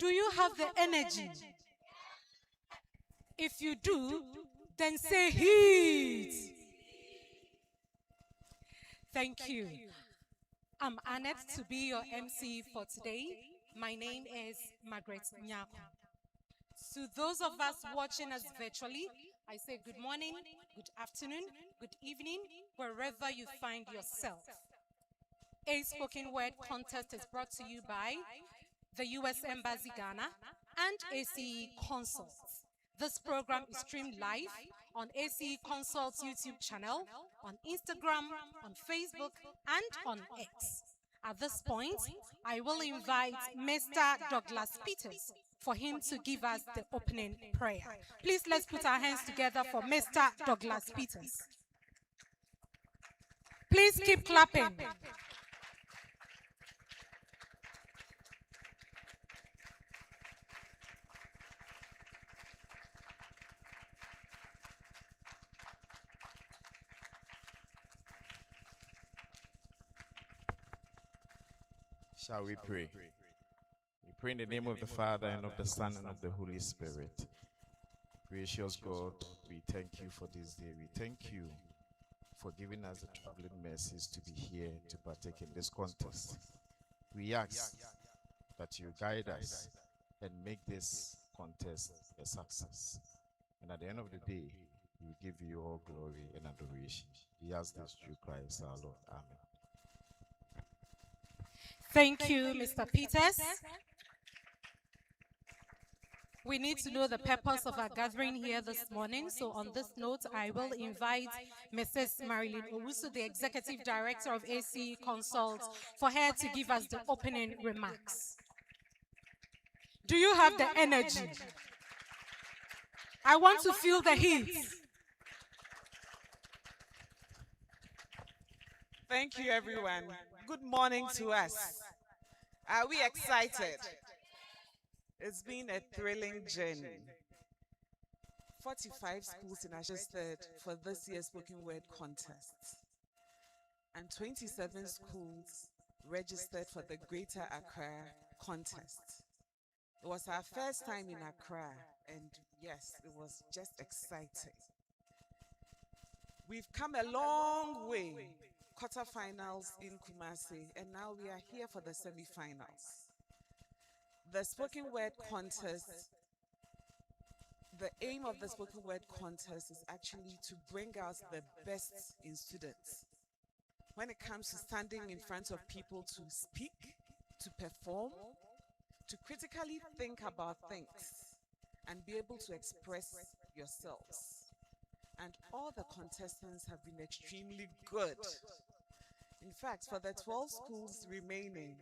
Do you have the energy? If you do, then say heat. Thank you. I'm honored to be your MC for today. My name is Margaret Nyako. To those of us watching us virtually, I say good morning, good afternoon, good evening, wherever you find yourself. A spoken word contest is brought to you by the U.S. Embassy Ghana and ACE Consults. This program is streamed live on ACE Consults YouTube channel, on Instagram, on Facebook, and on X. At this point, I will invite Mr. Douglas Peters for him to give us the opening prayer. Please let's put our hands together for Mr. Douglas Peters. Please keep clapping. Shall we pray? We pray in the name of the Father, and of the Son, and of the Holy Spirit. Gracious God, we thank you for this day. We thank you for giving us the traveling mercies to be here to partake in this contest. We ask that you guide us and make this contest a success. And at the end of the day, we give you all glory and adoration. We ask this through Christ our Lord. Amen. Thank you, Mr. Peters. We need to know the purpose of our gathering here this morning. So on this note, I will invite Mrs. Marilyn Owusu, the Executive Director of ACE Consults, for her to give us the opening remarks. Do you have the energy? I want to feel the heat. Thank you, everyone. Good morning to us. Are we excited? It's been a thrilling journey. 45 schools registered for this year's spoken word contest, and 27 schools registered for the Greater Accra contest. It was our first time in Accra, and yes, it was just exciting. We've come a long way. Quarterfinals in Kumasi, and now we are here for the semi-finals. The spoken word contest, the aim of the spoken word contest is actually to bring out the best in students. When it comes to standing in front of people to speak, to perform, to critically think about things, and be able to express yourselves. And all the contestants have been extremely good. In fact, for the 12 schools remaining,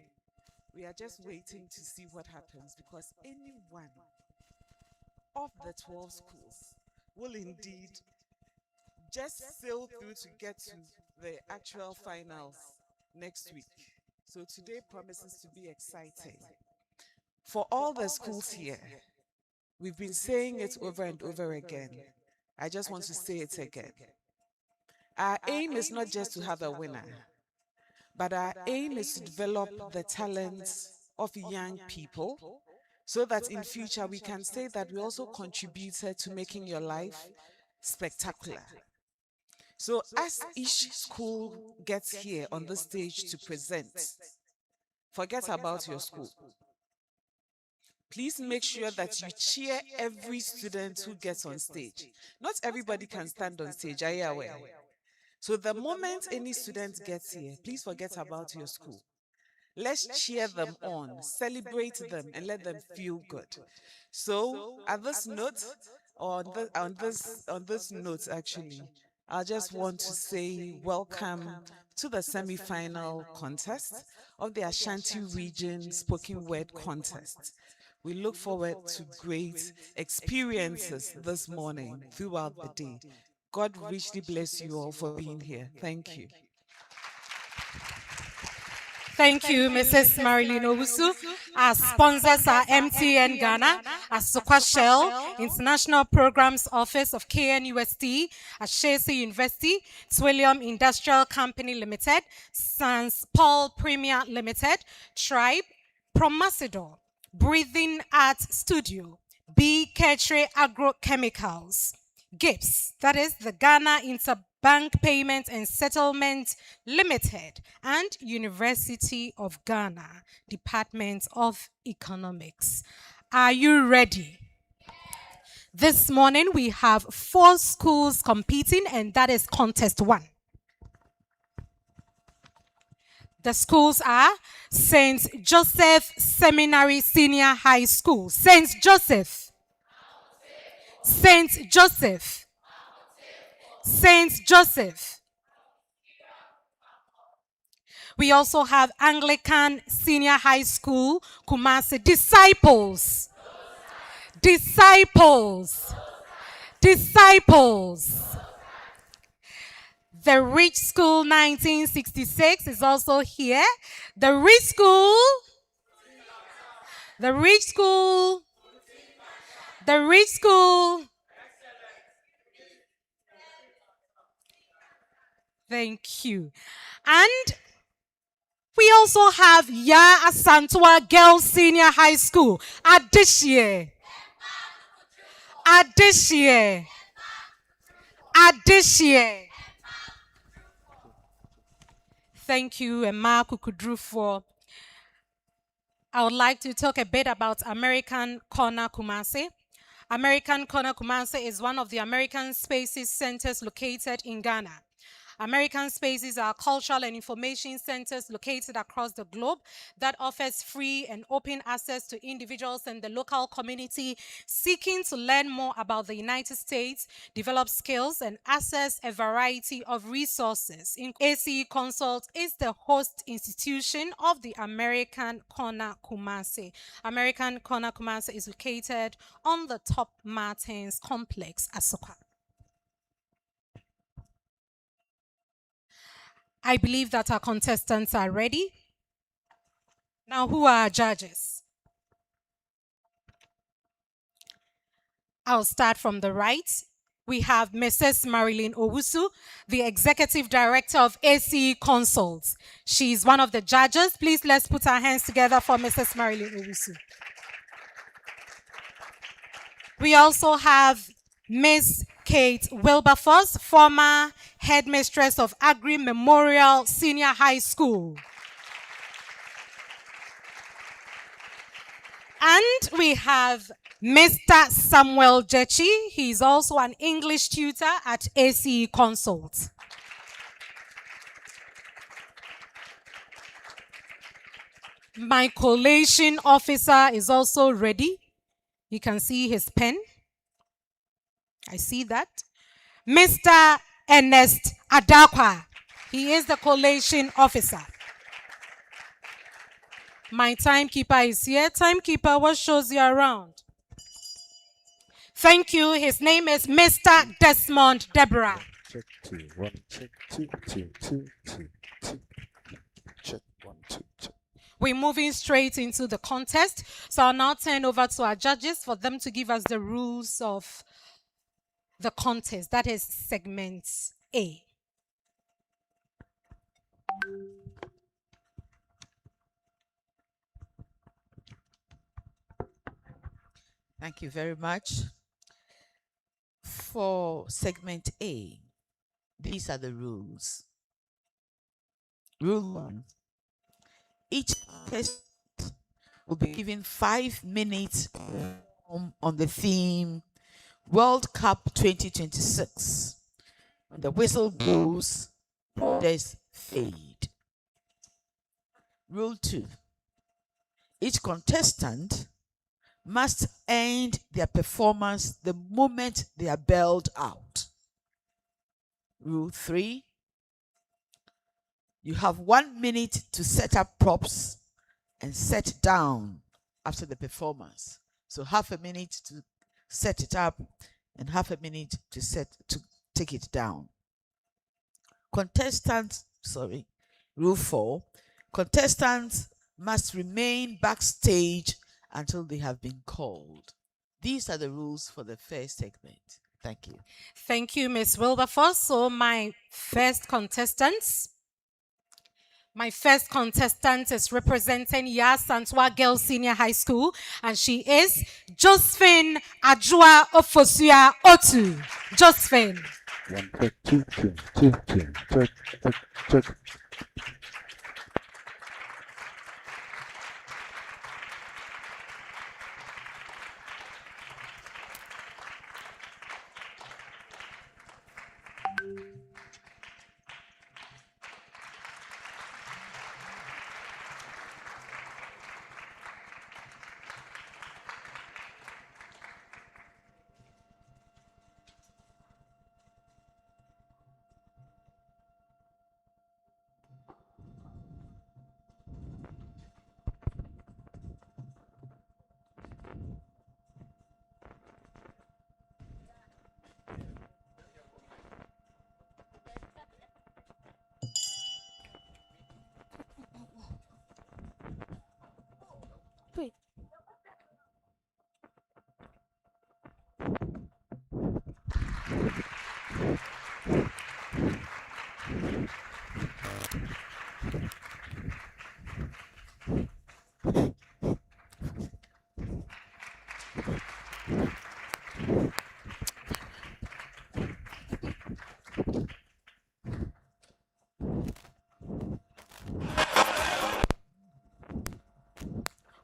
we are just waiting to see what happens, because any one of the 12 schools will indeed just sail through to get to the actual finals next week. So today promises to be exciting. For all the schools here, we've been saying it over and over again. I just want to say it again. Our aim is not just to have a winner, but our aim is to develop the talents of young people so that in future we can say that we also contributed to making your life spectacular. So as each school gets here on the stage to present, forget about your school. Please make sure that you cheer every student who gets on stage. Not everybody can stand on stage, are you aware? So the moment any student gets here, please forget about your school. Let's cheer them on, celebrate them, and let them feel good. So at this note, or on this note actually, I just want to say welcome to the semi-final contest of the Ashanti Region Spoken Word Contest. We look forward to great experiences this morning throughout the day. God richly bless you all for being here. Thank you. Thank you, Mrs. Marilyn Owusu. Our sponsors are MTN Ghana, Asokwa Shell, International Programs Office of KNUST, Ashesi University, Twillium Industrial Company Limited, Sans Paul Premier Limited, Tribe, Promasidor, Breathing Art Studio, B. Ketre Agrochemicals, GIPS, that is the Ghana Interbank Payment and Settlement Limited, and University of Ghana, Department of Economics. Are you ready? This morning we have 4 schools competing, and that is contest 1. The schools are St. Joseph Seminary Senior High School. St. Joseph. St. Joseph. St. Joseph. We also have Anglican Senior High School, Kumasi. Disciples. Disciples. Disciples. The Rich School 1966 is also here. The Rich School. The Rich School. The Rich School. Thank you. And we also have ASANTEWAA Girls Senior High School. Adishie. Adishie. Adishie. Thank you, Emma Kukudru, for. I would like to talk a bit about American Corner Kumasi. American Corner Kumasi is one of the American Spaces centers located in Ghana. American Spaces are cultural and information centers located across the globe that offers free and open access to individuals and the local community seeking to learn more about the United States, develop skills, and access a variety of resources. ACE Consult is the host institution of the American Corner Kumasi. American Corner Kumasi is located on the Top Martins Complex, Asokwa. I believe that our contestants are ready. Now, who are our judges? I'll start from the right. We have Mrs. Marilyn Owusu, the Executive Director of ACE Consults. She's one of the judges. Please, let's put our hands together for Mrs. Marilyn Owusu. We also have Ms. Kate Wilberforce, former headmistress of Agri Memorial Senior High School. And we have Mr. Samuel Jechi. He's also an English tutor at ACE Consult. My collation officer is also ready. You can see his pen. I see that. Mr. Ernest Adakwa. He is the collation officer. My timekeeper is here. Timekeeper, what shows you around? Thank you. His name is Mr. Desmond Deborah. Check 2, 1, check 2, 2, 2, 2, 2. Check 1, 2, check. We're moving straight into the contest. So I'll now turn over to our judges for them to give us the rules of the contest. That is segment A. Thank you very much. For segment A, these are the rules. Rule 1. Each test will be given 5 minutes on the theme World Cup 2026. When the whistle blows, there's fade. Rule 2. Each contestant must end their performance the moment they are belled out. Rule 3. You have 1 minute to set up props and set down after the performance. So half a minute to set it up and half a minute to take it down. Rule 4. Contestants must remain backstage until they have been called. These are the rules for the first segment. Thank you. Thank you, Ms. Wilberforce. So my first contestants, My first contestant is representing ASANTEWAA Girls Senior High School, and she is Josephine Ajua Ofosua Otu. Josephine. 1, check, 2, check, 2, check, check. Wait.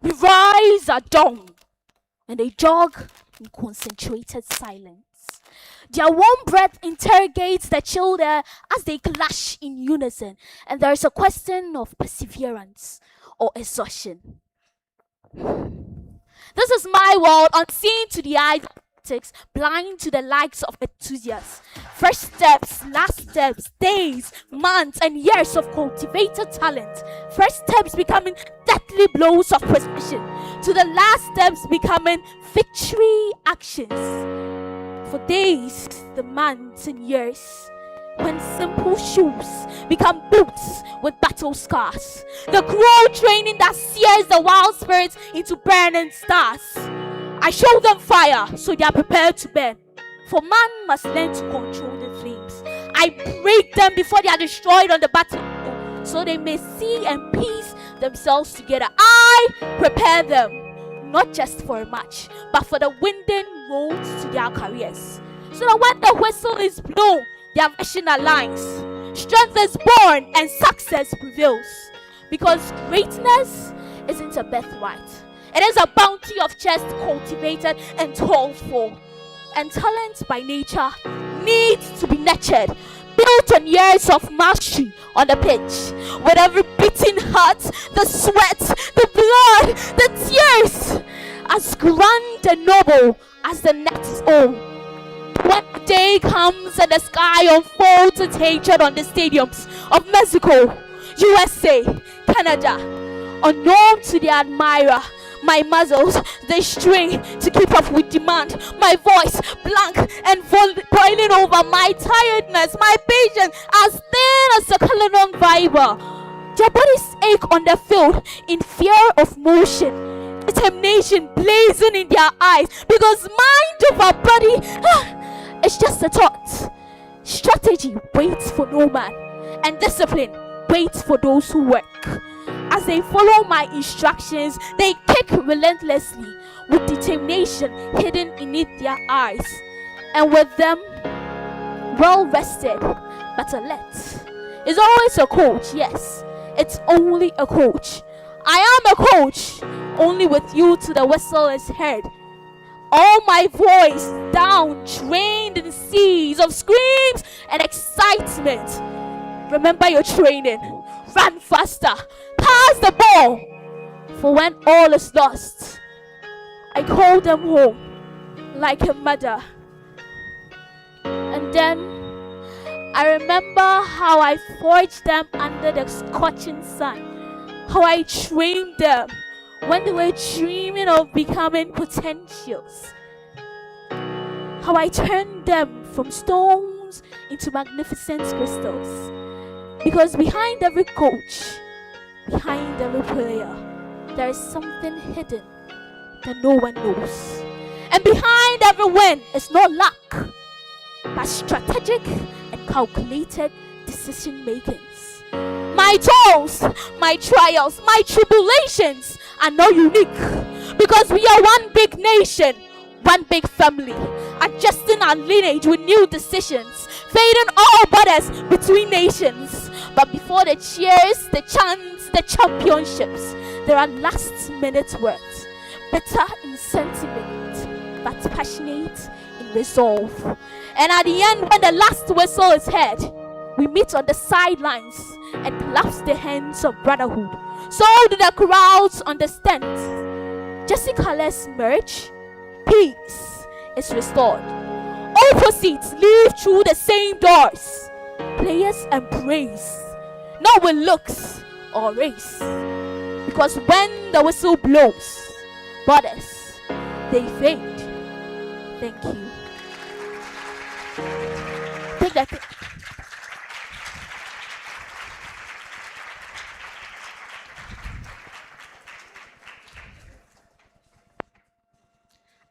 We rise at dawn and they jog in concentrated silence. Their warm breath interrogates the chill air as they clash in unison, and there is a question of perseverance or exhaustion. This is my world, unseen to the eyes of critics, blind to the likes of enthusiasts. First steps, last steps, days, months, and years of cultivated talent. First steps becoming deadly blows of precision, to the last steps becoming victory actions. For days, the months, and years, when simple shoes become boots with battle scars, the cruel training that sears the wild spirits into burning stars. I show them fire so they are prepared to burn, for man must learn to control the flames. I break them before they are destroyed on the battlefield, so they may see and piece themselves together. I prepare them, not just for a match, but for the winding roads to their careers, so that when the whistle is blown, their vision aligns, strength is born, and success prevails. Because greatness isn't a birthright, it is a bounty of chest cultivated and toiled for. And talent by nature needs to be nurtured, built on years of mastery on the pitch. With every beating heart, the sweat, the blood, the tears, as grand and noble as the net's own. When the day comes and the sky unfolds its hatred on the stadiums of Mexico, USA, Canada, unknown to the admirer, my muscles, they strain to keep up with demand. My voice blank and boiling over, my tiredness, my patience as thin as a Caledon viper. Their bodies ache on the field in fear of motion, determination blazing in their eyes, because mind over body it's just a thought. Strategy waits for no man, and discipline waits for those who work. As they follow my instructions, they kick relentlessly with determination hidden beneath their eyes, and with them well rested but alert. Is always a coach, yes, it's only a coach. I am a coach, only with you till the whistle is heard. All my voice down, trained in seas of screams and excitement. Remember your training. Run faster. Pass the ball. For when all is lost, I call them home like a mother. And then I remember how I forged them under the scorching sun. How I trained them when they were dreaming of becoming potentials. How I turned them from stones into magnificent crystals. Because behind every coach, behind every player, there is something hidden that no one knows. And behind every win is not luck, but strategic and calculated decision makings. My My toils, my trials, my tribulations are not unique because we are one big nation, one big family, adjusting our lineage with new decisions, fading all borders between nations. But before the cheers, the chants, the championships, there are last minute words, bitter in sentiment, but passionate in resolve. And at the end, when the last whistle is heard, we meet on the sidelines and clasp the hands of brotherhood. So do the crowds understand. Jessica, let's merge. Peace is restored. Opposites leave through the same doors. Players embrace, not with looks or race. Because when the whistle blows, borders, they fade. Thank you. Take that.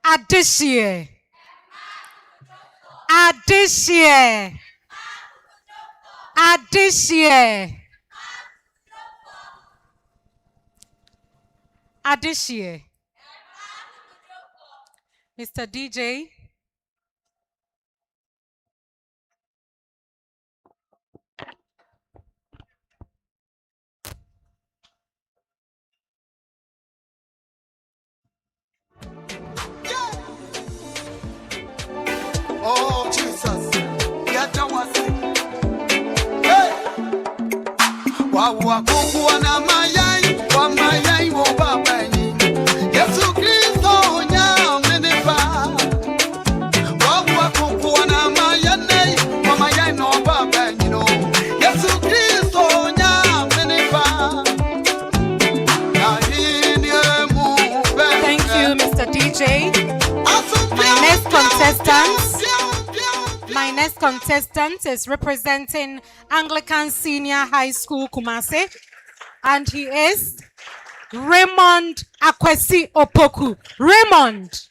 Adishie. Adishie. Adishie. Adishie. Mr. DJ. Oh, Jesus. Yeah, that was it. Hey. Wawa kuku wana mayai, wa mayai wo babanyi. Yesu Kristo nyamenipa. Wawa kuku wana mayai, wa mayai no babanyi no. Yesu Kristo nyamenipa. Thank you, Mr. DJ. My next contestant is representing Anglican Senior High School, Kumasi, and he is Raymond Akwesi Opoku. Raymond.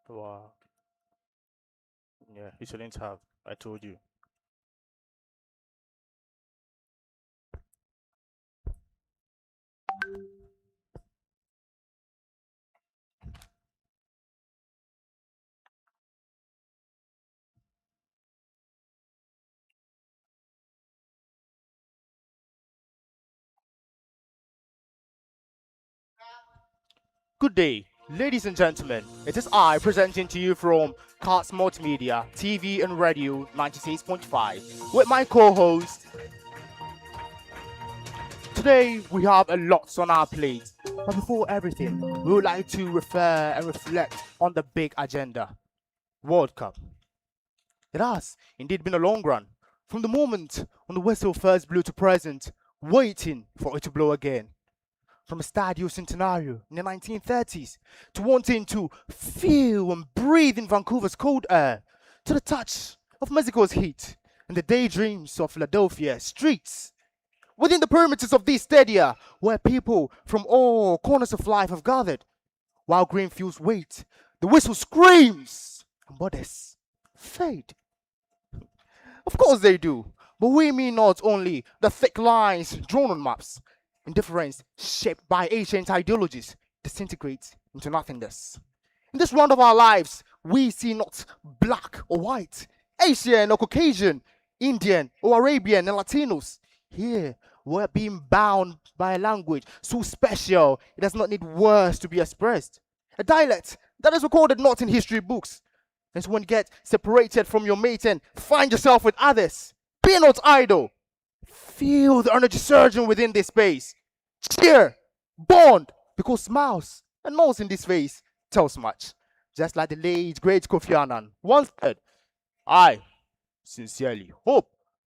Wow. Yeah, you shouldn't have. I told you. Good day, ladies and gentlemen. It is I presenting to you from Cards Multimedia, TV and Radio 96.5 with my co-host. Today we have a lot on our plate, but before everything, we would like to refer and reflect on the big agenda, World Cup. It has indeed been a long run, from the moment when the whistle first blew to present, waiting for it to blow again. From the Stadio Centenario in the 1930s, to wanting to feel and breathe in Vancouver's cold air, to the touch of Mexico's heat, and the daydreams of Philadelphia's streets. Within the perimeters of these stadia, where people from all corners of life have gathered, while green fields wait, the whistle screams, and borders fade. Of course they do, but we mean not only the thick lines drawn on maps. Indifference shaped by ancient ideologies disintegrates into nothingness. In this round of our lives, we see not black or white, Asian or Caucasian, Indian or Arabian and Latinos. Here, we're being bound by a language so special it does not need words to be expressed. A dialect that is recorded not in history books. And so when you get separated from your mate and find yourself with others, be not idle. Feel the energy surging within this space. Cheer, bond, because smiles and nose in this face tells much. Just like the late great Kofi Annan once said, I sincerely hope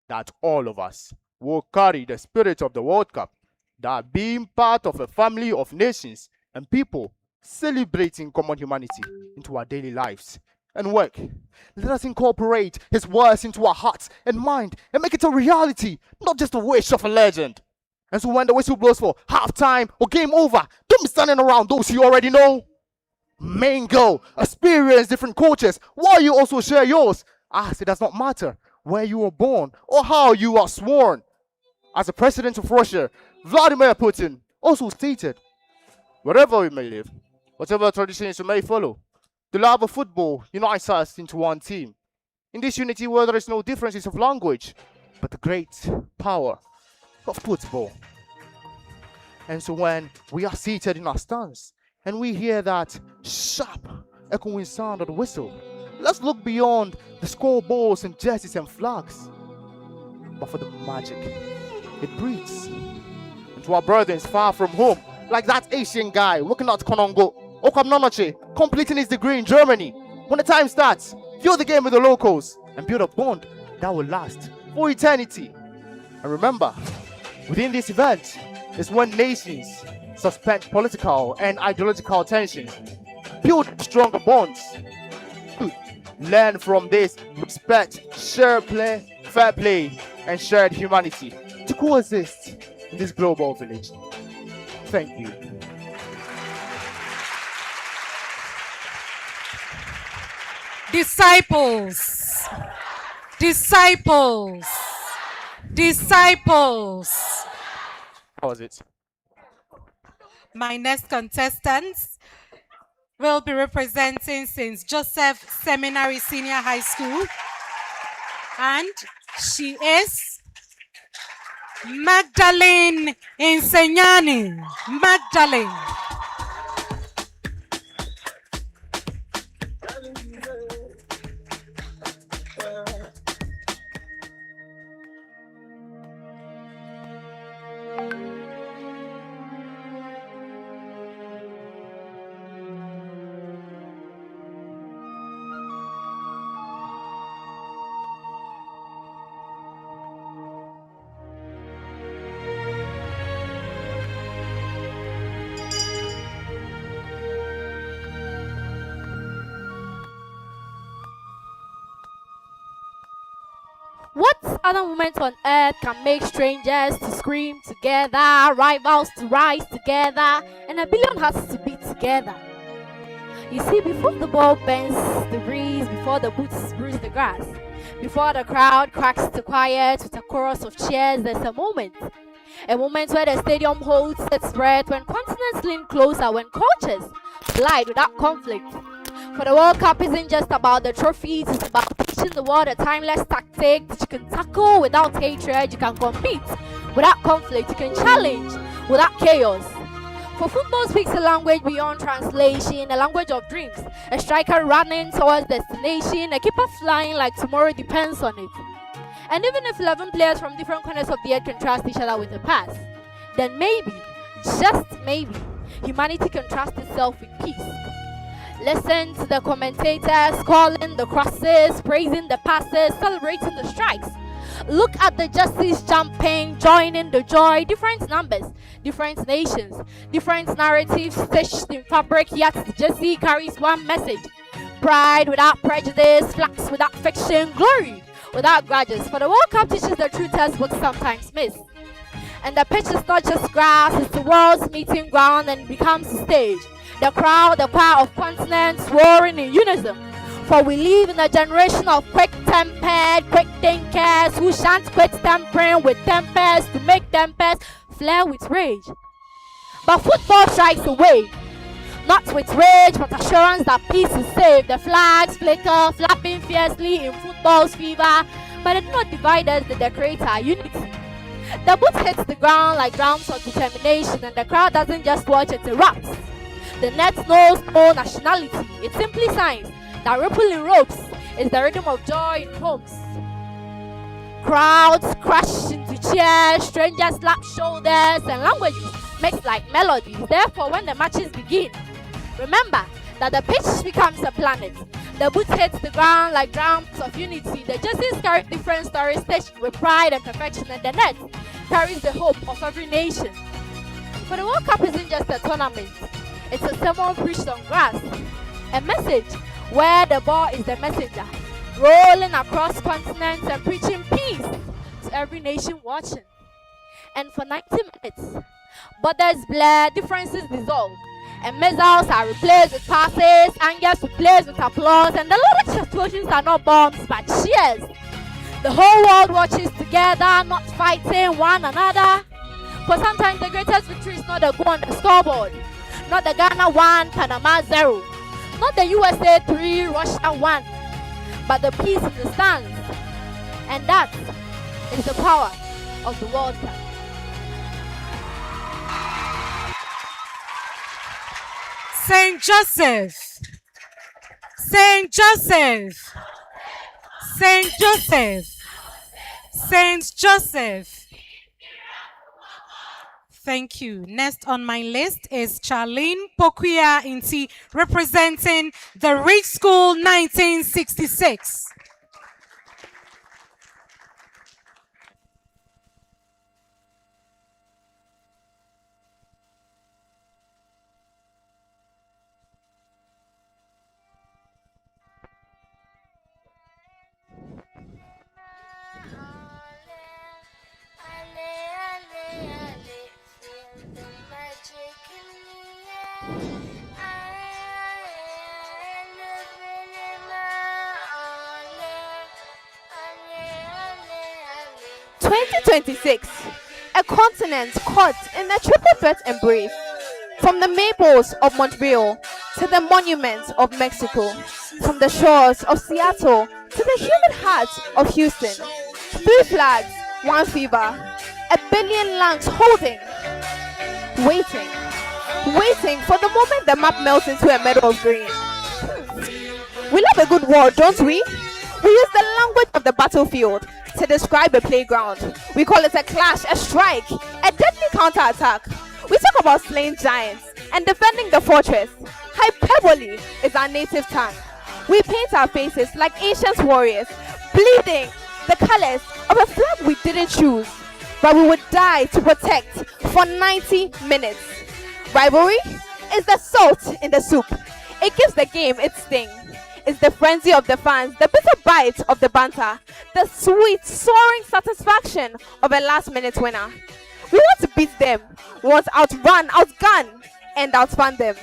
that all of us will carry the spirit of the World Cup, that being part of a family of nations and people celebrating common humanity into our daily lives and work. Let us incorporate his words into our hearts and mind and make it a reality, not just a wish of a legend. And so when the whistle blows for halftime or game over, don't be standing around those you already know. Mingle, experience different cultures while you also share yours, as it does not matter where you were born or how you are sworn. As the president of Russia, Vladimir Putin, also stated, wherever we may live, whatever traditions we may follow, the love of football unites us into one team. In this unity where there is no differences of language, but the great power of football. And so when we are seated in our stands and we hear that sharp, echoing sound of the whistle, let's look beyond the scoreboards and jerseys and flags, but for the magic it breathes. And to our brothers far from home, like that Asian guy working out Konongo, Okamnonoche, completing his degree in Germany. When the time starts, fuel the game with the locals and build a bond that will last for eternity. And remember, within this event is when nations suspend political and ideological tensions, build stronger bonds, learn from this, respect, shared play, fair play, and shared humanity to coexist in this global village. Thank you. Disciples, disciples, disciples. How was it? My next contestants will be representing St. Joseph Seminary Senior High School, and she is Magdalene Insegnani. Magdalene. What other moments on earth can make strangers to scream together, rivals to rise together, and a billion hearts to beat together? You see, before the ball bends the breeze, before the boots bruise the grass, before the crowd cracks to quiet with a chorus of cheers, there's a moment where the stadium holds its breath, when continents lean closer, when cultures collide without conflict. For the World Cup isn't just about the trophies, it's about teaching the world a timeless tactic that you can tackle without hatred, you can compete without conflict, you can challenge without chaos. For football speaks a language beyond translation, a language of dreams, a striker running towards destination, a keeper flying like tomorrow depends on it. And even if 11 players from different corners of the earth can trust each other with a pass, then maybe, just maybe, humanity can trust itself with peace. Listen to the commentators calling the crosses, praising the passes, celebrating the strikes. Look at the justice jumping, joining the joy. Different numbers, different nations, different narratives stitched in fabric, yet the jersey carries one message. Pride without prejudice, flags without fiction, glory without grudges. For the World Cup teaches the truth as books sometimes miss. And the pitch is not just grass, it's the world's meeting ground and becomes a stage. The crowd, the choir of continents roaring in unison. For we live in a generation of quick-tempered, quick thinkers who shan't quit tampering with tempers to make tempers flare with rage. But football strikes away, not with rage, but assurance that peace is safe. The flags flicker, flapping fiercely in football's fever, but they do not divide us, they decorate our unity. The boot hits the ground like drums of determination, and the crowd doesn't just watch, it erupts. The net knows no nationality. It simply signs that ripple in ropes is the rhythm of joy in homes. Crowds crash into chairs, strangers slap shoulders, and languages mix like melodies. Therefore, when the matches begin, remember that the pitch becomes a planet. The boot hits the ground like drums of unity. The jerseys carry different stories stitched with pride and perfection, and the net carries the hope of every nation. For the World Cup isn't just a tournament, it's a sermon preached on grass. A message where the ball is the messenger, rolling across continents and preaching peace to every nation watching. And for 90 minutes, borders blur, differences dissolve, and missiles are replaced with passes, angers replaced with applause, and the loudest explosions are not bombs but cheers. The whole world watches together, not fighting one another. For sometimes the greatest victory is not the goal on the scoreboard, not the Ghana 1, Panama 0, not the USA 3, Russia 1, but the peace in the stands. And that is the power of the World Cup. Saint Joseph, Saint Joseph, Saint Joseph, Saint Joseph. Thank you. Next on my list is Charlene Pokuya Inti, representing the Ridge School 1966. '26, a continent caught in a triple threat embrace. From the maples of Montreal to the monuments of Mexico, from the shores of Seattle to the humid hearts of Houston. 3 flags, 1 fever, a billion lungs holding, waiting for the moment the map melts into a meadow of green. We love a good war, don't we? We use the language of the battlefield to describe a playground. We call it a clash, a strike, a deadly counterattack. We talk about slaying giants and defending the fortress. Hyperbole is our native tongue. We paint our faces like ancient warriors, bleeding the colors of a flag we didn't choose, but we would die to protect for 90 minutes. Rivalry is the salt in the soup. It gives the game its sting. It's the frenzy of the fans, the bitter bite of the banter, the sweet, soaring satisfaction of a last-minute winner. We want to beat them, we want to outrun, outgun, and outfun them.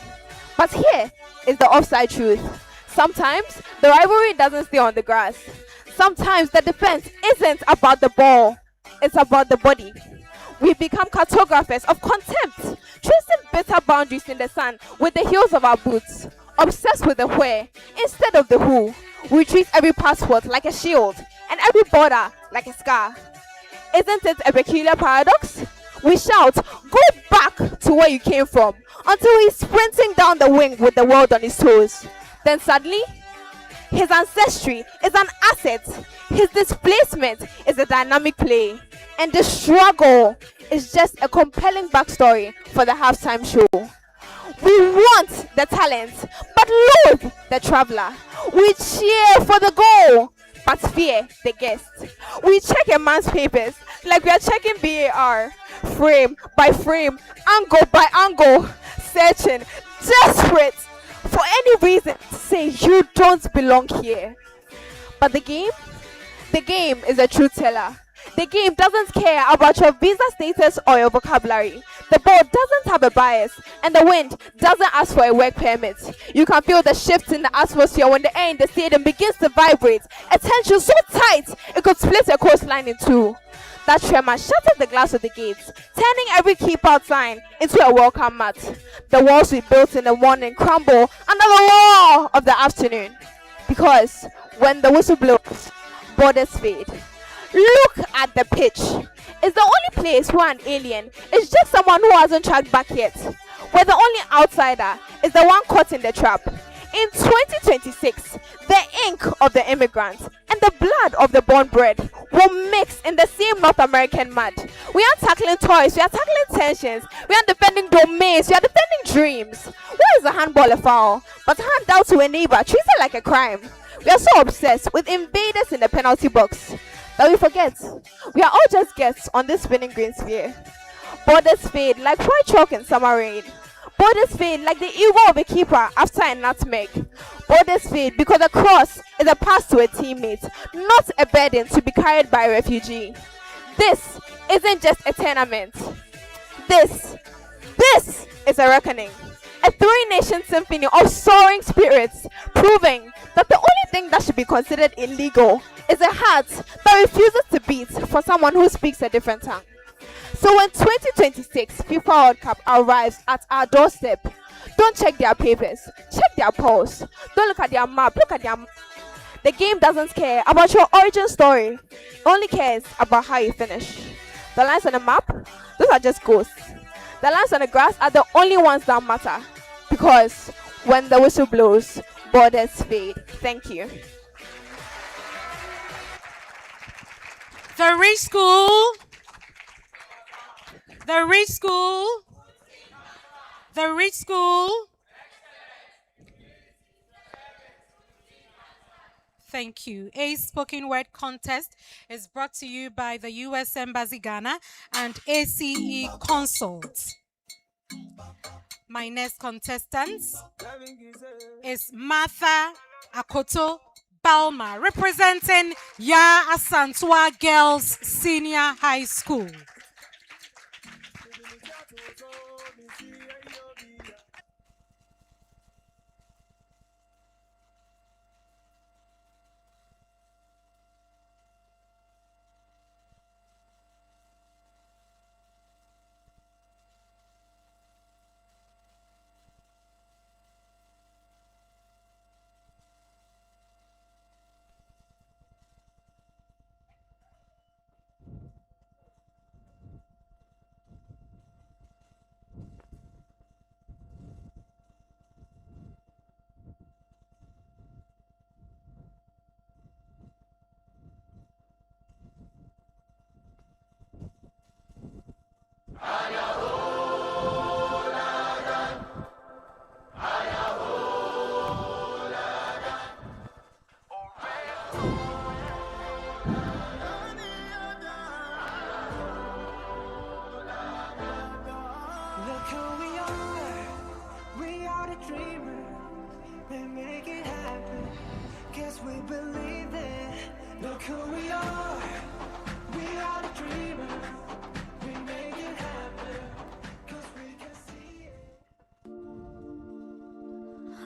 But here is the offside truth. Sometimes the rivalry doesn't stay on the grass. Sometimes the defense isn't about the ball, it's about the body. We become cartographers of contempt, tracing bitter boundaries in the sand with the heels of our boots. Obsessed with the where instead of the who. We treat every passport like a shield and every border like a scar. Isn't it a peculiar paradox? We shout, go back to where you came from, until he's sprinting down the wing with the world on his toes. Then suddenly, his ancestry is an asset, his displacement is a dynamic play, and the struggle is just a compelling backstory for the halftime show. We want the talent, but loathe the traveler. We cheer for the goal, but fear the guest. We check a man's papers like we are checking BAR, frame by frame, angle by angle, searching, desperate for any reason to say you don't belong here. But the game is a truth teller. The game doesn't care about your visa status or your vocabulary. The ball doesn't have a bias, and the wind doesn't ask for a work permit. You can feel the shift in the atmosphere when the air in the stadium begins to vibrate. A tension so tight it could split a coastline in two. That tremor shattered the glass of the gates, turning every keep-out sign into a welcome mat. The walls we built in the morning crumble under the roar of the afternoon. Because when the whistle blows, borders fade. Look at the pitch. is the only place where an alien is just someone who hasn't tracked back yet, where the only outsider is the one caught in the trap. In 2026, the ink of the immigrants and the blood of the born-bred will mix in the same North American mud. We aren't tackling toys, we are tackling tensions. We are defending domains, we are defending dreams. Why is a handball a foul? But hand out to a neighbor, treat it like a crime. We are so obsessed with invaders in the penalty box that we forget we are all just guests on this spinning green sphere. Borders fade like white chalk in summer rain. Borders fade like the ego of a keeper after a nutmeg. Borders fade because the cross is a pass to a teammate, not a burden to be carried by a refugee. This isn't just a tournament. This is a reckoning. A three-nation symphony of soaring spirits, proving that the only thing that should be considered illegal is a heart that refuses to beat for someone who speaks a different tongue. So when 2026 FIFA World Cup arrives at our doorstep, don't check their papers, check their polls. Don't look at their map, look at their The game doesn't care about your origin story. It only cares about how you finish. The lines on the map, those are just ghosts. The lines on the grass are the only ones that matter. Because when the whistle blows, borders fade. Thank you. The Rich School. The Rich School. The Rich School. Thank you. A spoken word contest is brought to you by the U.S. Embassy Ghana and ACE Consults. My next contestant is Martha Akoto Balma, representing ASANTEWAA Girls Senior High School.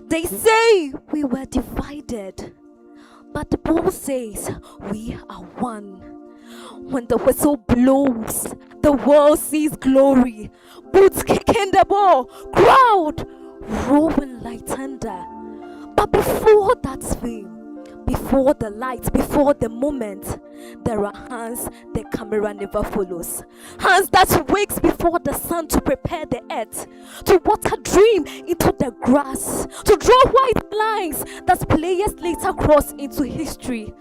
They say we were divided, but the ball says we are one. When the whistle blows, the world sees glory. Boots kicking the ball, crowd roaring like thunder. But before that fame, before the lights, before the moment, there are hands the camera never follows. Hands that wakes before the sun to prepare the earth, to water dream into the grass, to draw white lines that players later cross into history.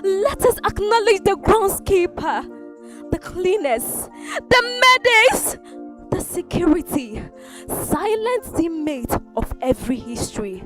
Let us acknowledge the groundskeeper, the cleaners, the medics, the security, silent teammate of every history.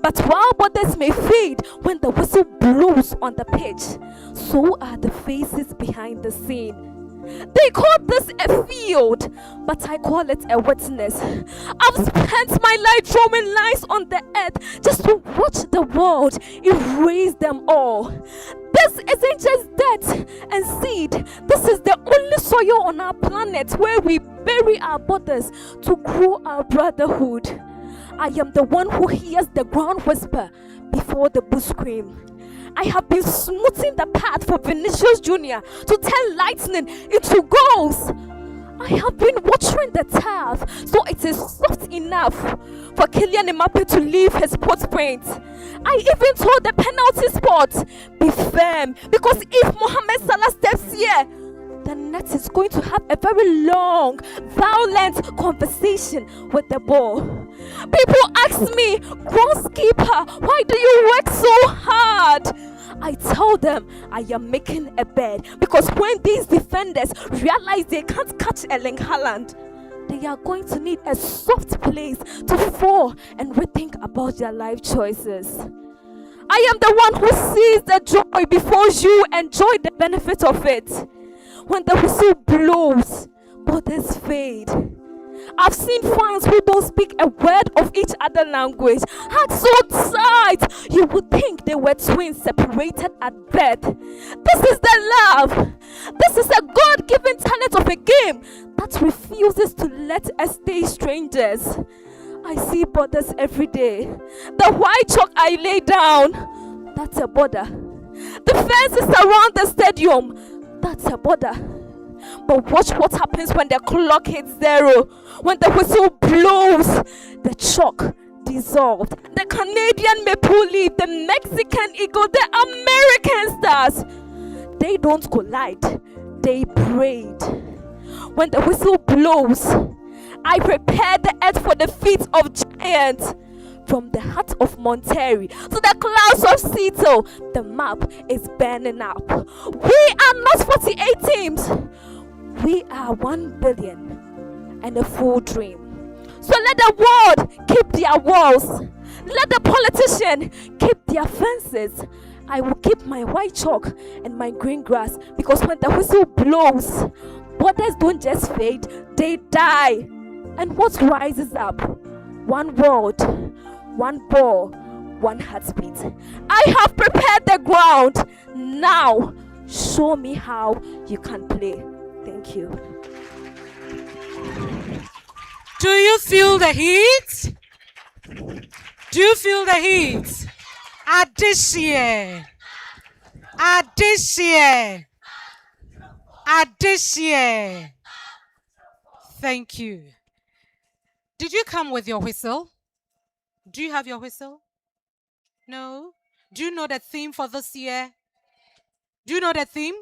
But while borders may fade when the whistle blows on the pitch, so are the faces behind the scene. They call this a field, but I call it a witness. I've spent my life drawing lines on the earth just to watch the world erase them all. This isn't just dirt and seed. This is the only soil on our planet where we bury our borders to grow our brotherhood. I am the one who hears the ground whisper before the bush scream. I have been smoothing the path for Vinicius Jr. to turn lightning into goals. I have been watering the turf so it is soft enough for Kylian Mbappe to leave his footprint. I even told the penalty spot, be firm, because if Mohamed Salah steps here, the net is going to have a very long, violent conversation with the ball. People ask me, groundskeeper, why do you work so hard? I tell them I am making a bed because when these defenders realize they can't catch Erling Haaland, they are going to need a soft place to fall and rethink about their life choices. I am the one who sees the joy before you enjoy the benefit of it. When the whistle blows, borders fade. I've seen fans who don't speak a word of each other language hug so tight you would think they were twins separated at birth. This is the love. This is a God-given talent of a game that refuses to let us stay strangers. I see borders every day. The white chalk I lay down, that's a border. The fences around the stadium, that's a border. But watch what happens when the clock hits 0. When the whistle blows, the chalk dissolved. The Canadian maple leaf, the Mexican eagle, the American stars, they don't collide, they braid. When the whistle blows, I prepare the earth for the feet of giants. From the heart of Monterrey to the clouds of Seattle, the map is burning up. We are not 48 teams. We are 1 billion and a full dream. So let the world keep their walls. Let the politician keep their fences. I will keep my white chalk and my green grass, because when the whistle blows, borders don't just fade, they die. And what rises up? One world, one ball, one heartbeat. I have prepared the ground. Now, show me how you can play. Thank you. Do you feel the heat? Do you feel the heat? Adishie. Adishie. Adishie. Thank you. Did you come with your whistle? Do you have your whistle? No? Do you know the theme for this year? Do you know the theme?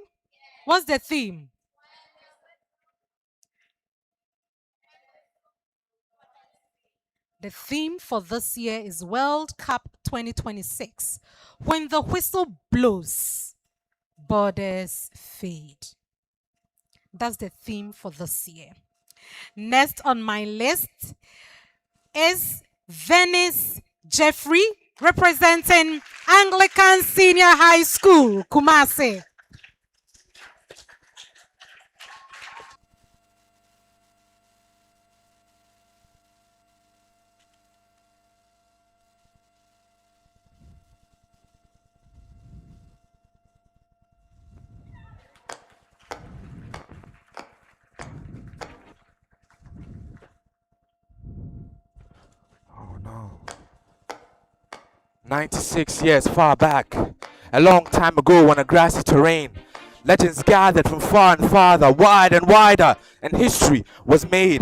What's the theme? The theme for this year is World Cup 2026. When the whistle blows, borders fade. That's the theme for this year. Next on my list is Venice Jeffrey, representing Anglican Senior High School, Kumasi. Oh no. 96 years far back, a long time ago on a grassy terrain, legends gathered from far and farther, wide and wider, and history was made.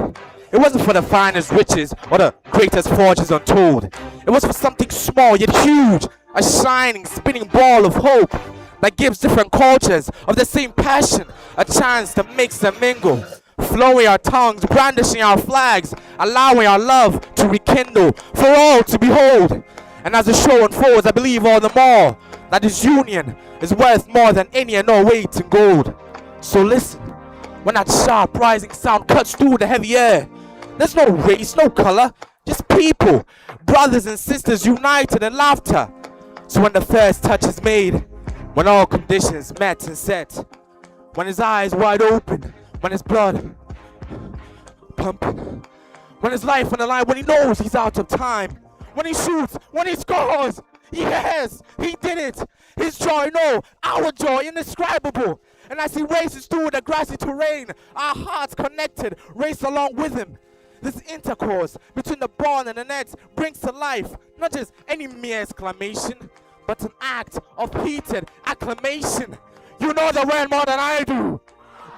It wasn't for the finest riches or the greatest fortunes untold. It was for something small yet huge, a shining, spinning ball of hope that gives different cultures of the same passion a chance to mix and mingle. Flowing our tongues, brandishing our flags, allowing our love to rekindle for all to behold. And as the show unfolds, I believe all the more that this union is worth more than any and all weight in gold. So listen, when that sharp rising sound cuts through the heavy air, there's no race, no color, just people, brothers and sisters united in laughter. So when the first touch is made, when all conditions met and set, when his eyes wide open, when his blood pumping, when his life on the line, when he knows he's out of time, when he shoots, when he scores, yes, he did it. His joy, no, our joy, indescribable. And as he races through the grassy terrain, our hearts connected, race along with him. This intercourse between the ball and the net brings to life not just any mere exclamation, but an act of heated acclamation. You know the word more than I do.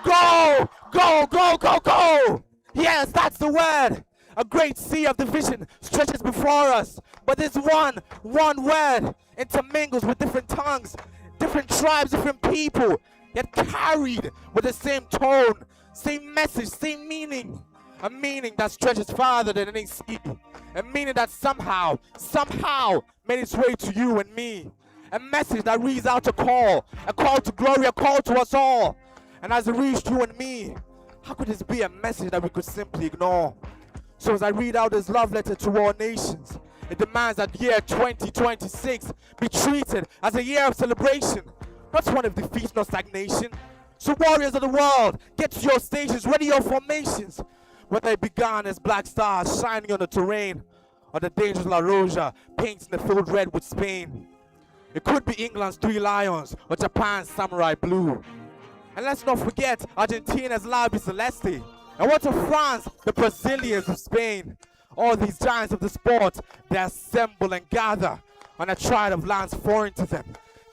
Go, go, go, go, go. Yes, that's the word. A great sea of division stretches before us, but this one word intermingles with different tongues, different tribes, different people, yet carried with the same tone, same message, same meaning. A meaning that stretches farther than any sea. A meaning that somehow made its way to you and me. A message that reads out a call to glory, a call to us all. And as it reached you and me, how could this be a message that we could simply ignore? So as I read out this love letter to all nations, it demands that year 2026 be treated as a year of celebration, not one of defeat nor stagnation. So warriors of the world, get to your stations, ready your formations. Whether it began as black stars shining on the terrain, or the dangerous La Roja painting the field red with Spain. It could be England's 3 lions, or Japan's samurai blue. And let's not forget Argentina's Labi Celeste. And what of France, the Brazilians of Spain? All these giants of the sport, they assemble and gather on a tribe of lands foreign to them,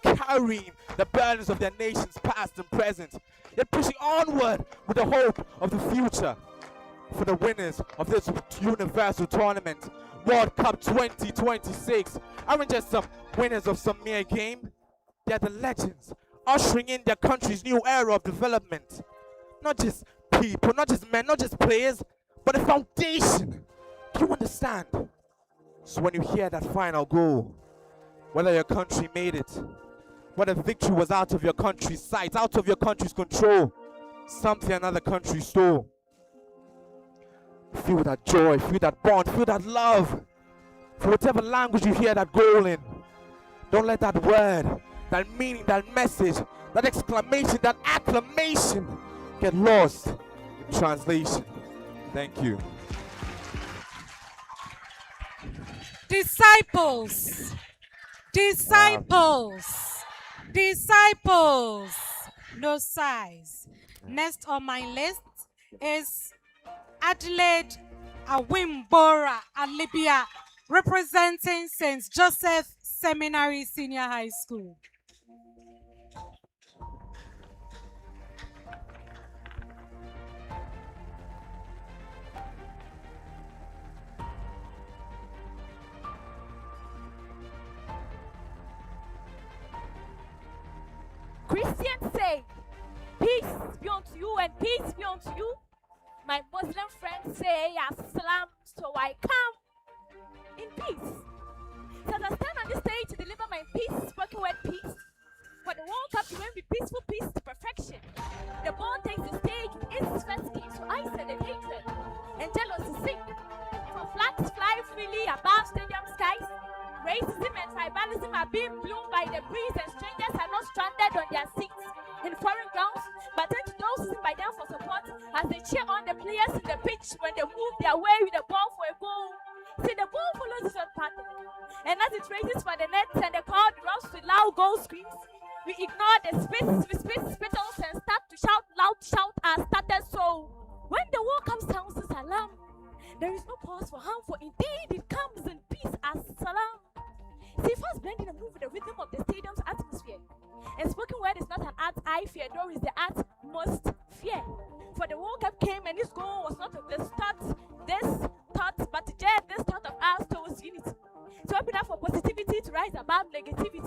carrying the burdens of their nations past and present, yet pushing onward with the hope of the future. For the winners of this universal tournament, World Cup 2026, aren't just some winners of some mere game. They're the legends, ushering in their country's new era of development. Not just people, not just men, not just players, but a foundation. Do you understand? So when you hear that final goal, whether your country made it, whether victory was out of your country's sight, out of your country's control, something another country stole, feel that joy, feel that bond, feel that love. For whatever language you hear that goal in, don't let that word, that meaning, that message, that exclamation, that acclamation get lost in translation. Thank you. Disciples, disciples, disciples. No size. Next on my list is Adelaide Awimbora Alibia, representing St. Joseph Seminary Senior High School. Christians say, peace be unto you and peace be unto you. My Muslim friends say, As-salam, so I come in peace. So as I stand on this stage to deliver my peace, spoken word peace, for the World Cup to win with peaceful peace to perfection. The ball takes the stage with its first game, so I said and hatred and jealousy sing. For flags fly freely above stadium skies, racism and tribalism are being blown by the breeze, and strangers are not stranded on their seats in foreign grounds, but turn to those sitting by them for support as they cheer on the players in the pitch when they move their way with the ball for a goal. See, the ball follows its own pattern, and as it races for the net and the crowd erupts with loud goal screams, we ignore the spittles and start to shout loud shout as started. So when the war comes sounds its alarm, there is no cause for harm, for indeed it comes in peace as salam. See, first blending and move with the rhythm of the stadium's atmosphere. And spoken word is not an art I fear, nor is the art must fear. For the World Cup came and his goal was not of the start, this thought, but to jet this thought of ours towards unity. To open up for positivity to rise above negativity.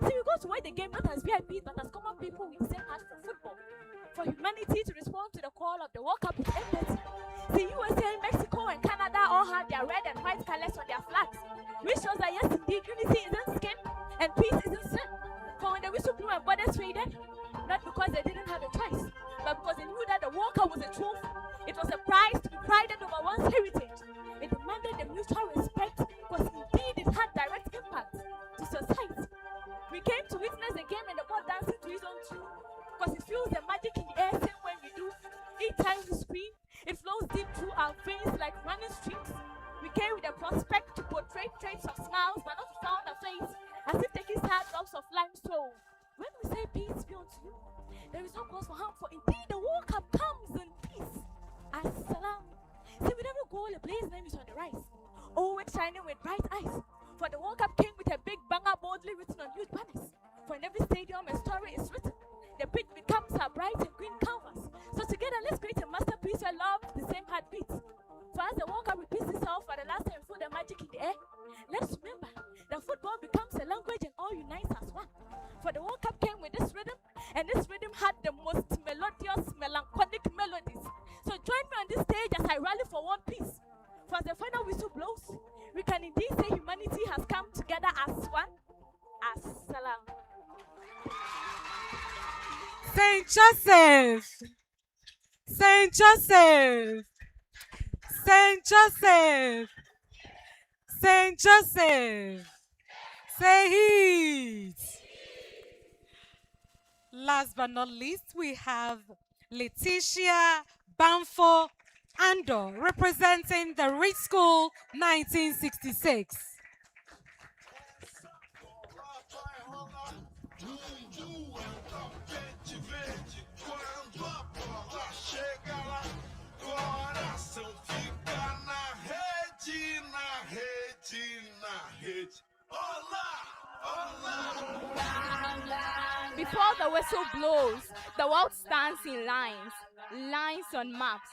See, we go to watch the game not as VIPs, but as common people with the same heart for football. For humanity to respond to the call of the World Cup with empathy. The USA, Mexico, and Canada all have their red and white colors on their flags, which shows that yes, indeed, unity isn't skin and peace isn't sin. For when the whistle blew and borders faded, not because they didn't have a choice, but because they knew that the World Cup was a truth. It was a prize to be prided over one's heritage. It demanded the mutual respect, because indeed it had direct impact to society. We came to witness the game and the ball dancing to his own tune, because it feels the magic in the air same when we do. Each time we scream, it flows deep through our veins like running streams. We came with a prospect to portray traits of smiles, but not to sound a face, as if taking sad drops of limestone. When we say peace be unto you, there is no cause for harm, for indeed the World Cup comes in peace. As-salam. See, with every goal, a player's name is on the rise, always shining with bright eyes. For the World Cup came with a big banger boldly written on huge banners. For in every stadium a story is written. The pitch becomes a bright and green canvas. So together let's create a masterpiece where love the same heartbeat. For as the World Cup repeats itself for the last time, feel the magic in the air. Let's remember that football becomes a language and all unites as one. For the World Cup came with this rhythm, and this rhythm has can indeed say humanity has come together as one. As-salam. Saint Joseph. Saint Joseph. Saint Joseph. Saint Joseph. Say it. Last but not least, we have Letitia Banfo Ando, representing the Rich School 1966. Before the whistle blows, the world stands in lines. Lines on maps,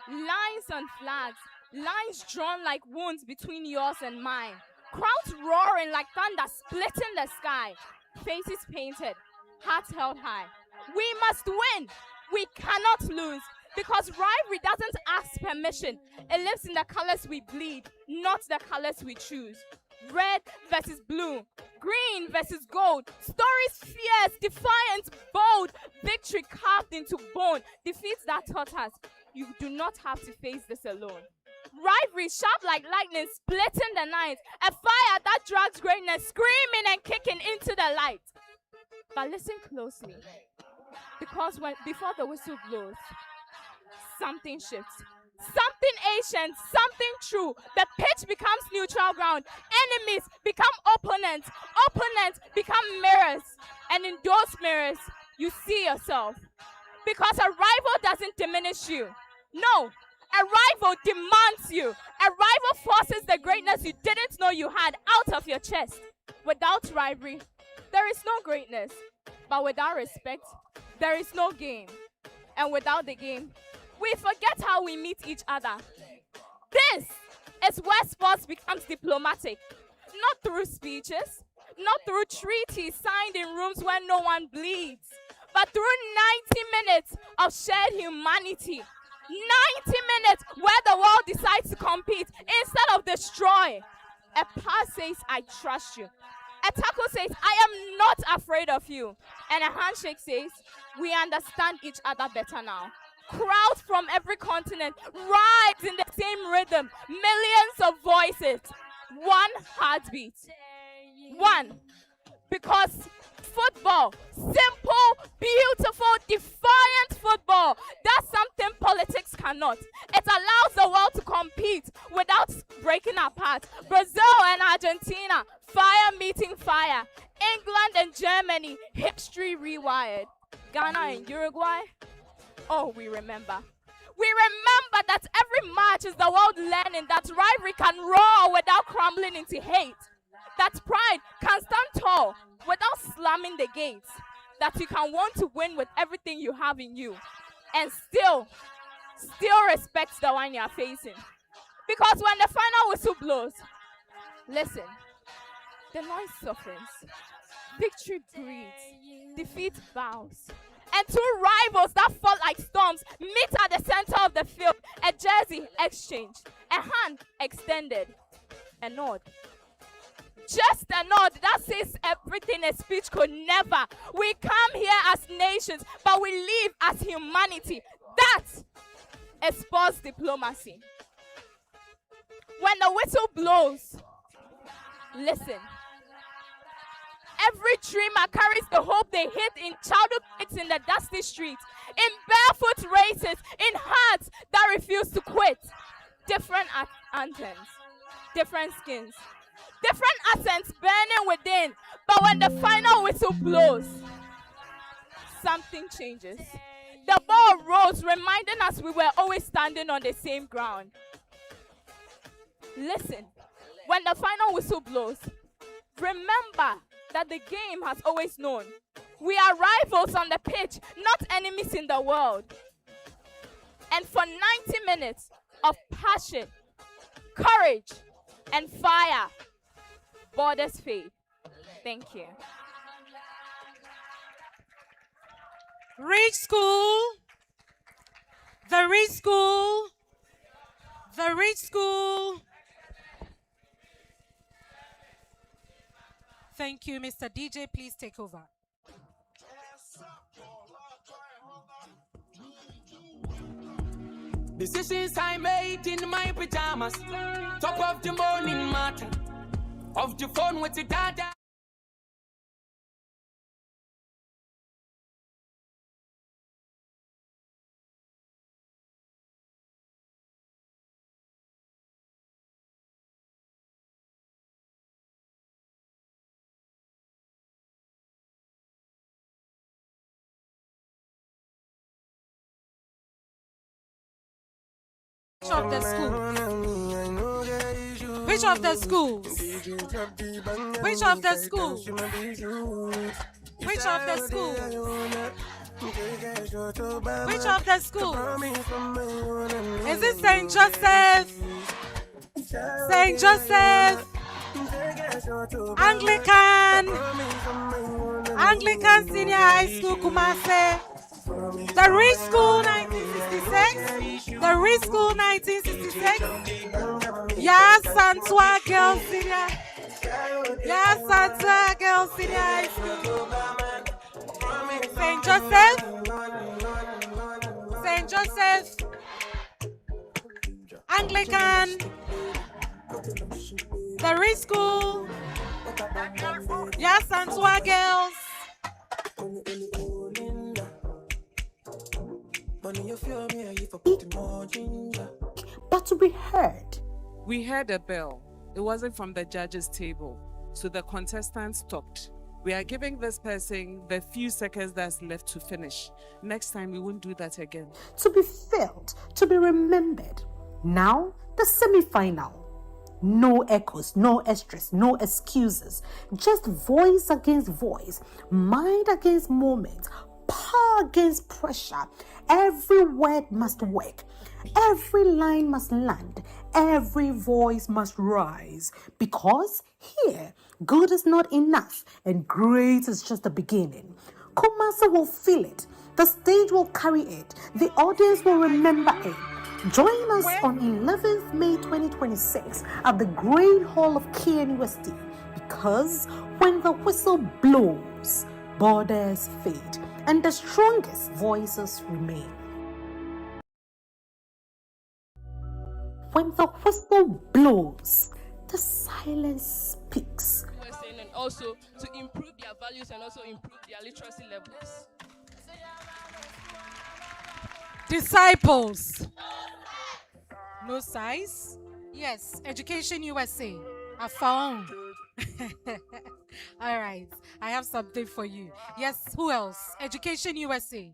lines on flags, lines drawn like wounds between yours and mine. Crowds roaring like thunder splitting the sky. Faces painted, hearts held high. We must win. We cannot lose. Because rivalry doesn't ask permission. It lives in the colors we bleed, not the colors we choose. Red versus blue, green versus gold. Stories fierce, defiant, bold. Victory carved into bone. Defeats that taught us you do not have to face this alone. Rivalry sharp like lightning, splitting the night. A fire that drags greatness, screaming and kicking into the light. But listen closely, because before the whistle blows, something shifts. Something ancient, something true. The pitch becomes neutral ground. Enemies become opponents. Opponents become mirrors. And in those mirrors, you see yourself. Because a rival doesn't diminish you. No, a rival demands you. A rival forces the greatness you didn't know you had out of your chest. Without rivalry, there is no greatness. But without respect, there is no game. And without the game, we forget how we meet each other. This is where sports becomes diplomatic. Not through speeches, not through treaties signed in rooms where no one bleeds, but through 90 minutes of shared humanity. 90 minutes where the world decides to compete instead of destroy. A pass says, I trust you. A tackle says, I am not afraid of you. And a handshake says, we understand each other better now. Crowds from every continent rides in the same rhythm. Millions of voices. One heartbeat. One. Because football, simple, beautiful, defiant football, that's something politics cannot. It allows the world to compete without breaking apart. Brazil and Argentina, fire meeting fire. England and Germany, history rewired. Ghana and Uruguay, oh, we remember. We remember that every match is the world learning that rivalry can roar without crumbling into hate. That pride can stand tall without slamming the gates. That you can want to win with everything you have in you and still respect the one you're facing. Because when the final whistle blows, listen, the noise softens. Victory breathes. Defeat bows. And two rivals that fought like storms meet at the center of the field. A jersey exchanged, a hand extended, a nod. Just a nod that says everything a speech could never. We come here as nations, but we live as humanity. That is sports diplomacy. When the whistle blows, listen. Every dreamer carries the hope they hid in childhood pits in the dusty streets, in barefoot races, in hearts that refuse to quit. Different anthems, different skins, different accents burning within. But when the final whistle blows, something changes. The ball rolls, reminding us we were always standing on the same ground. Listen, when the final whistle blows, remember that the game has always known. We are rivals on the pitch, not enemies in the world. And for 90 minutes of passion, courage, and fire, borders fade. Thank you. Rich School, the Rich School, the Rich School. Thank you, Mr. DJ. Please take over. Decisions I made in my pajamas. Top of the morning matter. Of the phone with the dada. Which of the schools? Which of the schools? Which of the schools? Which of the schools? Which of the schools? Is it St. Joseph? St. Joseph? Anglican? Anglican Senior High School, Kumasi? The Rich School 1966? The Rich School 1966? ASANTEWAA Girls Senior? ASANTEWAA Girls Senior High School? St. Joseph? St. Joseph? Anglican? The Rich School? ASANTEWAA Girls? But to be heard. We heard a bell. It wasn't from the judges' table, so the contestants stopped. We are giving this person the few seconds that's left to finish. Next time, we won't do that again. To be felt, to be remembered. Now, the semi-final. No echoes, no extras, no excuses. Just voice against voice, mind against moment, power against pressure. Every word must work. Every line must land. Every voice must rise. Because here, good is not enough and great is just the beginning. Kumasi will feel it. The stage will carry it. The audience will remember it. Join us on 11th May 2026 at the Great Hall of KNUST, because when the whistle blows, borders fade and the strongest voices remain. When the whistle blows, the silence speaks. And also to improve their values and also improve their literacy levels. Disciples. No size? Yes. Education USA. I found. All right. I have something for you. Yes. Who else? Education USA.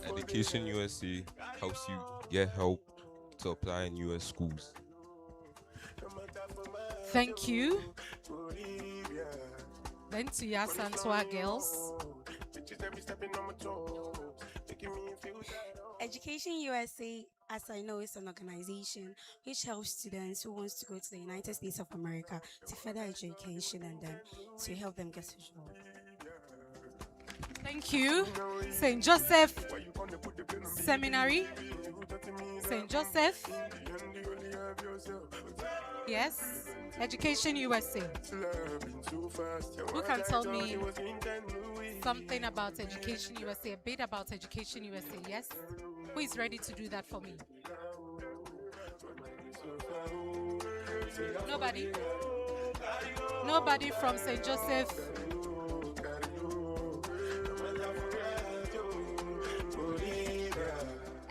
Education USA helps you get help to apply in US schools. Thank you. Then to ASANTEWAA Girls. Education USA, as I know, is an organization which helps students who want to go to the United States of America to further education and then to help them get a job. Thank you. St. Joseph Seminary. St. Joseph. Yes. Education USA. Who can tell me something about Education USA, a bit about Education USA? Yes? Who is ready to do that for me? Nobody? Nobody from St. Joseph?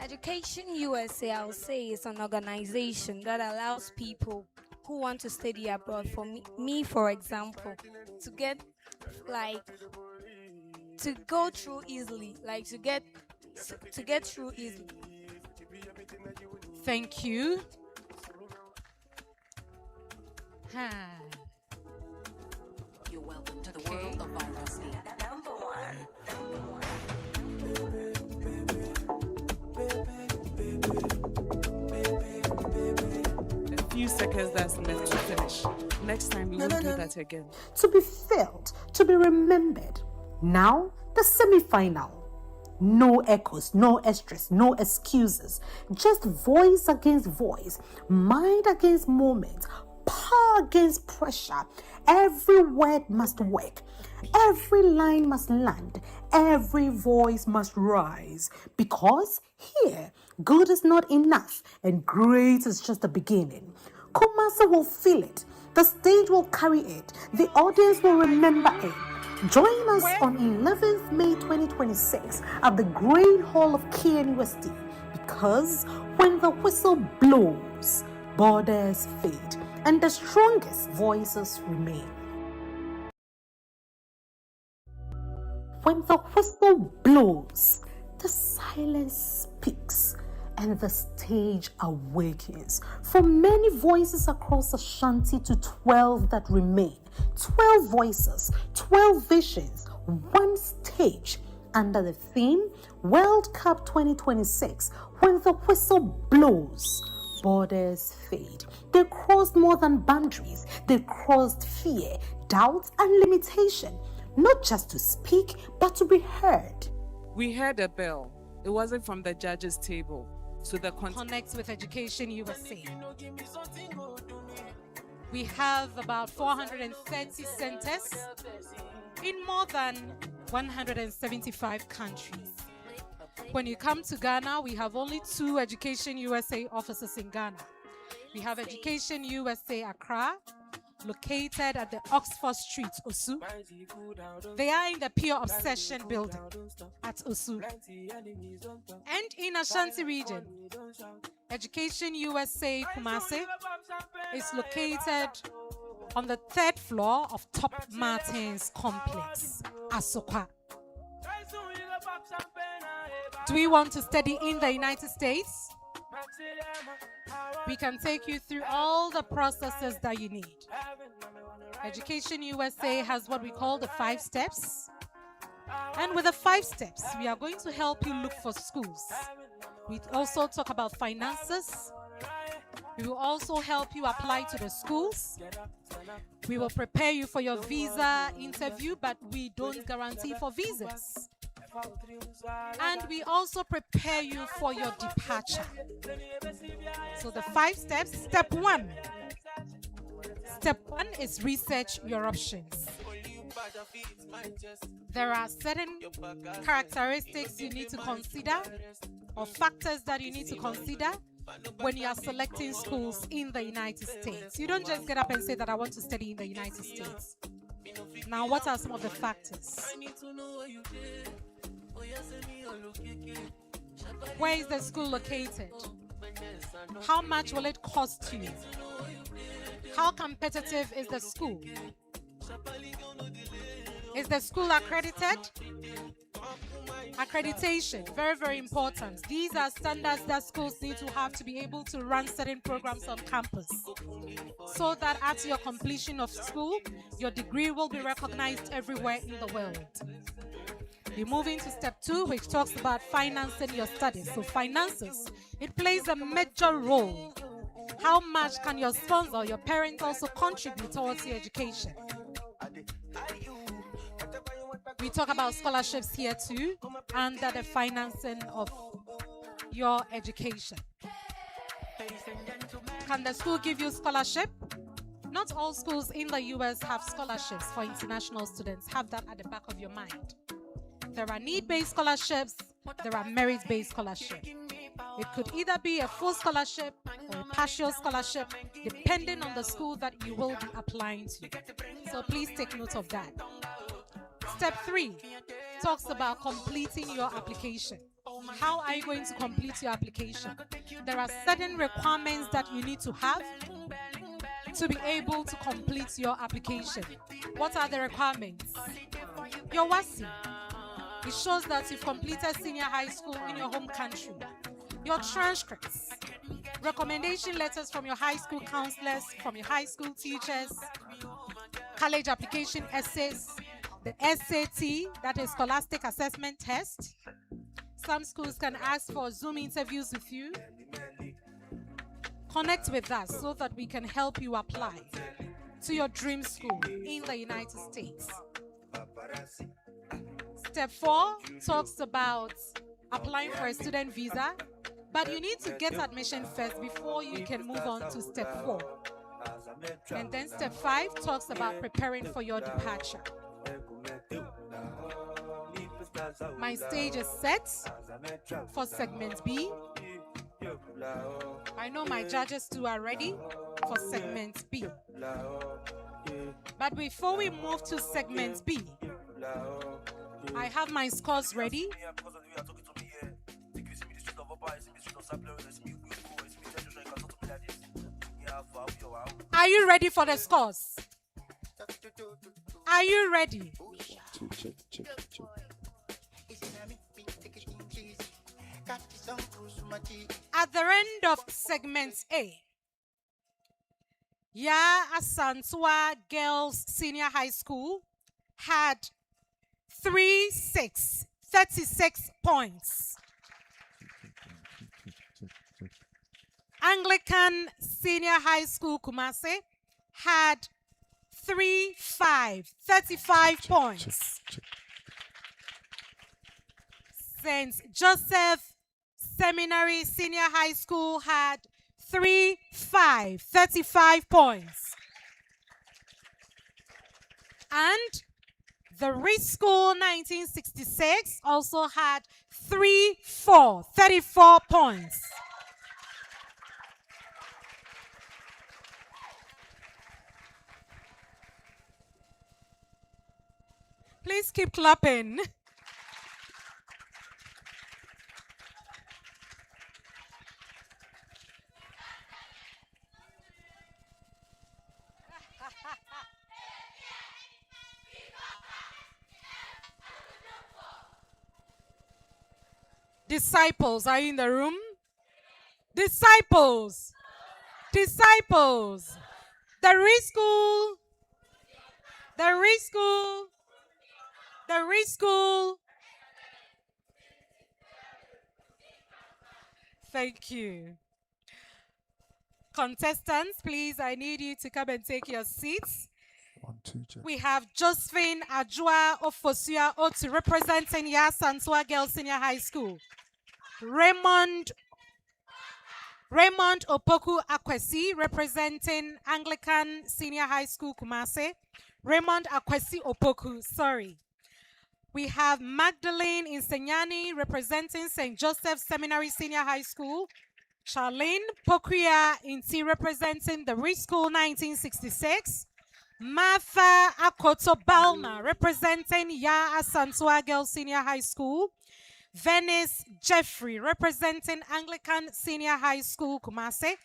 Education USA, I'll say, is an organization that allows people who want to study abroad, for me for example, to get to go through easily, to get through easily. Thank you. You're welcome to the world of virus. Number one. Few seconds that's left to finish. Next time we won't do that again. To be felt, to be remembered. Now, the semi-final. No echoes, no extras, no excuses. Just voice against voice, mind against moment, power against pressure. Every word must work. Every line must land. Every voice must rise. Because here, good is not enough and great is just the beginning. Kumasi will feel it. The stage will carry it. The audience will remember it. Join us on 11th May 2026 at the Great Hall of KNUST, because when the whistle blows, borders fade and the strongest voices remain. When the whistle blows, the silence speaks and the stage awakens. From many voices across Ashanti to 12 that remain. 12 voices, 12 visions, one stage, under the theme World Cup 2026. When the whistle blows, borders fade. They crossed more than boundaries. They crossed fear, doubt, and limitation. Not just to speak, but to be heard. We heard a bell. It wasn't from the judges' table. So the Connect with Education USA. We have about 430 centers in more than 175 countries. When you come to Ghana, we have only 2 Education USA offices in Ghana. We have Education USA Accra, located at the Oxford Street, Osu. They are in the Pure Obsession building at Osu. And in Ashanti region, Education USA Kumasi is located on the 3rd floor of Top Martins Complex, Asokwa. Do we want to study in the United States? We can take you through all the processes that you need. Education USA has what we call the 5 steps. And with the 5 steps, we are going to help you look for schools. We also talk about finances. We will also help you apply to the schools. We will prepare you for your visa interview, but we don't guarantee for visas. And we also prepare you for your departure. So the 5 steps. Step 1. Step 1 is research your options. There are certain characteristics you need to consider, or factors that you need to consider when you are selecting schools in the United States. You don't just get up and say that I want to study in the United States. Now, what are some of the factors? Where is the school located? How much will it cost you? How competitive is the school? Is the school accredited? Accreditation, very, very important. These are standards that schools need to have to be able to run certain programs on campus, so that at your completion of school, your degree will be recognized everywhere in the world. We're moving to step 2, which talks about financing your studies. So finances, it plays a major role. How much can your sponsor or your parents also contribute towards your education? We talk about scholarships here too, under the financing of your education. Can the school give you scholarship? Not all schools in the US have scholarships for international students. Have that at the back of your mind. There are need-based scholarships, there are merit-based scholarships. It could either be a full scholarship or a partial scholarship, depending on the school that you will be applying to. So please take note of that. Step 3 talks about completing your application. How are you going to complete your application? There are certain requirements that you need to have to be able to complete your application. What are the requirements? Your WASI. It shows that you've completed senior high school in your home country. Your transcripts, recommendation letters from your high school counselors, from your high school teachers, college application essays, the SAT, that is Scholastic Assessment Test. Some schools can ask for Zoom interviews with you. Connect with us so that we can help you apply to your dream school in the United States. Step 4 talks about applying for a student visa, but you need to get admission first before you can move on to step 4. And then step 5 talks about preparing for your departure. My stage is set for segment B. I know my judges too are ready for segment B. But before we move to segment B, I have my scores ready. Are you ready for the scores? Are you ready? At the end of segment A, ASANTEWAA Girls Senior High School had 36 points. Anglican Senior High School Kumasi had 35 points. St. Joseph Seminary Senior High School had 35 points. And the Rich School 1966 also had 34 points. Please keep clapping. Disciples, are you in the room? Disciples. Disciples. The Rich School. The Rich School. The Rich School. Thank you. Contestants, please, I need you to come and take your seats. We have Josephine Ajua Ofosua Otu representing ASANTEWAA Girls Senior High School. Raymond Opoku Akwesi representing Anglican Senior High School Kumasi. Raymond Akwesi Opoku, sorry. We have Magdalene Insenyani representing St. Joseph Seminary Senior High School. Charlene Pokuya Inti representing the Rich School 1966. Martha Akoto Balma representing ASANTEWAA Girls Senior High School. Venice Jeffrey representing Anglican Senior High School Kumasi.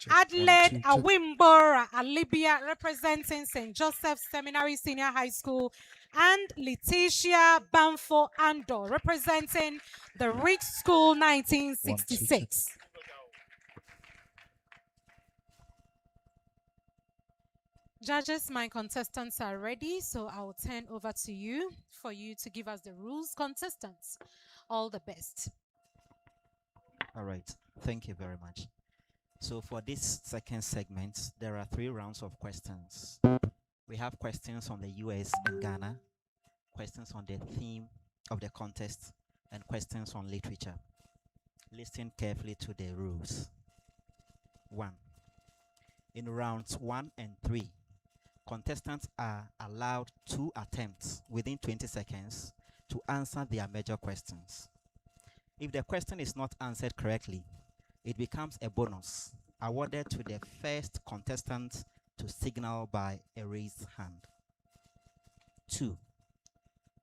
Adelaide Awimbora Alibia representing St. Joseph Seminary Senior High School. And Letitia Banfo Andor representing the Rich School 1966. Judges, my contestants are ready, so I will turn over to you for you to give us the rules. Contestants, all the best. All right, thank you very much. So for this second segment, there are 3 rounds of questions. We have questions on the US and Ghana, questions on the theme of the contest, and questions on literature. Listen carefully to the rules. 1. In rounds 1 and 3, contestants are allowed 2 attempts within 20 seconds to answer their major questions. If the question is not answered correctly, it becomes a bonus awarded to the first contestant to signal by a raised hand. 2.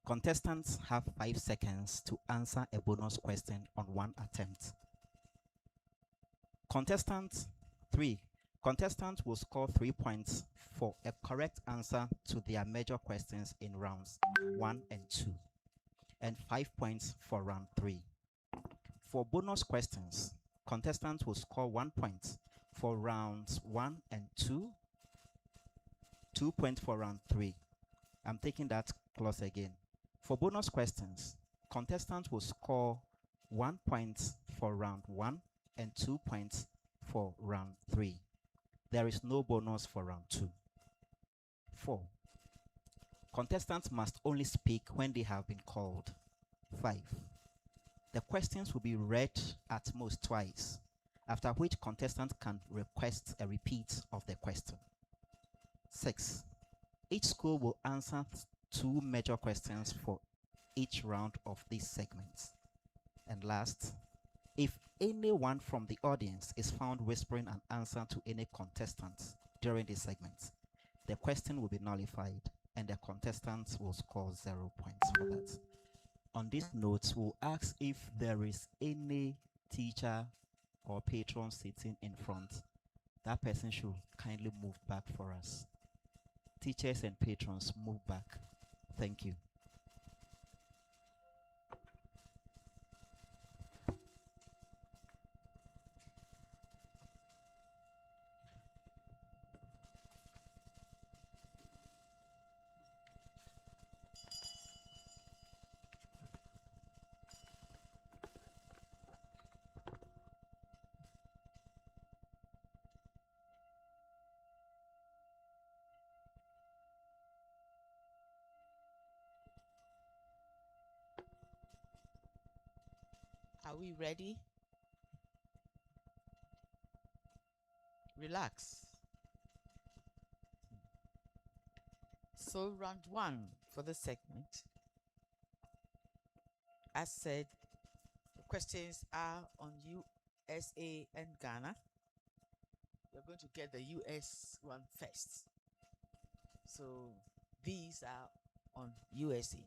Contestants have 5 seconds to answer a bonus question on 1 attempt. Contestant 3. Contestants will score 3 points for a correct answer to their major questions in rounds 1 and 2, and 5 points for round 3. For bonus questions, contestants will score 1 point for rounds 1 and 2, 2 points for round 3. I'm taking that clause again. For bonus questions, contestants will score 1 point for round 1 and 2 points for round 3. There is no bonus for round 2. 4. Contestants must only speak when they have been called. 5. The questions will be read at most twice, after which contestant can request a repeat of the question. 6. Each school will answer 2 major questions for each round of these segments. And last, if anyone from the audience is found whispering an answer to any contestant during this segment, the question will be nullified and the contestants will score 0 points for that. On this note, we'll ask if there is any teacher or patron sitting in front. That person should kindly move back for us. Teachers and patrons, move back. Thank you. Are we ready? Relax. So round 1 for the segment. As said, the questions are on USA and Ghana. You're going to get the US one first. So these are on USA.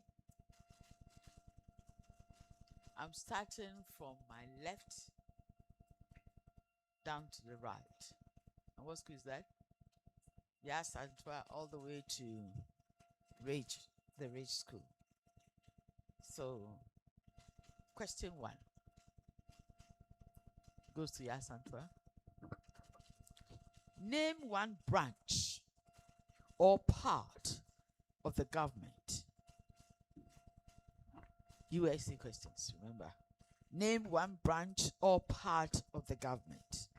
I'm starting from my left down to the right. And what school is that? Yes, ASANTEWAA all the way to the Rage School. So, question 1 goes to ASANTEWAA. Name one branch or part of the government. USA questions, remember. Name one branch or part of the government.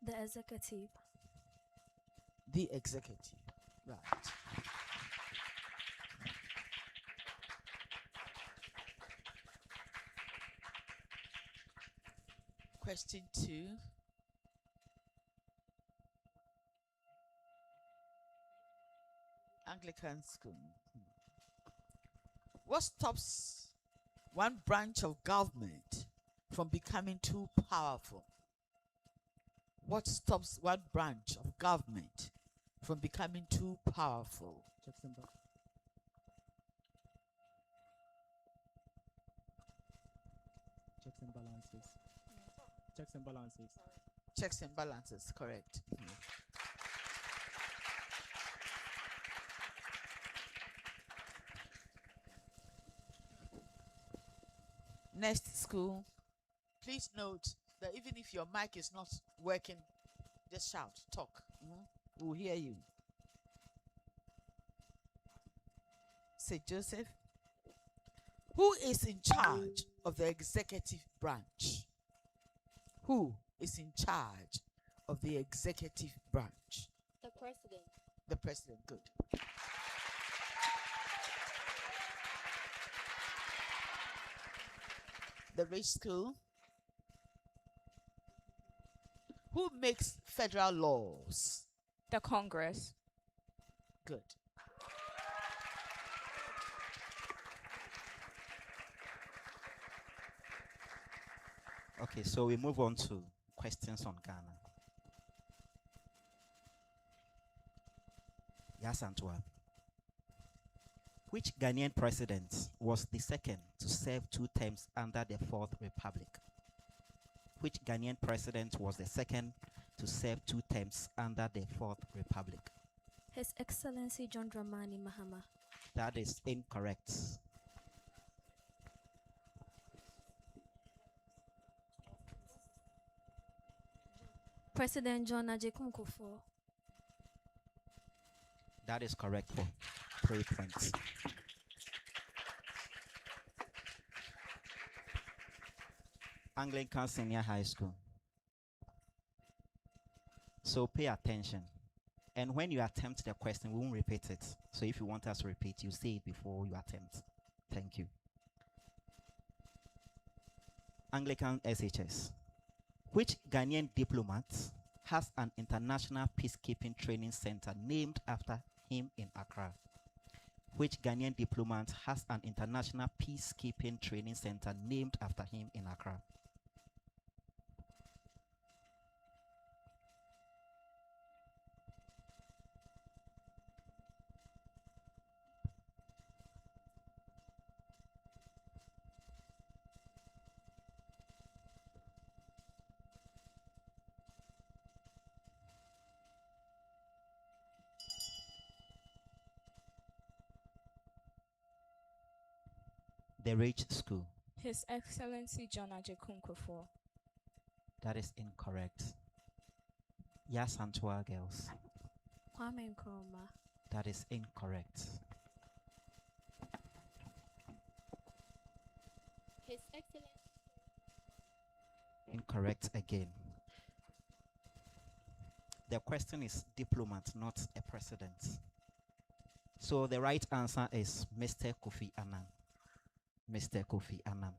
The executive. The executive, right. Question 2. Anglican school. What stops one branch of government from becoming too powerful? What stops one branch of government from becoming too powerful? Checks and balances. Checks and balances. Checks and balances, correct. Next school, please note that even if your mic is not working, just shout, talk. We'll hear you. St. Joseph. Who is in charge of the executive branch? Who is in charge of the executive branch? The president. The president, good. The Rich School. Who makes federal laws? The Congress. Good. Okay, so we move on to questions on Ghana. ASANTEWAA. Which Ghanaian president was the second to serve 2 terms under the Fourth Republic? Which Ghanaian president was the second to serve 2 terms under the Fourth Republic? His Excellency John Dramani Mahama. That is incorrect. President John Ajay Kufuor. That is correct for 3 points. Anglican Senior High School. So pay attention. And when you attempt the question, we won't repeat it. So if you want us to repeat, you say it before you attempt. Thank you. Anglican SHS. Which Ghanaian diplomat has an international peacekeeping training center named after him in Accra? Which Ghanaian diplomat has an international peacekeeping training center named after him in Accra? The Rich School. His Excellency John Ajekunkwafo. That is incorrect. ASANTEWAA Girls. Kwame Nkrumah. That is incorrect. His Excellency. Incorrect again. The question is diplomat, not a president. So the right answer is Mr. Kofi Annan. Mr. Kofi Annan.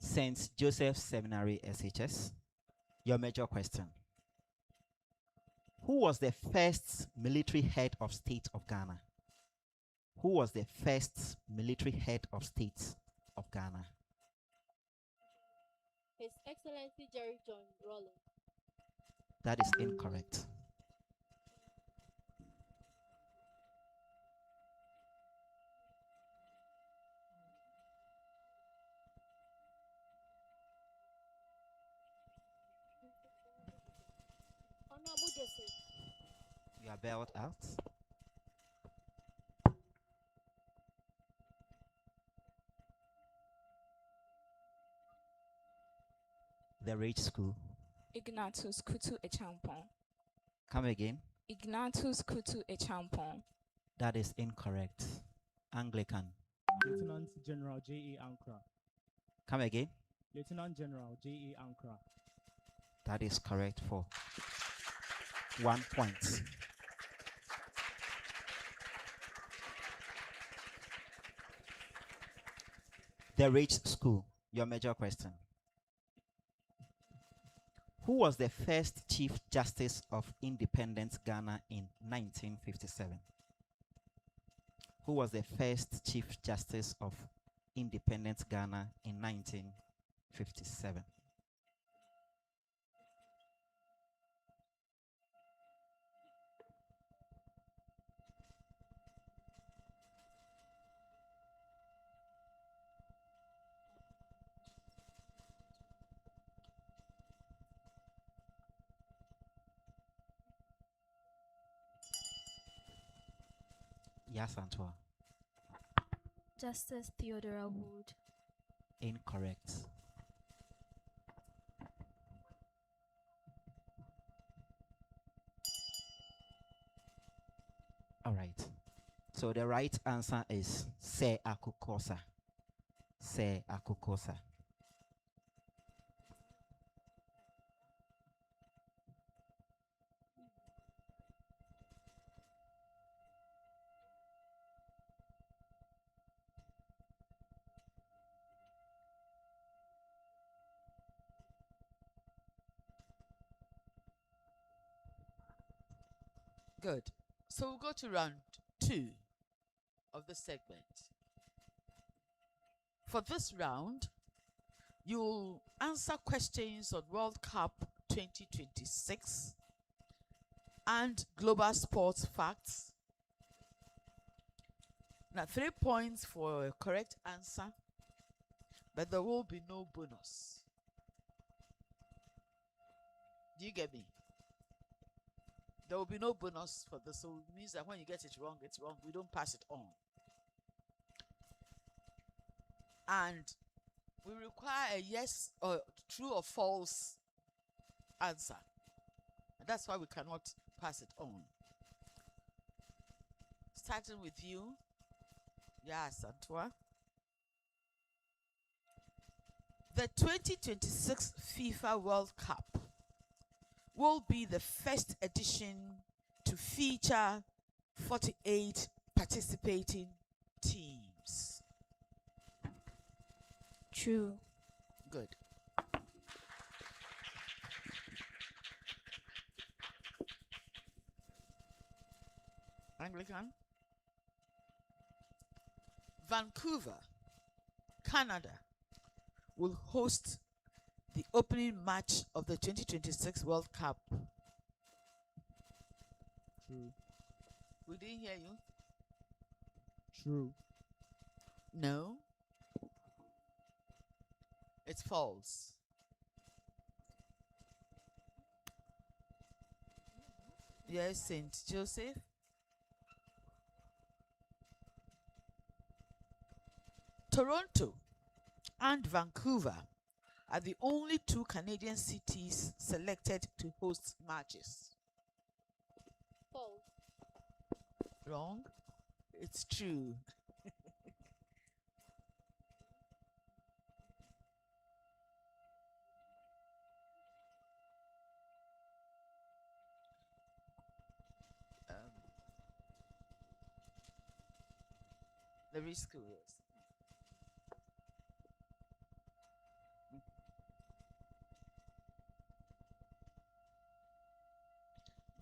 St. Joseph Seminary SHS. Your major question. Who was the first military head of state of Ghana? Who was the first military head of state of Ghana? His Excellency Jerry John Rawlings. That is incorrect. Honorable Joseph. You are bailed out. The Rich School. Ignatius Kutu Echampong. Come again. Ignatius Kutu Echampong. That is incorrect. Anglican. Lieutenant General J.A. Ankra. Come again. Lieutenant General J.A. Ankra. That is correct for 1 point. The Rich School. Your major question. Who was the first Chief Justice of Independent Ghana in 1957? Who was the first Chief Justice of Independent Ghana in 1957? ASANTEWAA. Justice Theodora Wood. Incorrect. All right. So the right answer is Se Akukosa. Se Akukosa. Good. So we'll go to round 2 of the segment. For this round, you'll answer questions on World Cup 2026 and global sports facts. Now, 3 points for a correct answer, but there will be no bonus. Do you get me? There will be no bonus for this, so it means that when you get it wrong, it's wrong. We don't pass it on. And we require a yes or true or false answer. And that's why we cannot pass it on. Starting with you, ASANTEWAA. The 2026 FIFA World Cup will be the first edition to feature 48 participating teams. True. Good. Anglican. Vancouver, Canada will host the opening match of the 2026 World Cup. True. We didn't hear you. True. No. It's false. Yes, Saint Joseph. Toronto and Vancouver are the only two Canadian cities selected to host matches. False. Wrong? It's true. The risk was.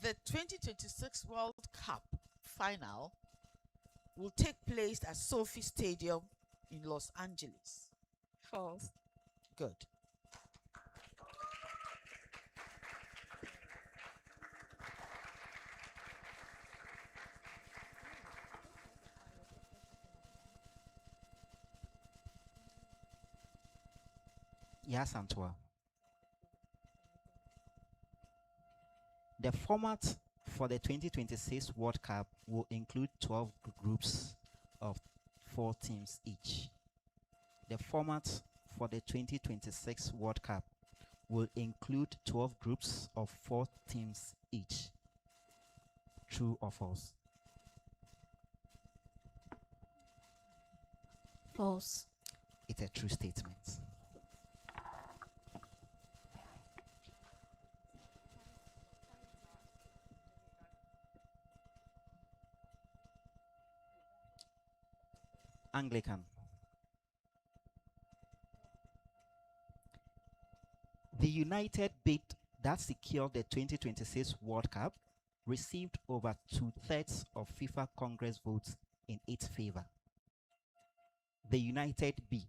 The 2026 World Cup final will take place at Sophie Stadium in Los Angeles. False. Good. Yes, ASANTEWAA. The format for the 2026 World Cup will include 12 groups of 4 teams each. The format for the 2026 World Cup will include 12 groups of 4 teams each. True or false? False. It's a true statement. Anglican. The United bid that secured the 2026 World Cup received over 2/3 of FIFA Congress votes in its favor. The United B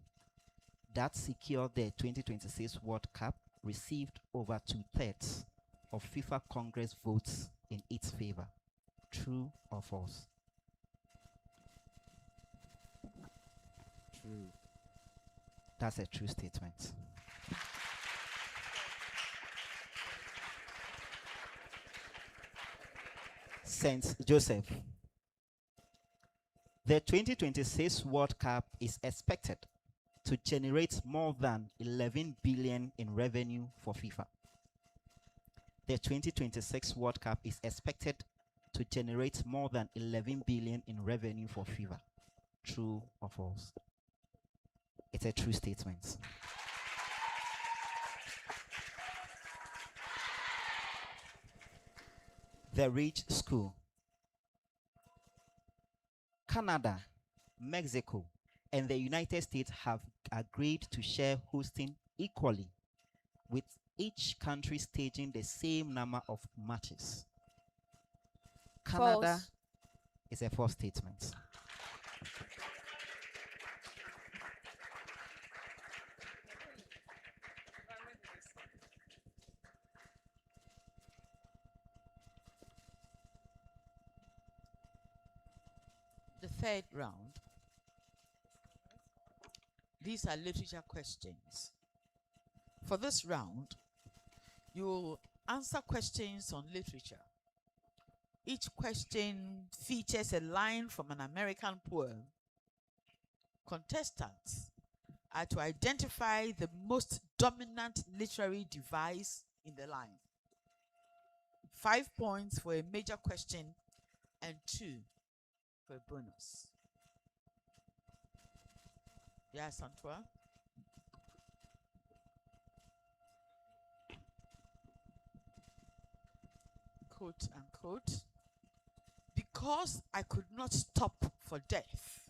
that secured the 2026 World Cup received over 2/3 of FIFA Congress votes in its favor. True or false? True. That's a true statement. Saint Joseph. The 2026 World Cup is expected to generate more than 11 billion in revenue for FIFA. The 2026 World Cup is expected to generate more than 11 billion in revenue for FIFA. True or false? It's a true statement. The Rich School. Canada, Mexico, and the United States have agreed to share hosting equally, with each country staging the same number of matches. Canada False. is a false statement. The third round. These are literature questions. For this round, you will answer questions on literature. Each question features a line from an American poem. Contestants are to identify the most dominant literary device in the line. 5 points for a major question and 2 for a bonus. Yeah, ASANTEWAA. quote unquote, because I could not stop for death,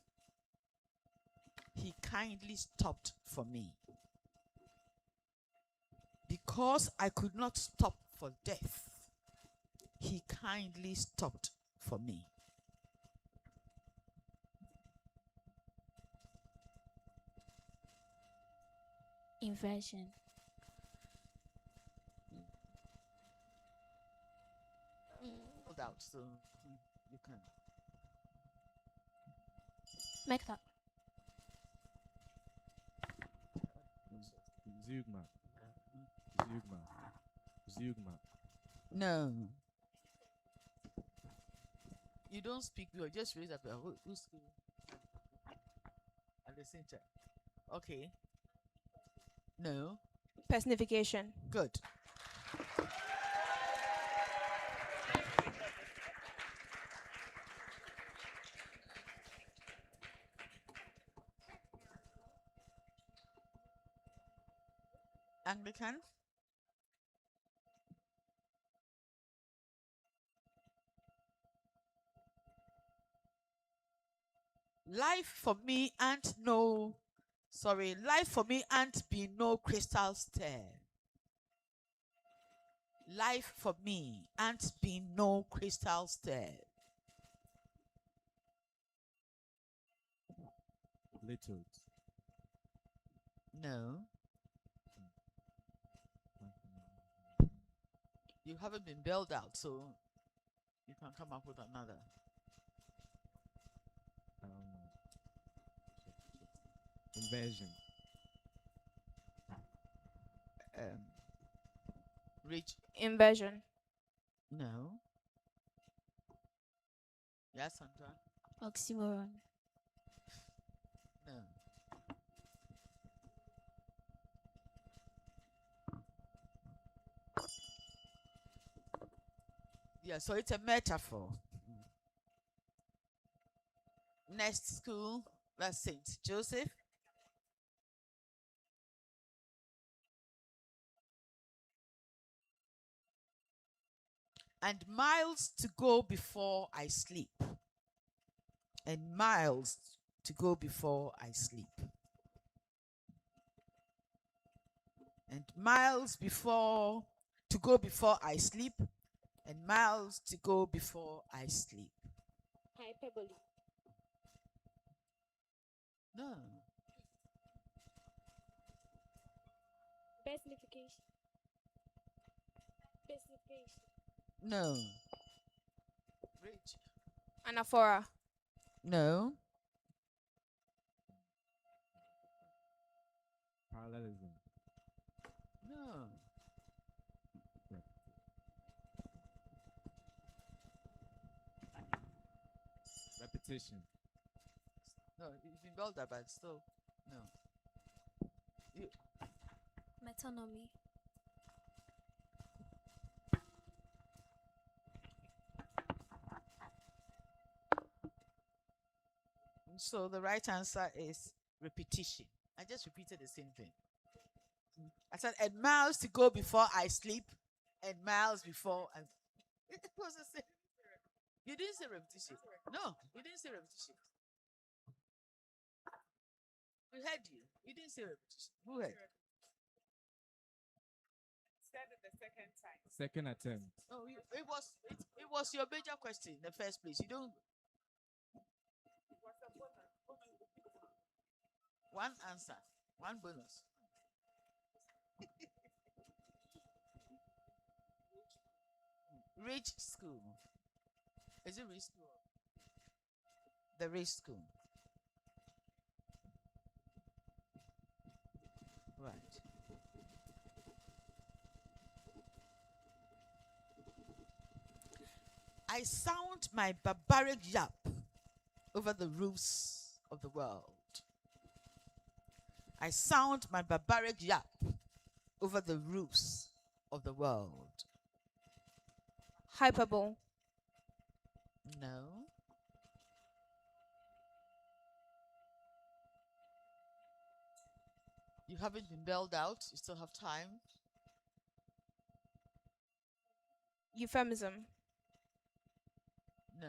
he kindly stopped for me. Because I could not stop for death, he kindly stopped for me. Inversion. Hold out, so you can. Make that. Zeugma. Zeugma. Zeugma. No. You don't speak, you just raise up. Who's at the center? Okay. No. Personification. Good. Anglican. Life for me ain't no, sorry, life for me ain't be no crystal stair. Life for me ain't be no crystal stair. Little. No. You haven't been bailed out, so you can come up with another. Invasion. Rich. Inversion. No. Yes, Sandra. Oxymoron. No. Yeah, so it's a metaphor. Next school, that's Saint Joseph. And miles to go before I sleep. And miles to go before I sleep. And miles before to go before I sleep. And miles to go before I sleep. Hyperbole. No. Personification. Personification. No. Rich. Anaphora. No. Parallelism. No. Repetition. No, you've been built up, but still, no. Metonymy. So the right answer is repetition. I just repeated the same thing. I said, and miles to go before I sleep, and miles before I. It was the same. You didn't say repetition. No, you didn't say repetition. We heard you. You didn't say repetition. Who heard? Said it the second time. Second attempt. No, it was your major question in the first place. You don't. One answer, one bonus. Rich school. Is it rich school? The rich school. Right. I sound my barbaric yap over the roofs of the world. I sound my barbaric yap over the roofs of the world. Hyperbole. No. You haven't been bailed out. You still have time. Euphemism. No.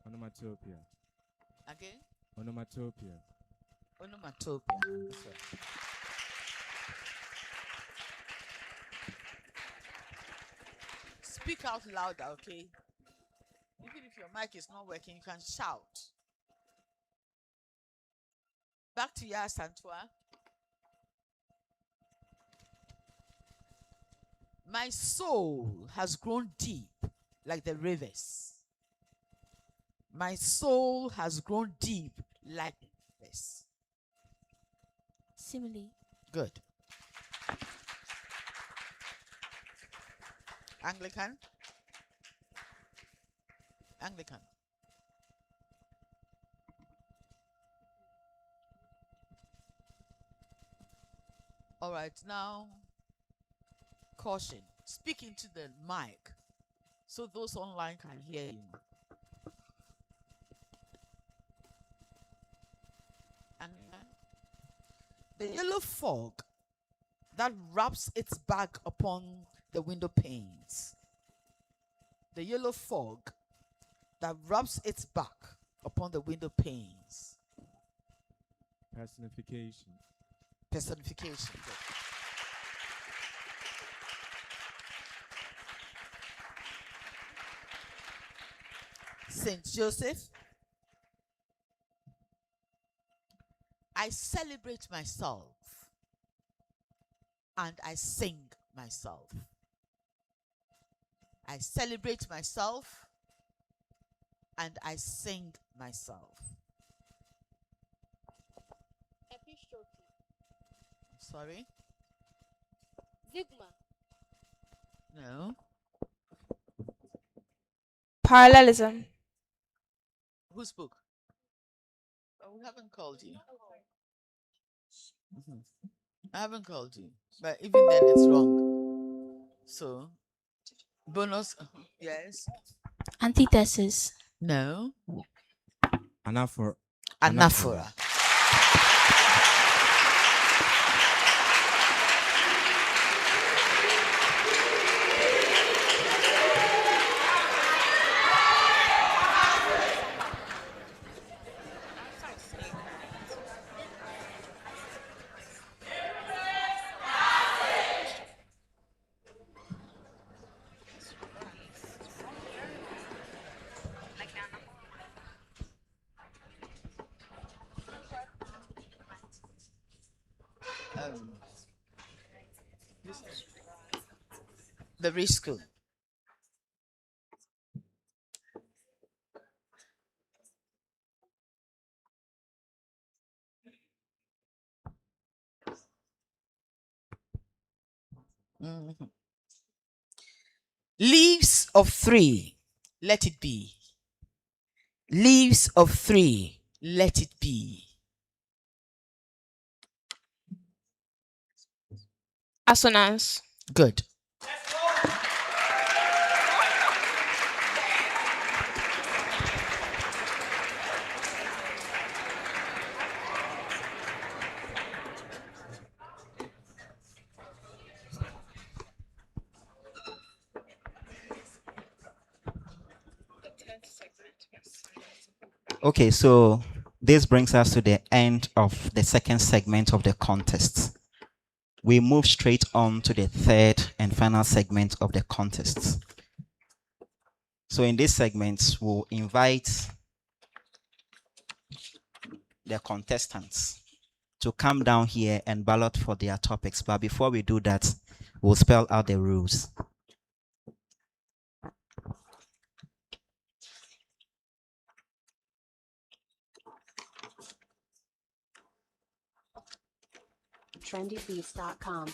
Onomatopoeia. Again? Onomatopoeia. Onomatopoeia. That's right. Speak out louder, okay? Even if your mic is not working, you can shout. Back to you, ASANTEWAA. My soul has grown deep like the rivers. My soul has grown deep like the rivers. Simile. Good. Anglican. Anglican. All right, now caution. Speak into the mic so those online can hear you. Anglican. The yellow fog that wraps its back upon the window panes. The yellow fog that rubs its back upon the window panes. Personification. Personification. Good. Saint Joseph. I celebrate myself and I sing myself. I celebrate myself and I sing myself. Sorry? Sigma. No. Parallelism. Who spoke? Oh, we haven't called you. I haven't called you. But even then, it's wrong. So, bonus. Yes. Antithesis. No. Anaphora. Anaphora. The rich school. Leaves of 3, let it be. Leaves of 3, let it be. Assonance. Good. Okay, so this brings us to the end of the second segment of the contest. We move straight on to the third and final segment of the contest. So in this segment, we'll invite the contestants to come down here and ballot for their topics. But before we do that, we'll spell out the rules. trendybeats.com.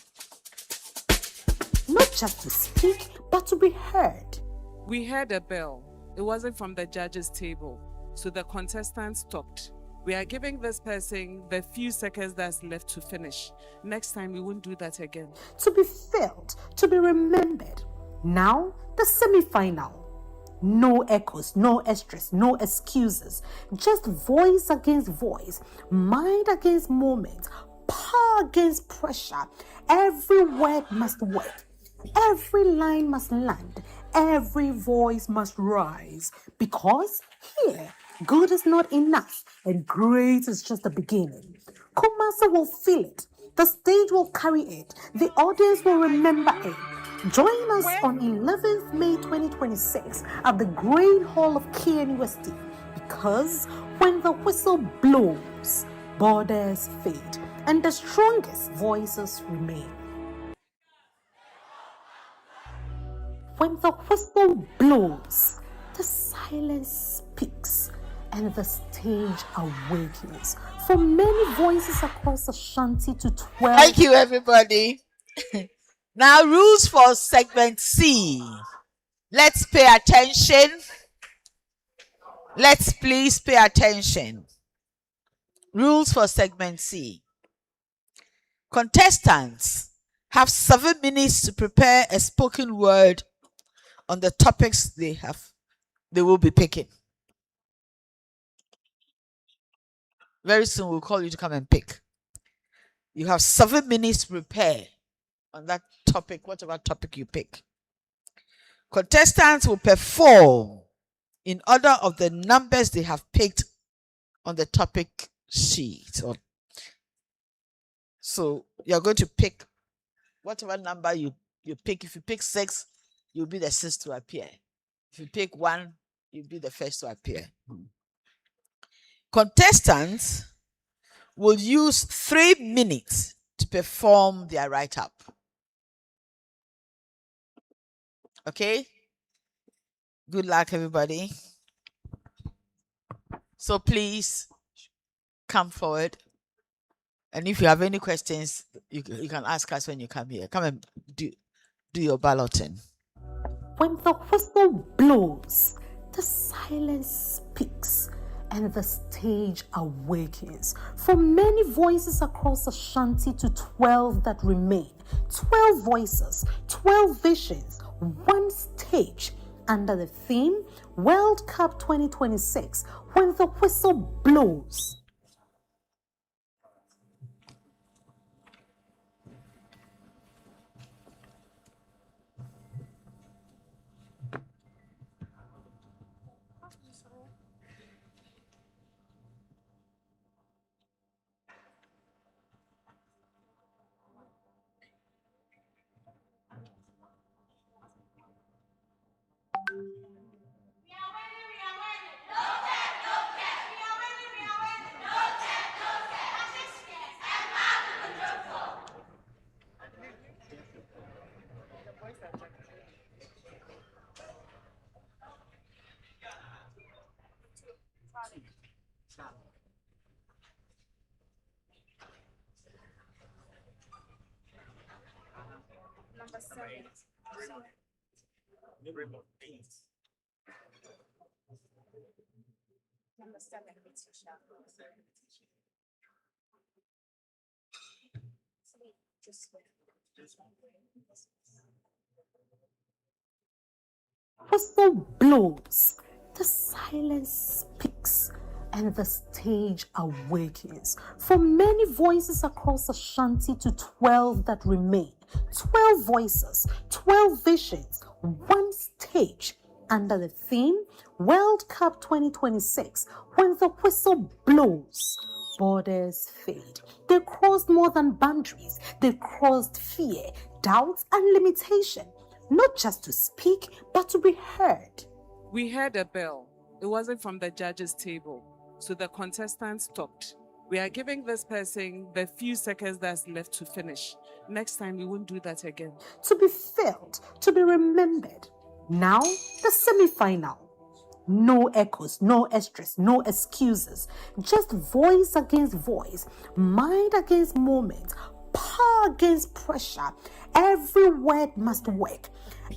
Not just to speak, but to be heard. We heard a bell. It wasn't from the judges' table, so the contestants stopped. We are giving this person the few seconds that's left to finish. Next time, we won't do that again. To be felt, to be remembered. Now, the semi-final. No echoes, no extras, no excuses. Just voice against voice, mind against moment, power against pressure. Every word must work. Every line must land. Every voice must rise because here, good is not enough and great is just the beginning. Kumasi will feel it. The stage will carry it. The audience will remember it. Join us on 11th May 2026 at the Great Hall of KNUST because when the whistle blows, borders fade and the strongest voices remain. When the whistle blows, the silence speaks and the stage awakens. From many voices across Ashanti to 12. Thank you, everybody. Now, rules for segment C. Let's pay attention. Let's please pay attention. Rules for segment C. Contestants have 7 minutes to prepare a spoken word on the topics they will be picking. Very soon we'll call you to come and pick. You have 7 minutes to prepare on that topic, whatever topic you pick. Contestants will perform in order of the numbers they have picked on the topic sheet. So you're going to pick whatever number you pick. If you pick 6, you'll be the 6th to appear. If you pick 1, you'll be the first to appear. Contestants will use 3 minutes to perform their write-up. Okay? Good luck, everybody. So please come forward. And if you have any questions, you can ask us when you come here. Come and do your balloting. When the whistle blows, the silence speaks and the stage awakens. From many voices across Ashanti to 12 that remain. 12 voices, 12 visions, 1 stage under the theme World Cup 2026. When the whistle blows. Number 7. Number 7, Letitia. Whistle blows, the silence speaks, and the stage awakens. From many voices across Ashanti to 12 that remain. 12 voices, 12 visions, 1 stage under the theme World Cup 2026. When the whistle blows, borders fade. They crossed more than boundaries. They crossed fear, doubt, and limitation. Not just to speak, but to be heard. We heard a bell. It wasn't from the judges' table, so the contestants stopped. We are giving this person the few seconds that's left to finish. Next time, we won't do that again. To be felt, to be remembered. Now, the semi-final. No echoes, no extras, no excuses. Just voice against voice, mind against moment, power against pressure. Every word must work.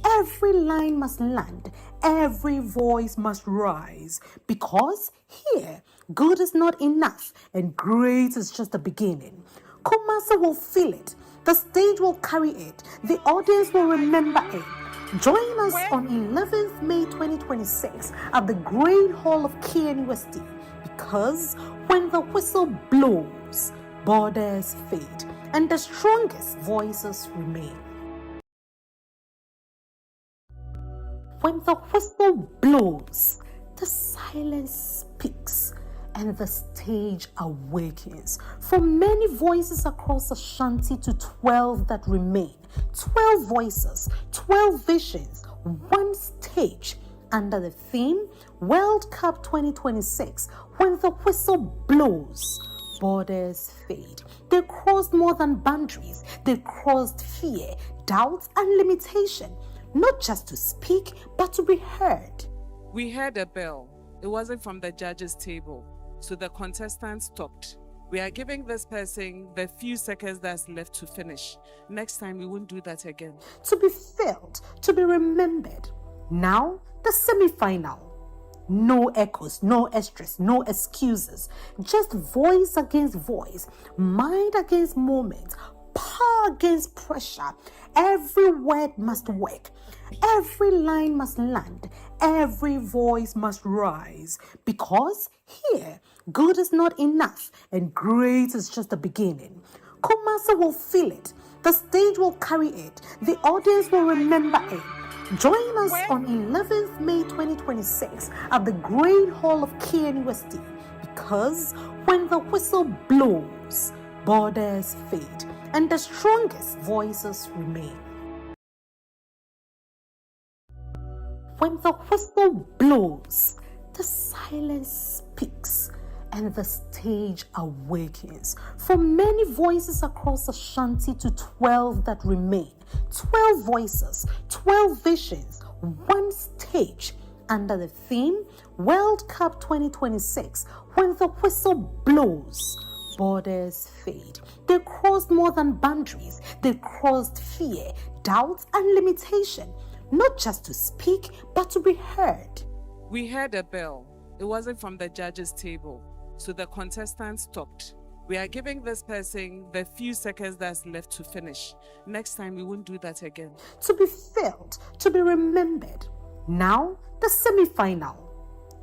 Every line must land. Every voice must rise. Because here, good is not enough and great is just the beginning. Kumasi will feel it. The stage will carry it. The audience will remember it. Join us on 11th May 2026 at the Great Hall of KNUST because when the whistle blows, borders fade and the strongest voices remain. When the whistle blows, the silence speaks and the stage awakens. From many voices across Ashanti to 12 that remain, 12 voices, 12 visions, one stage under the theme World Cup 2026. When the whistle blows, borders fade. They crossed more than boundaries. They crossed fear, doubt, and limitation, not just to speak, but to be heard. We heard a bell. It wasn't from the judges' table, so the contestants stopped. We are giving this person the few seconds that's left to finish. Next time, we won't do that again. To be felt, to be remembered. Now, the semi-final. No echoes, no extras, no excuses. Just voice against voice, mind against moment, power against pressure. Every word must work. Every line must land. Every voice must rise. Because here, good is not enough and great is just the beginning. Kumasi will feel it. The stage will carry it. The audience will remember it. Join us on 11th May 2026 at the Great Hall of KNUST, because when the whistle blows, borders fade and the strongest voices remain. When the whistle blows, the silence speaks and the stage awakens. From many voices across Ashanti to 12 that remain, 12 voices, 12 visions, one stage under the theme World Cup 2026. When the whistle blows, borders fade. They crossed more than boundaries. They crossed fear, doubt, and limitation, not just to speak, but to be heard. We heard a bell. It wasn't from the judges' table, so the contestants stopped. We are giving this person the few seconds that's left to finish. Next time, we won't do that again. To be felt, to be remembered. Now, the semi-final.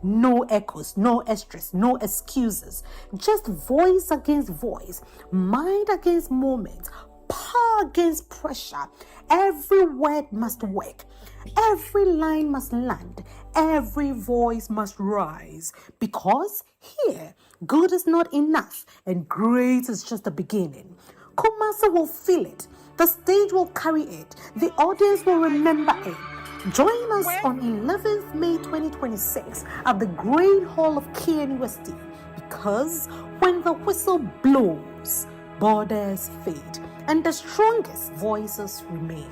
No echoes, no extras, no excuses. Just voice against voice, mind against moment, power against pressure. Every word must work. Every line must land. Every voice must rise. Because here, good is not enough and great is just the beginning. Kumasi will feel it. The stage will carry it. The audience will remember it. Join us on 11th May 2026 at the Great Hall of KNUST, because when the whistle blows, borders fade and the strongest voices remain.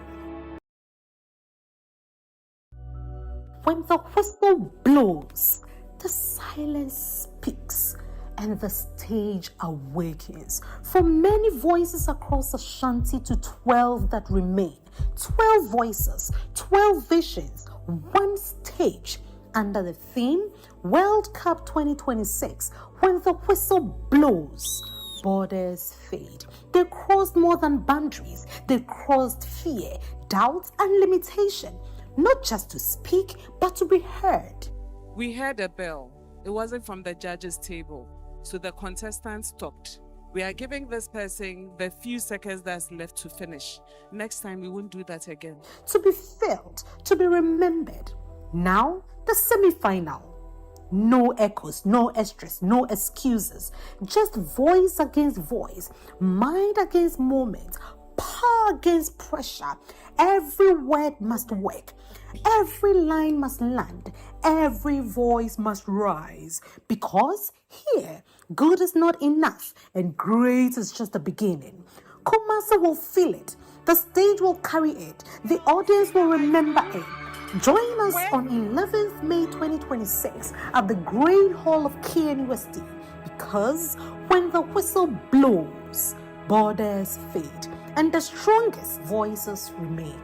When the whistle blows, the silence speaks and the stage awakens. From many voices across Ashanti to 12 that remain, 12 voices, 12 visions, one stage under the theme World Cup 2026. When the whistle blows, borders fade. They crossed more than boundaries. They crossed fear, doubt, and limitation, not just to speak, but to be heard. We heard a bell. It wasn't from the judges' table, so the contestants stopped. We are giving this person the few seconds that's left to finish. Next time, we won't do that again. To be felt, to be remembered. Now, the semi-final. No echoes, no extras, no excuses. Just voice against voice, mind against moment, power against pressure. Every word must work. Every line must land. Every voice must rise. Because here, good is not enough and great is just the beginning. Kumasi will feel it. The stage will carry it. The audience will remember it. Join us on 11th May 2026 at the Great Hall of KNUST, because when the whistle blows, borders fade and the strongest voices remain.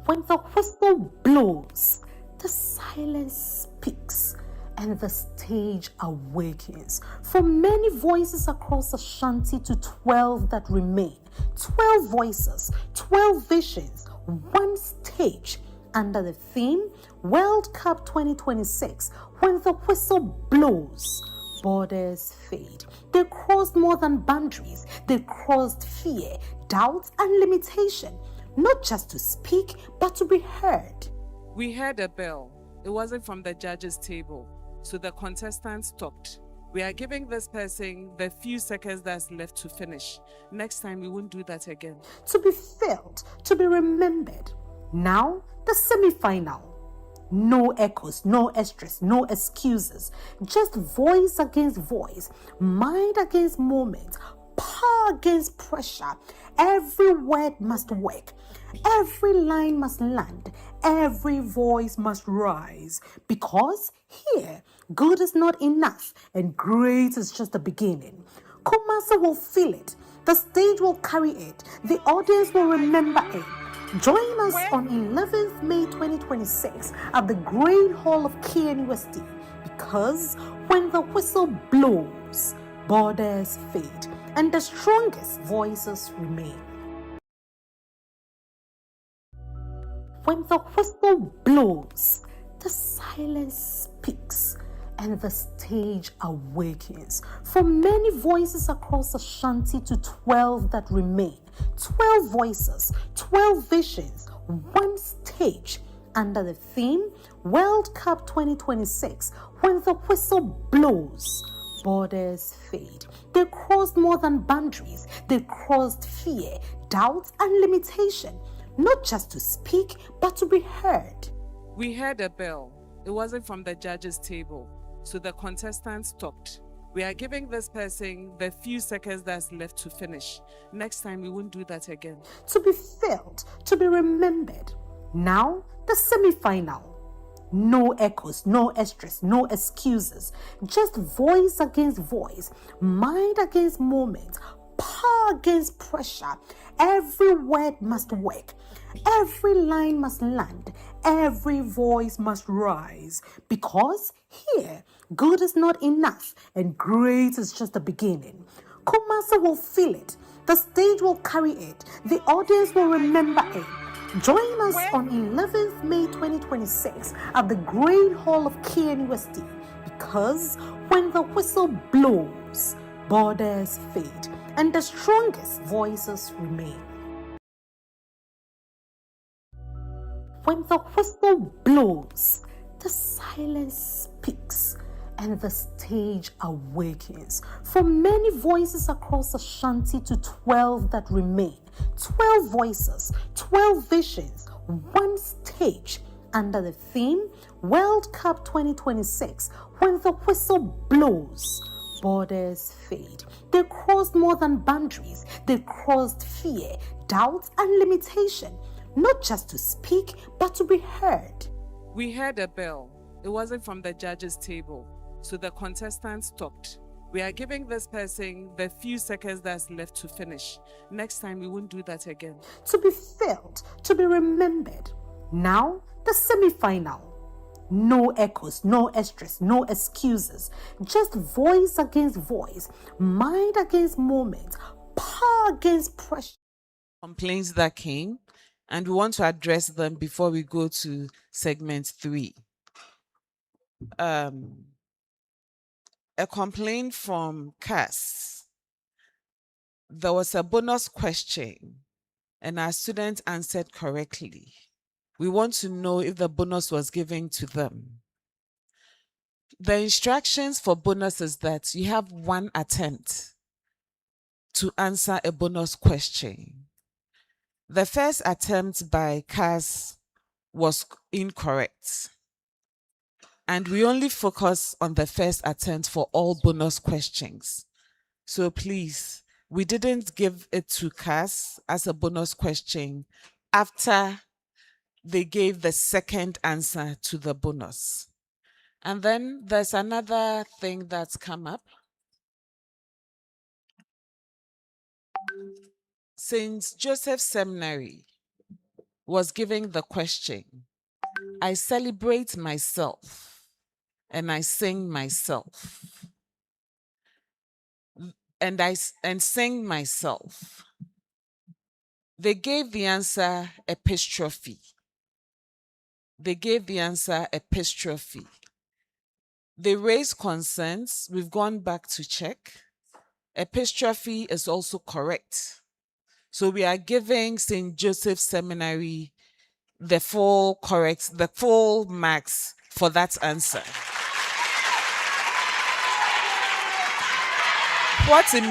When the whistle blows, the silence speaks and the stage awakens. From many voices across Ashanti to 12 that remain, 12 voices, 12 visions, one stage under the theme World Cup 2026. When the whistle blows, borders fade. They crossed more than boundaries. They crossed fear, doubt, and limitation, not just to speak, but to be heard. We heard a bell. It wasn't from the judge's table, so the contestants stopped. We are giving this person the few seconds that's left to finish. Next time, we won't do that again. To be felt, to be remembered. Now, the semi-final. No echoes, no extras, no excuses. Just voice against voice, mind against moment, power against pressure. Every word must work. Every line must land. Every voice must rise. Because here, good is not enough and great is just the beginning. Kumasi will feel it. The stage will carry it. The audience will remember it. Join us on 11th May 2026 at the Great Hall of KNUST, because when the whistle blows, borders fade and the strongest voices remain. When the whistle blows, the silence speaks and the stage awakens. From many voices across Ashanti to 12 that remain. 12 voices, 12 visions, one stage under the theme World Cup 2026. When the whistle blows, borders fade. They crossed more than boundaries. They crossed fear, doubt, and limitation. Not just to speak, but to be heard. We heard a bell. It wasn't from the judge's table, so the contestants stopped. We are giving this person the few seconds that's left to finish. Next time, we won't do that again. To be felt, to be remembered. Now, the semi-final. No echoes, no extras, no excuses. Just voice against voice, mind against moment, power against pressure. Every word must work. Every line must land. Every voice must rise. Because here, good is not enough and great is just the beginning. Kumasi will feel it. The stage will carry it. The audience will remember it. Join us on 11th May 2026 at the Great Hall of KNUST, because when the whistle blows, borders fade and the strongest voices remain. When the whistle blows, the silence speaks and the stage awakens. From many voices across Ashanti to 12 that remain. 12 voices, 12 visions, one stage under the theme World Cup 2026. When the whistle blows, borders fade. They crossed more than boundaries. They crossed fear, doubt, and limitation. Not just to speak, but to be heard. We heard a bell. It wasn't from the judge's table, so the contestants stopped. We are giving this person the few seconds that's left to finish. Next time, we won't do that again. To be felt, to be remembered. Now, the semi-final. No echoes, no extras, no excuses. Just voice against voice, mind against moment, power against pressure. Complaints that came, and we want to address them before we go to segment 3. A complaint from CAS. There was a bonus question and our students answered correctly. We want to know if the bonus was given to them. The instructions for bonus is that you have one attempt to answer a bonus question. The first attempt by CAS was incorrect. And we only focus on the first attempt for all bonus questions. So please, we didn't give it to CAS as a bonus question after they gave the second answer to the bonus. And then there's another thing that's come up. St. Joseph Seminary was giving the question, I celebrate myself and I sing myself. And sing myself. They gave the answer epistrophe. They gave the answer epistrophe. They raised concerns. We've gone back to check. Epistrophe is also correct. So we are giving St. Joseph Seminary the full marks for that answer. What it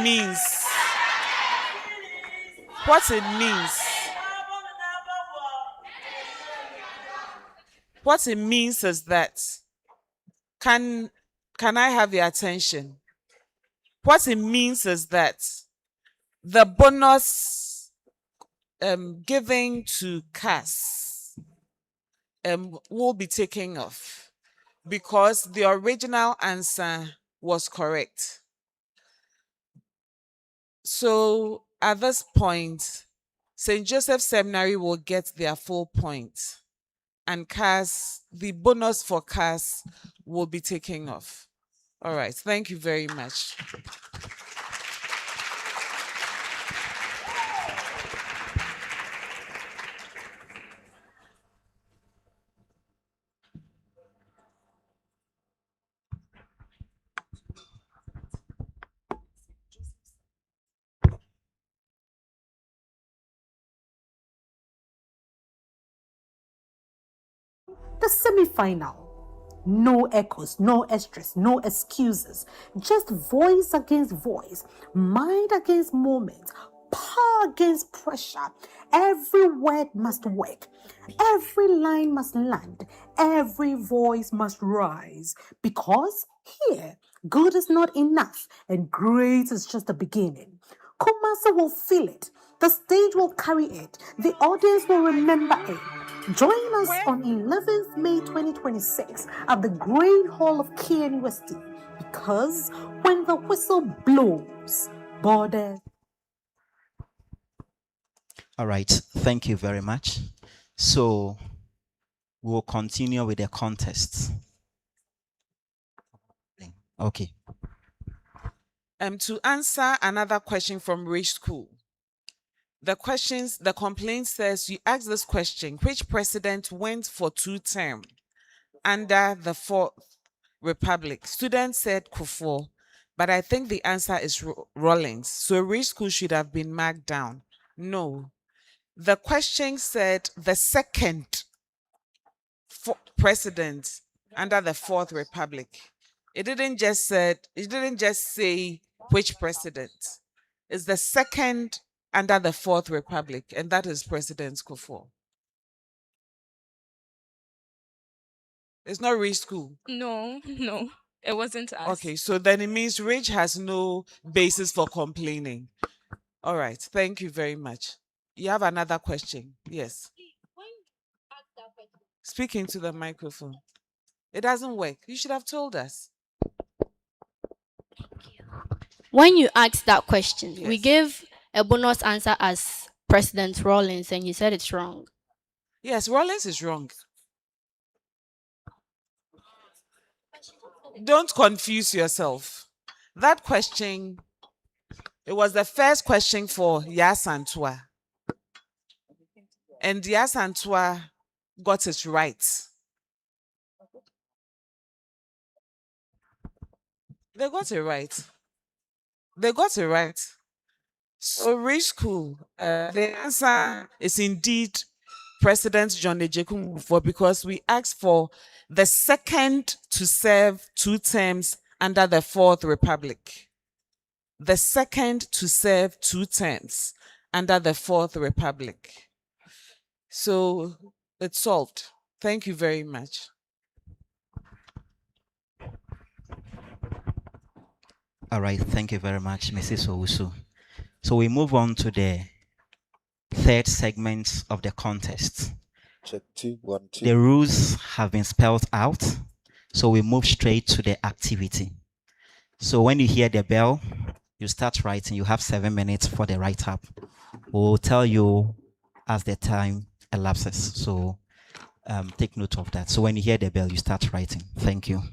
means is that, can I have your attention? What it means is that the bonus given to CAS will be taken off because the original answer was correct. So at this point, St. Joseph Seminary will get their full point, and CAS, the bonus for CAS, will be taken off. All right, thank you very much. The semi-final. No echoes, no extras, no excuses. Just voice against voice, mind against moment, power against pressure. Every word must work. Every line must land. Every voice must rise. Because here, good is not enough and great is just the beginning. Kumasi will feel it. The stage will carry it. The audience will remember it. Join us on 11th May 2026 at the Great Hall of KNUST, because when the whistle blows, borders. All right, thank you very much. So we'll continue with the contest. Okay. To answer another question from Rich School. The complaint says you asked this question: which president went for 2 terms under the Fourth Republic? Students said Kufuor, but I think the answer is Rawlings. So Rich School should have been marked down. No. The question said the second president under the Fourth Republic. It didn't just say which president. It's the second under the Fourth Republic, and that is President Kufuor. It's not Rich School. No, no, it wasn't us. Okay, so then it means Rich has no basis for complaining. All right, thank you very much. You have another question? Yes. Speak into the microphone. It doesn't work. You should have told us. When you asked that question, we Yes. gave a bonus answer as President Rawlings, and you said it's wrong. Yes, Rawlings is wrong. Don't confuse yourself. That question, it was the first question for ASANTEWAA. And ASANTEWAA got it right. They got it right. They got it right. So Rich School, the answer is indeed President John Ejekun Kufuor, because we asked for the second to serve 2 terms under the Fourth Republic. The second to serve 2 terms under the Fourth Republic. So it's solved. Thank you very much. All right, thank you very much, Mrs. Owusu. So we move on to the third segment of the contest. Check 2, 1, 2. The rules have been spelled out, so we move straight to the activity. So when you hear the bell, you start writing. You have 7 minutes for the write-up. We'll tell you as the time elapses. So take note of that. So when you hear the bell, you start writing. Thank you.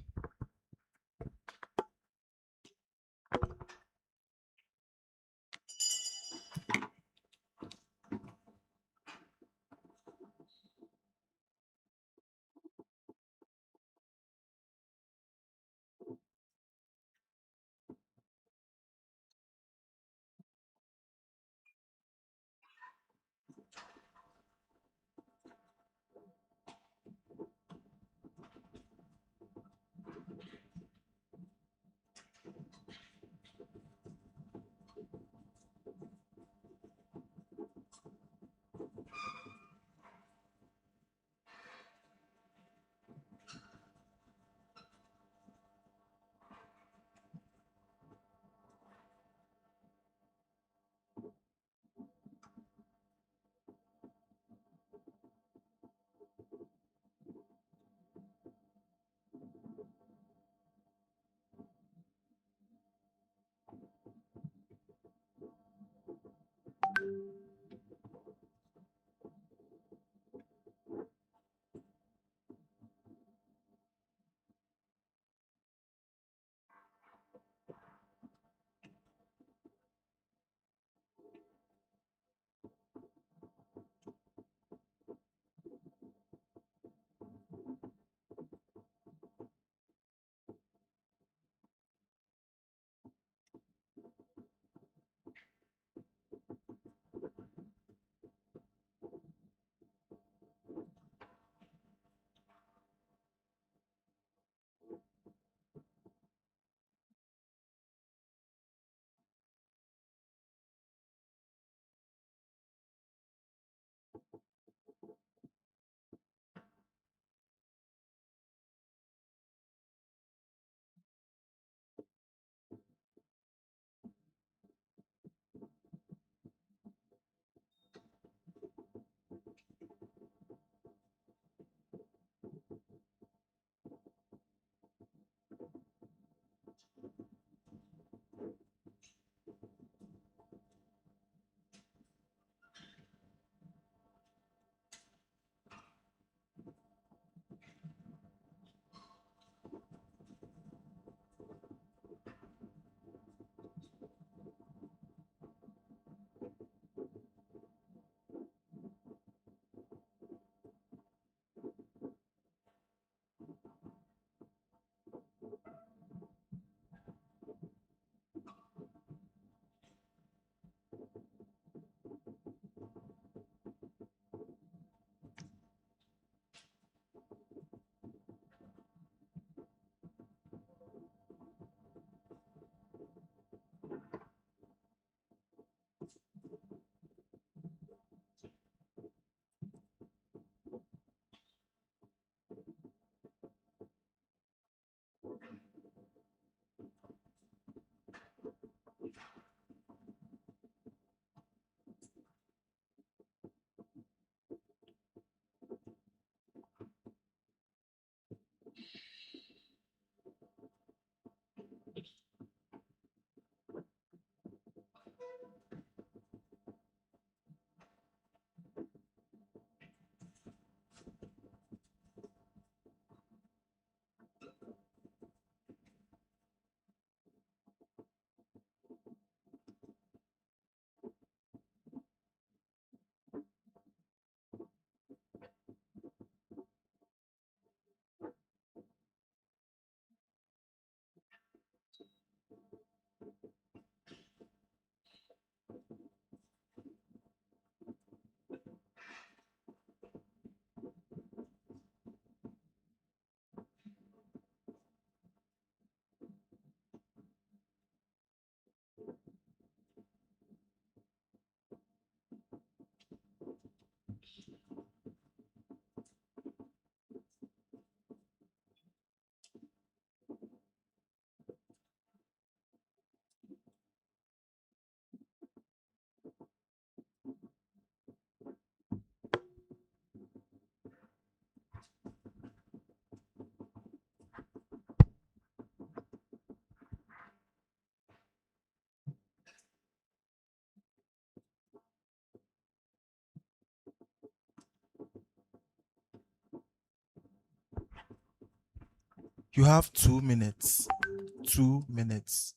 You have 2 minutes. 2 minutes.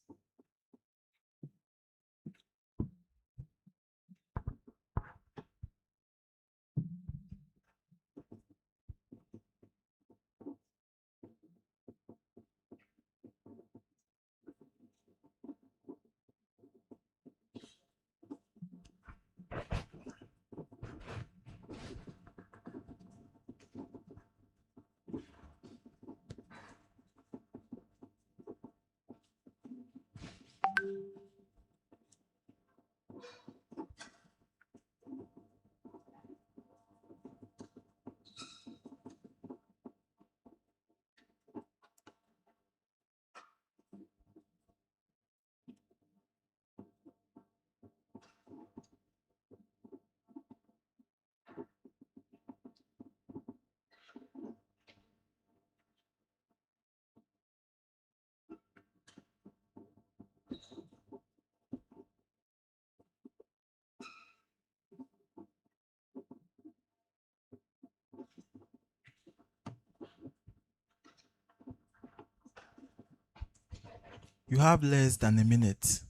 You have less than a minute.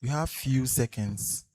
You have few seconds.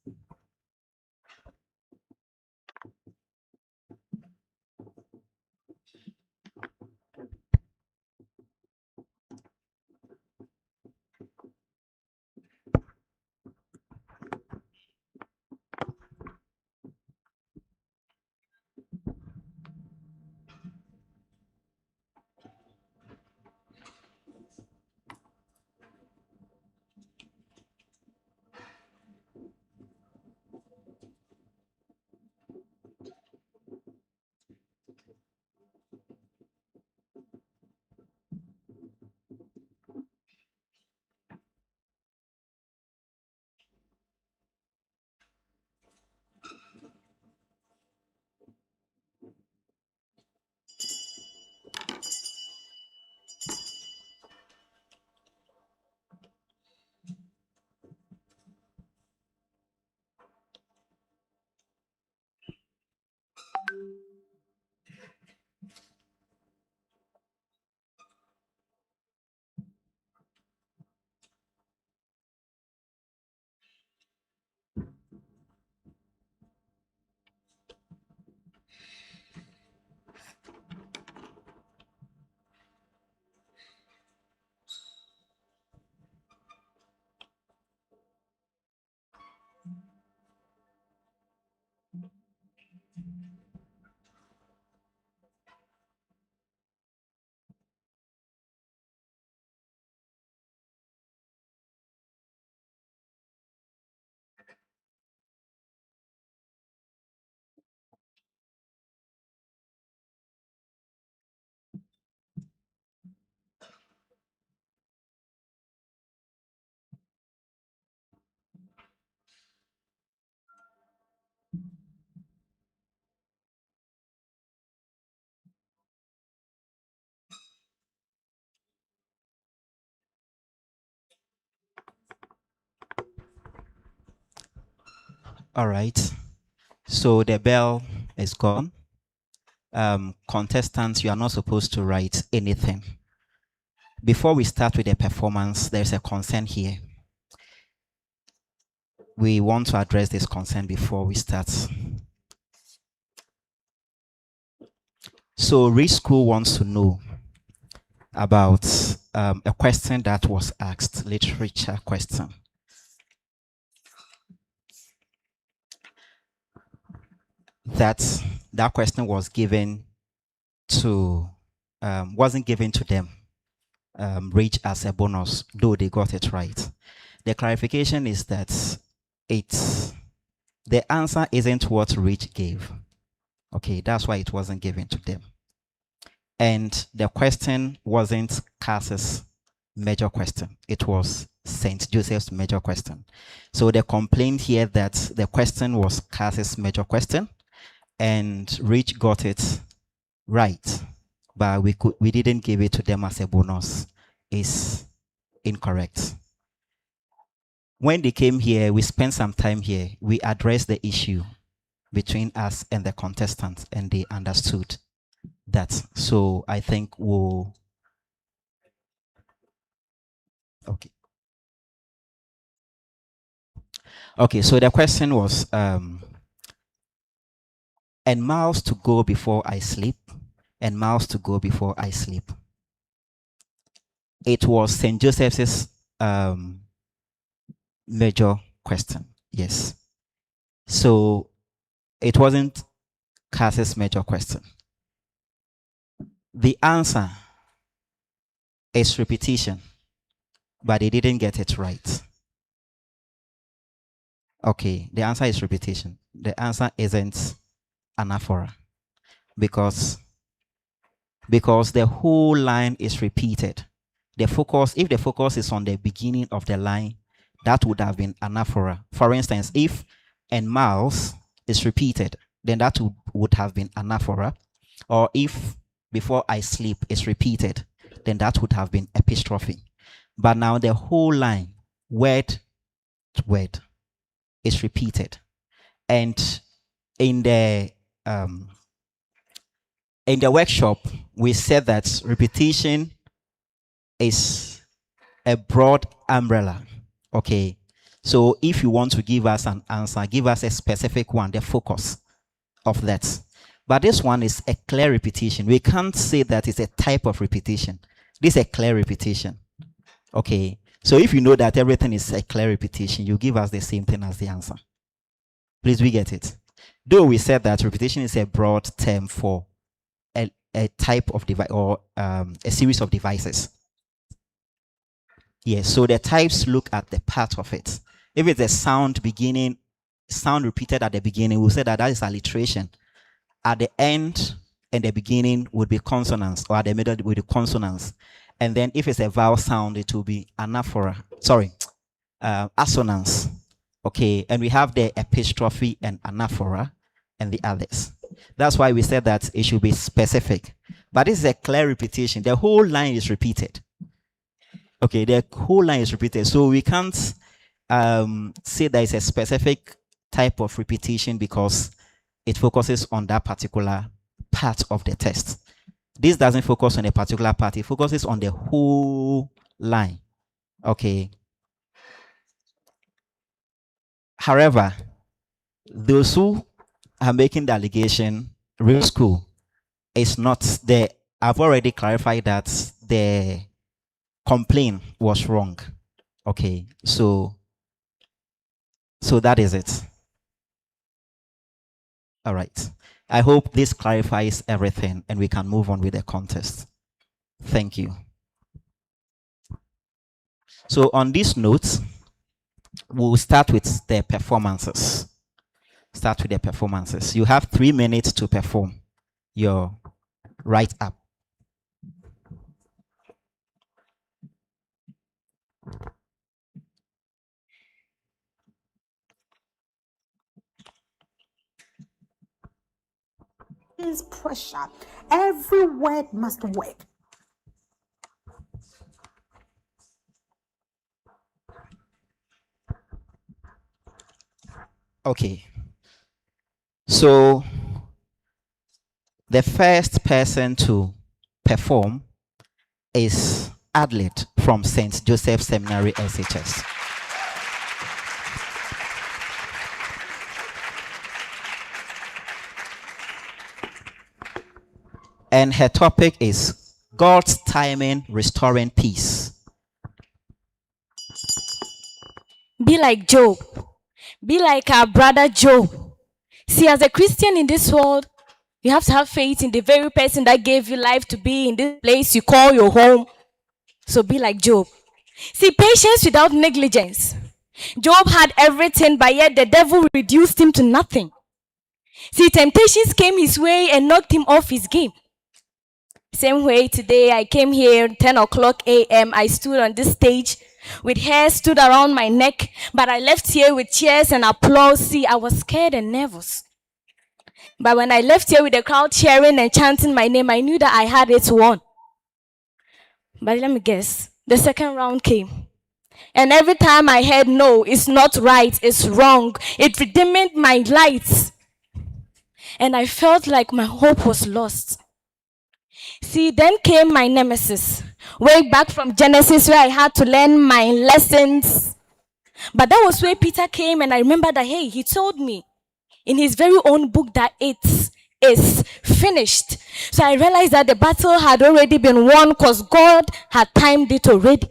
All right. So the bell is gone. Contestants, you are not supposed to write anything. Before we start with the performance, there's a concern here. We want to address this concern before we start. So Rich School wants to know about a question that was asked, literature question. That question was given to, wasn't given to them, Rich as a bonus, though they got it right. The clarification is that the answer isn't what Rich gave. Okay, that's why it wasn't given to them. And the question wasn't Cass's major question. It was St. Joseph's major question. So the complaint here that the question was Cass's major question and Rich got it right, but we didn't give it to them as a bonus is incorrect. When they came here, we spent some time here. We addressed the issue between us and the contestants, and they understood that. So I think we'll Okay. Okay, so the question was, and miles to go before I sleep, and miles to go before I sleep. It was St. Joseph's major question. Yes. So it wasn't Cass's major question. The answer is repetition, but he didn't get it right. Okay, the answer is repetition. The answer isn't anaphora because the whole line is repeated. The focus, if the focus is on the beginning of the line, that would have been anaphora. For instance, if and miles is repeated, then that would have been anaphora. Or if before I sleep is repeated, then that would have been epistrophe. But now the whole line, word to word, is repeated. And in the workshop, we said that repetition is a broad umbrella. Okay. So if you want to give us an answer, give us a specific one, the focus of that. But this one is a clear repetition. We can't say that it's a type of repetition. This is a clear repetition. Okay. So if you know that everything is a clear repetition, you give us the same thing as the answer. Please, we get it. Though we said that repetition is a broad term for a type of device or a series of devices. Yes, so the types look at the part of it. If it's a sound beginning, sound repeated at the beginning, we'll say that is alliteration. At the end and the beginning would be consonants, or at the middle would be consonants. And then if it's a vowel sound, it will be anaphora. Sorry, assonance. Okay, and we have the epistrophe and anaphora and the others. That's why we said that it should be specific. But this is a clear repetition. The whole line is repeated. Okay, the whole line is repeated. So we can't say that it's a specific type of repetition because it focuses on that particular part of the text. This doesn't focus on a particular part. It focuses on the whole line. Okay. However, those who are making the allegation, real school is not there. I've already clarified that the complaint was wrong. Okay, so that is it. All right. I hope this clarifies everything and we can move on with the contest. Thank you. So on this note, we'll start with the performances. Start with the performances. You have 3 minutes to perform your write-up. Is pressure. Every word must work. Okay. So the first person to perform is Adlet from St. Joseph Seminary, SHS. And her topic is God's timing restoring peace. Be like Job. Be like our brother Job. See, as a Christian in this world, you have to have faith in the very person that gave you life to be in this place you call your home. So be like Job. See, patience without negligence. Job had everything, but yet the devil reduced him to nothing. See, temptations came his way and knocked him off his game. Same way today, I came here 10 o'clock a.m. I stood on this stage with hair stood around my neck, but I left here with cheers and applause. See, I was scared and nervous. But when I left here with the crowd cheering and chanting my name, I knew that I had it won. But let me guess, the second round came. And every time I heard no, it's not right, it's wrong, it redeemed my lights. And I felt like my hope was lost. See, then came my nemesis, Way back from Genesis where I had to learn my lessons. But that was where Peter came, and I remember that, hey, he told me in his very own book that it is finished. So I realized that the battle had already been won because God had timed it already.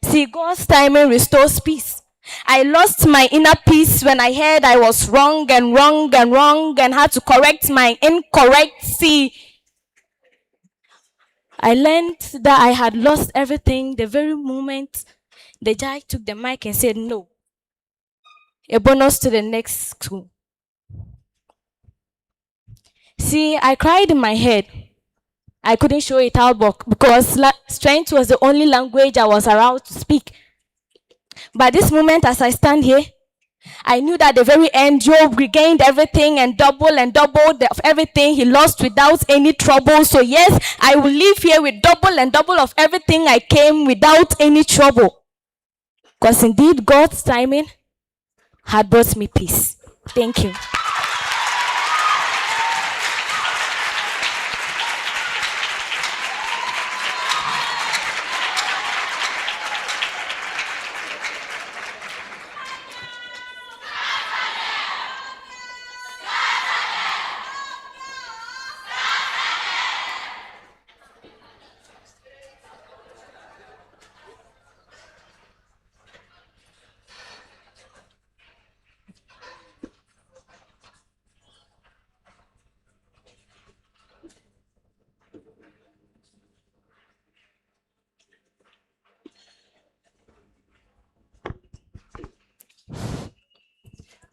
See, God's timing restores peace. I lost my inner peace when I heard I was wrong and had to correct my incorrect. See, I learned that I had lost everything the very moment the judge took the mic and said, no, a bonus to the next school. See, I cried in my head. I couldn't show it out because strength was the only language I was allowed to speak. But this moment, as I stand here, I knew that at the very end, Job regained everything and doubled of everything he lost without any trouble. So yes, I will live here with double of everything I came without any trouble. Because indeed, God's timing had brought me peace. Thank you.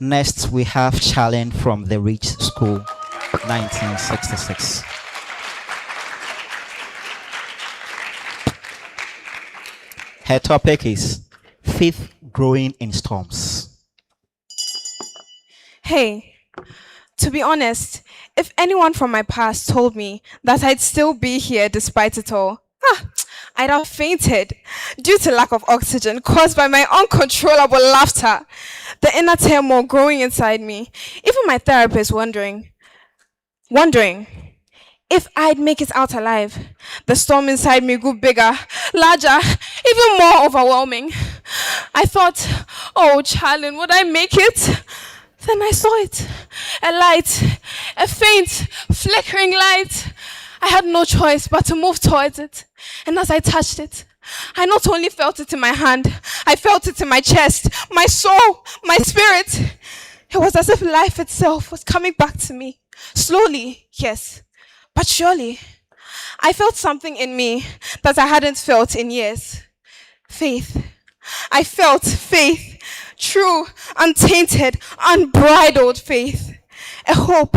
Next, we have challenge from the Rich School, 1966. Her topic is faith growing in storms. Hey, to be honest, if anyone from my past told me that I'd still be here despite it all, I'd have fainted due to lack of oxygen caused by my uncontrollable laughter, the inner turmoil growing inside me. Even my therapist wondering if I'd make it out alive. The storm inside me grew bigger, larger, even more overwhelming. I thought, oh, Charlene, would I make it? Then I saw it, a light, a faint, flickering light. I had no choice but to move towards it. And as I touched it, I not only felt it in my hand, I felt it in my chest, my soul, my spirit. It was as if life itself was coming back to me. Slowly, yes, but surely. I felt something in me that I hadn't felt in years. Faith. I felt faith. True, untainted, unbridled faith. A hope,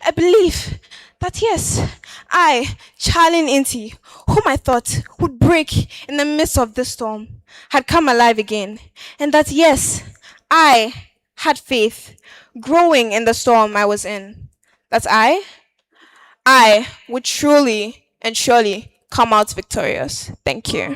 a belief that yes, I, Charlene Inti, whom I thought would break in the midst of the storm, had come alive again. And that yes, I had faith growing in the storm I was in. That I would truly and surely come out victorious. Thank you.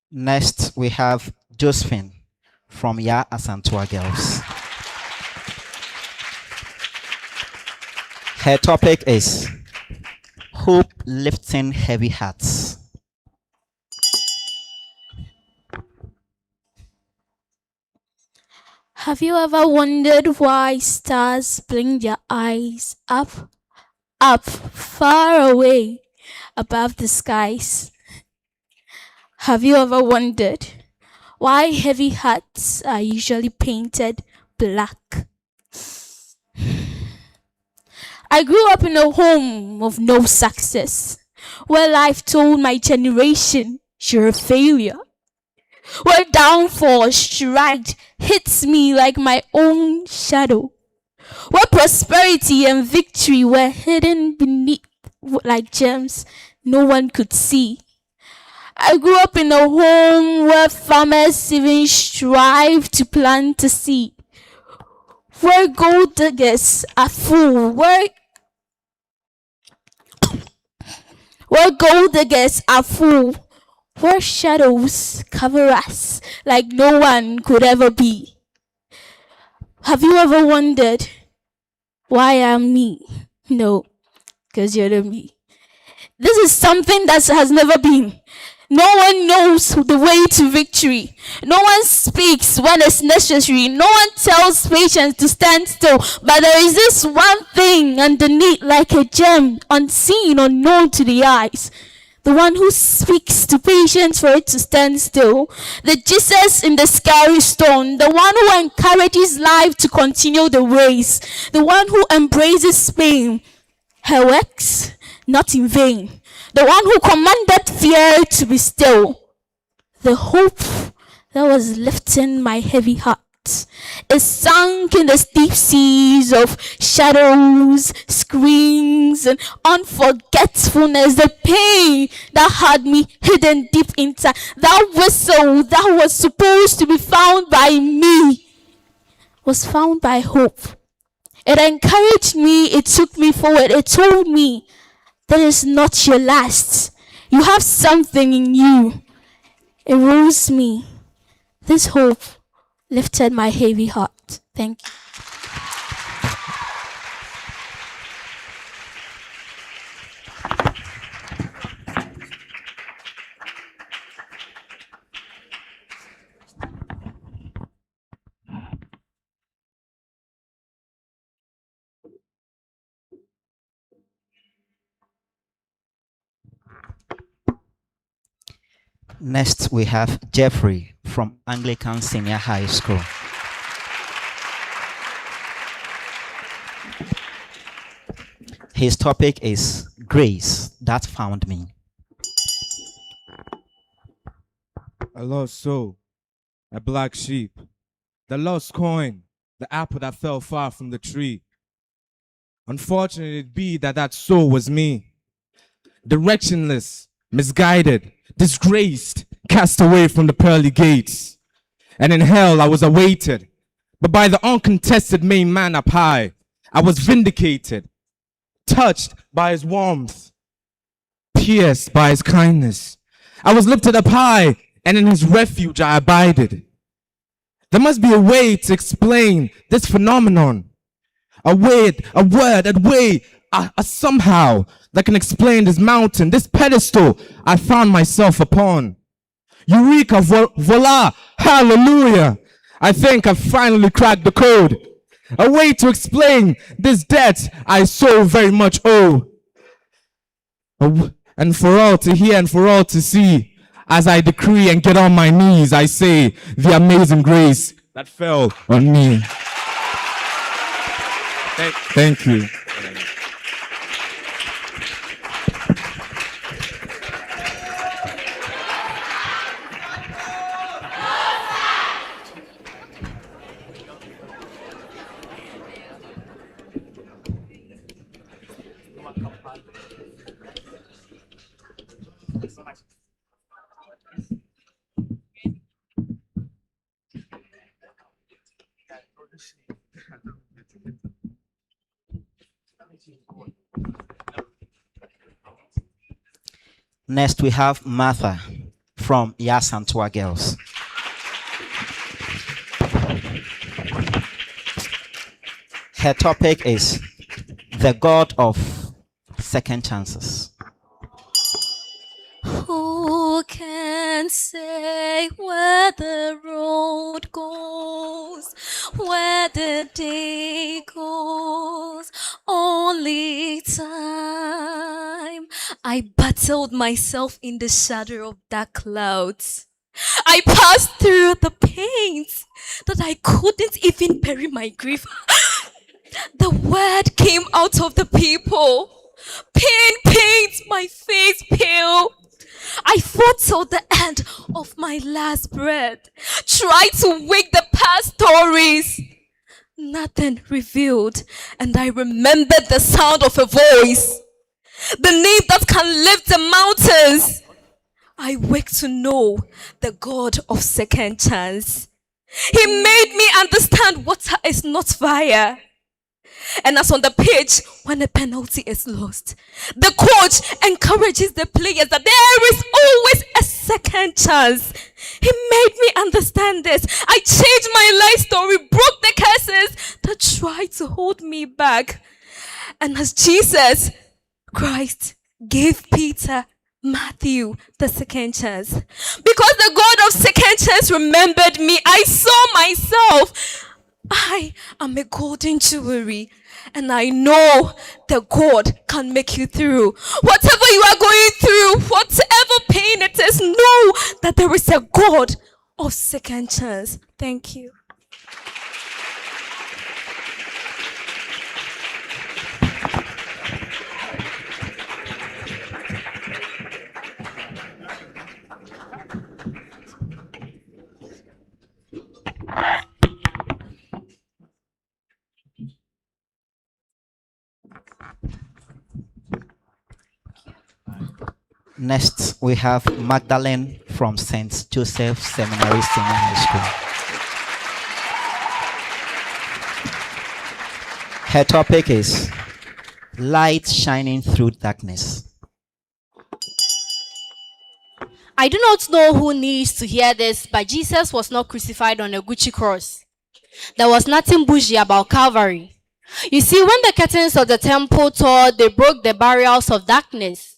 Next, we have Josephine from ASANTEWAA Girls. Her topic is hope lifting heavy hearts. Have you ever wondered why stars blink their eyes up, far away above the skies? Have you ever wondered why heavy hearts are usually painted black? I grew up in a home of no success, where life told my generation you're a failure, where downfall stride hits me like my own shadow, where prosperity and victory were hidden beneath like gems no one could see. I grew up in a home where farmers even strive to plant a seed, where gold diggers are full, where gold diggers are full, where shadows cover us like no one could ever be. Have you ever wondered why I'm me? No, because you're the me. This is something that has never been. No one knows the way to victory. No one speaks when it's necessary. No one tells patience to stand still. But there is this one thing underneath, like a gem, unseen, unknown to the eyes. The one who speaks to patience for it to stand still. The Jesus in the scary stone. The one who encourages life to continue the race. The one who embraces pain. Her works, not in vain. The one who commanded fear to be still. The hope that was lifting my heavy heart is sunk in the deep seas of shadows, screams, and unforgetfulness. The pain that had me hidden deep inside. That whistle that was supposed to be found by me was found by hope. It encouraged me, it took me forward, it told me that is not your last. You have something in you. It rose me. This hope lifted my heavy heart. Thank you. Next, we have Jeffrey from Anglican Senior High School. His topic is Grace That Found Me. A lost soul, a black sheep, the lost coin, the apple that fell far from the tree. Unfortunately, it be that soul was me. Directionless, misguided, disgraced, cast away from the pearly gates. And in hell I was awaited, but by the uncontested main man up high, I was vindicated, touched by his warmth, pierced by his kindness. I was lifted up high, and in his refuge I abided. There must be a way to explain this phenomenon. A word, a somehow that can explain this mountain, this pedestal I found myself upon. Eureka, voila, hallelujah. I think I've finally cracked the code. A way to explain this debt I so very much owe. And for all to hear and for all to see, as I decree and get on my knees, I say the amazing grace that fell on me. Thank you. Next, we have Martha from ASANTEWAA Girls. Her topic is the God of second chances. Who can say where the road goes, where the day goes? Only time. I battled myself in the shadow of dark clouds. I passed through the pains that I couldn't even bury my grief. The word came out of the people. Pain paints my face pale. I fought till the end of my last breath. Tried to wake the past stories. Nothing revealed, and I remembered the sound of a voice. The name that can lift the mountains. I wake to know the God of second chance. He made me understand water is not fire. And as on the pitch, when a penalty is lost, the coach encourages the players that there is always a second chance. He made me understand this. I changed my life story, broke the curses that tried to hold me back. And as Jesus Christ gave Peter, Matthew the second chance, because the God of second chance remembered me, I saw myself. I am a golden jewelry, and I know the God can make you through. Whatever you are going through, whatever pain it is, know that there is a God of second chance. Thank you. Next, we have Magdalene from St. Joseph Seminary Senior High School. Her topic is Light Shining Through Darkness. I do not know who needs to hear this, but Jesus was not crucified on a Gucci cross. There was nothing bougie about Calvary. You see, when the curtains of the temple tore, they broke the barriers of darkness.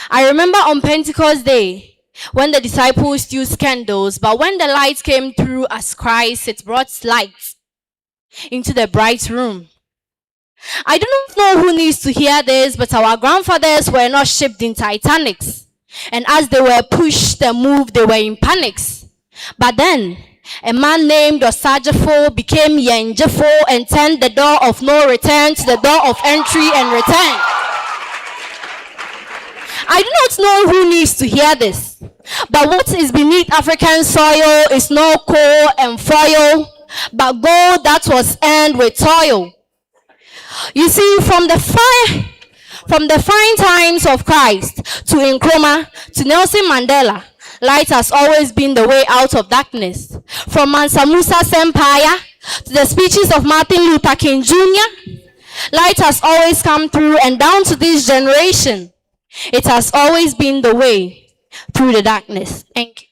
I remember on Pentecost Day, when the disciples used candles, but when the light came through as Christ, it brought light into the bright room. I do not know who needs to hear this, but our grandfathers were not shipped in Titanics. And as they were pushed and moved, they were in panics. But then, a man named Osajefo became Yenjefo and turned the door of no return to the door of entry and return. I do not know who needs to hear this, but what is beneath African soil is no coal and foil, but gold that was earned with toil. You see, from the fine times of Christ to Nkrumah to Nelson Mandela, light has always been the way out of darkness. From Mansa Musa's empire to the speeches of Martin Luther King Jr., light has always come through, and down to this generation, it has always been the way through the darkness. Thank you.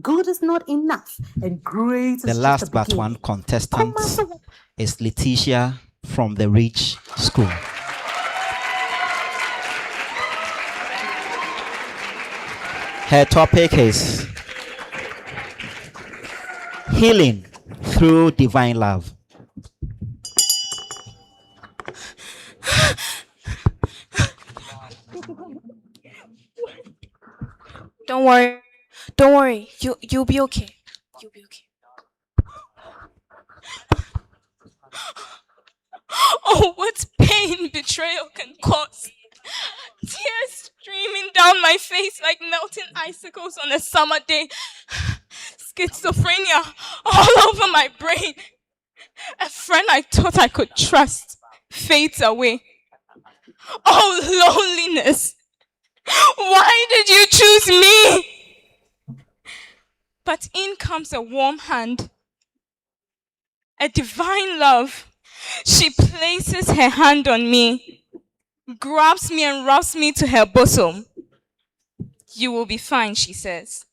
Good is not enough, and great is The just last the but beginning. one contestant is Letitia from the Reach School. Her topic is Healing Through Divine Love. Don't worry. Don't worry. You'll be okay. You'll be okay. Oh, what pain betrayal can cause. Tears streaming down my face like melting icicles on a summer day. Schizophrenia all over my brain. A friend I thought I could trust fades away. Oh, loneliness. Why did you choose me? But in comes a warm hand, a divine love. She places her hand on me, grabs me and wraps me to her bosom. You will be fine, she says.